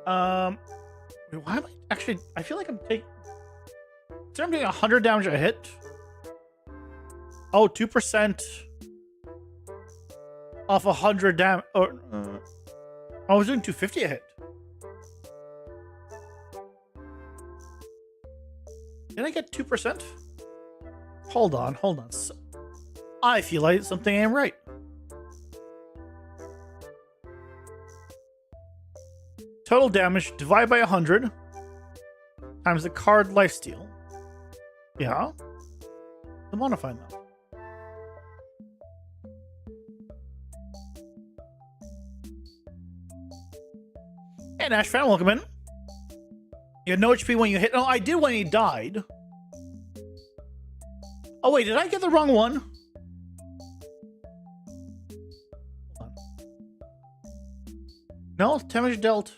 Why am I actually? I feel like I'm taking. So I'm doing 100 damage a hit. Oh, 2% off 100 damage. I was doing 250 a hit. Did I get 2%? Hold on. I feel like something ain't right. Total damage divided by 100 times the card lifesteal. Yeah. The modified now. Hey, Nash fan, welcome in. You had no HP when you hit. Oh, I did when he died. Oh, wait, did I get the wrong one? Hold on. No, damage dealt.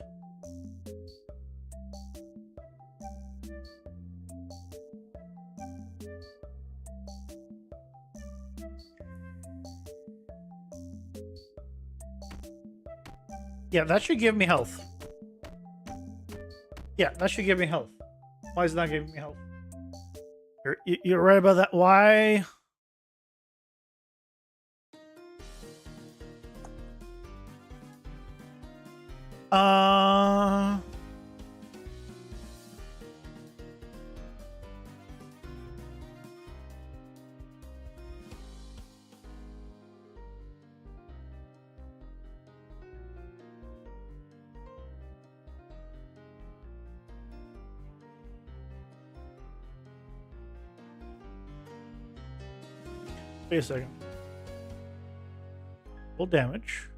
Yeah, that should give me health. Yeah, that should give me health. Why is it not giving me health? You're right about that. Why? Wait a second. Full damage.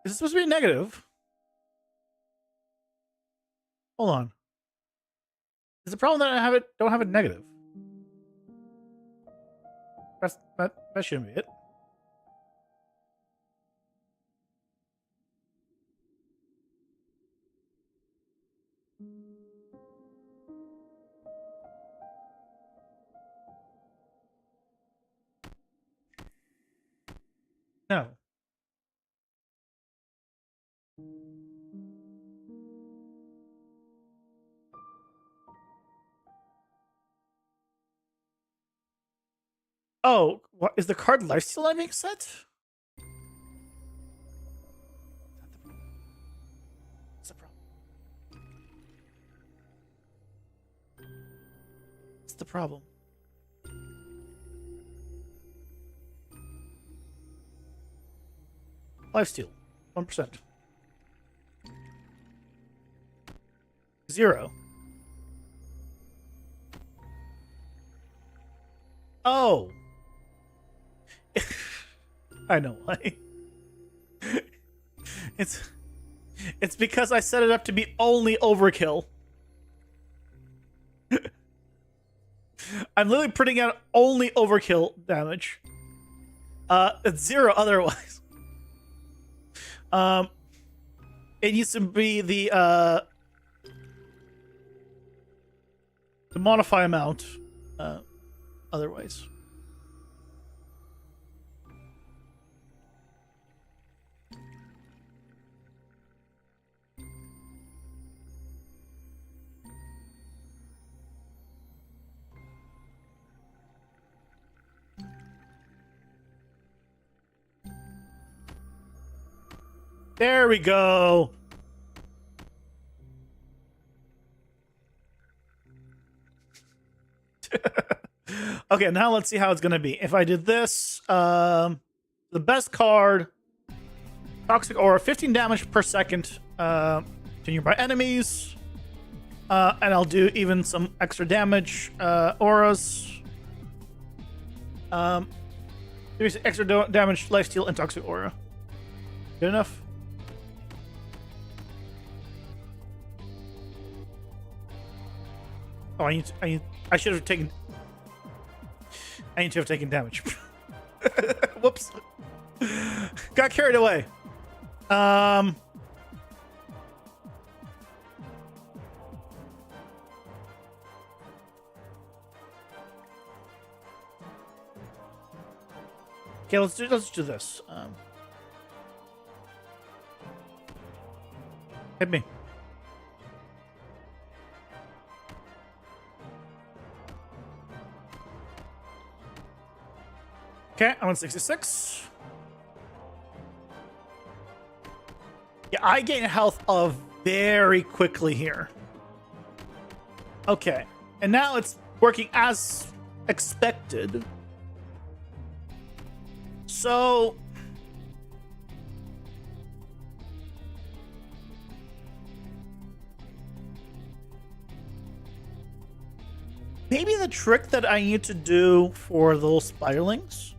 Is it supposed to be negative? Hold on. Is the problem that I don't have it negative? That shouldn't be it. Oh, what is the card lifesteal I make set? What's the problem? What's the problem? Lifesteal, 1%. 0. Oh. I know why. It's because I set it up to be only overkill. I'm literally putting out only overkill damage. It's 0 otherwise. It used to be the modify amount otherwise. There we go. Okay, now let's see how it's gonna be. If I did this, the best card, Toxic Aura, 15 damage per second to nearby enemies. And I'll do even some extra damage auras. Extra damage, lifesteal, and Toxic Aura. Good enough? Oh, I should have taken. I need to have taken damage. Whoops. Got carried away. Okay, let's do this. Hit me. Okay, I'm on 66. Yeah, I gain health of very quickly here. Okay, and now it's working as expected. So maybe the trick that I need to do for those spiralings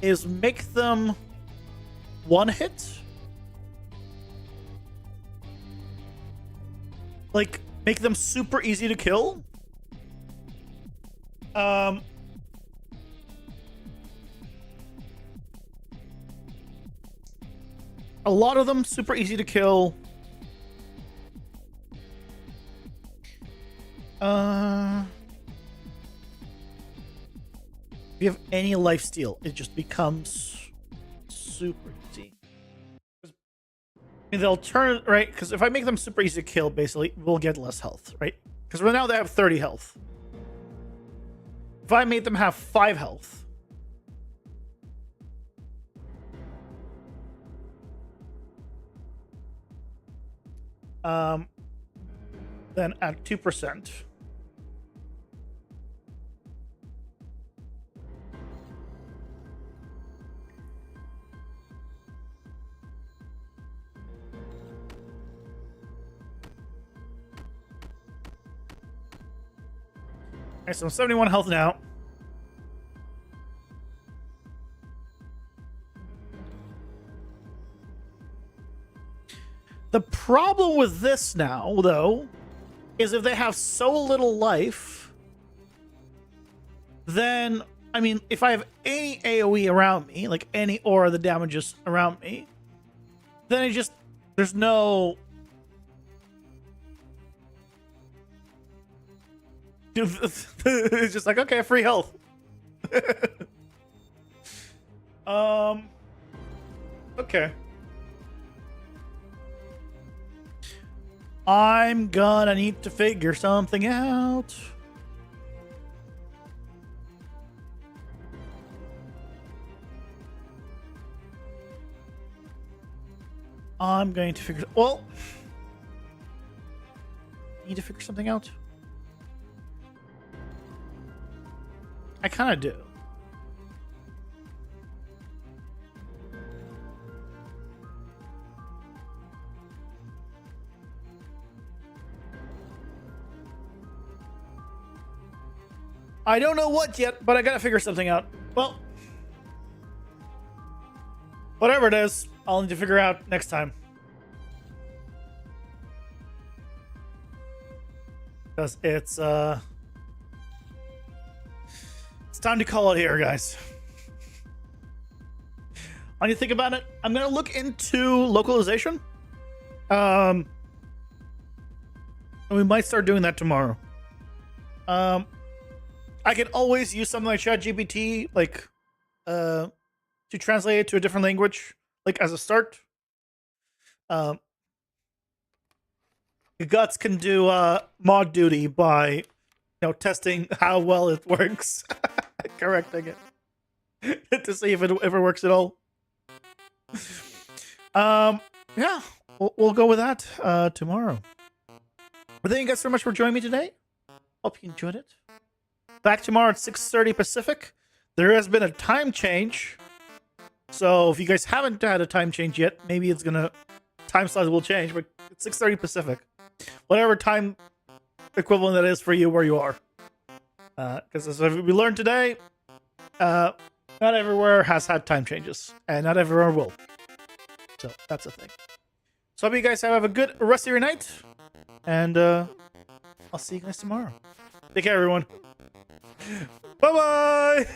is make them one hit. Like, make them super easy to kill. A lot of them super easy to kill. If you have any lifesteal, it just becomes super easy. I mean, they'll turn, right? Because if I make them super easy to kill, basically, we'll get less health, right? Because right now they have 30 health. If I made them have 5 health, then at 2%. Okay, so I'm 71 health now. The problem with this now, though, is if they have so little life, then, I mean, if I have any AoE around me, like any aura that damages around me, then it just, there's no... It's just like, okay, free health. Okay. I'm gonna need to figure something out. I'm going to figure. Well, need to figure something out. I kind of do. I don't know what yet, but I gotta figure something out. Well, whatever it is, I'll need to figure out next time. Because it's time to call it here, guys. When you think about it, I'm gonna look into localization. And we might start doing that tomorrow. I can always use something like ChatGPT, like, to translate it to a different language, like as a start. Guts can do mod duty by, testing how well it works, correcting it to see if it works at all. Yeah, we'll go with that tomorrow. But thank you guys so much for joining me today. Hope you enjoyed it. Back tomorrow at 6:30 Pacific. There has been a time change. So if you guys haven't had a time change yet, maybe it's gonna time slots will change, but it's 6:30 Pacific. Whatever time equivalent that is for you where you are. Because as we learned today, not everywhere has had time changes, and not everywhere will. So that's the thing. So I hope you guys have a good rest of your night, and I'll see you guys tomorrow. Take care, everyone. Bye-bye!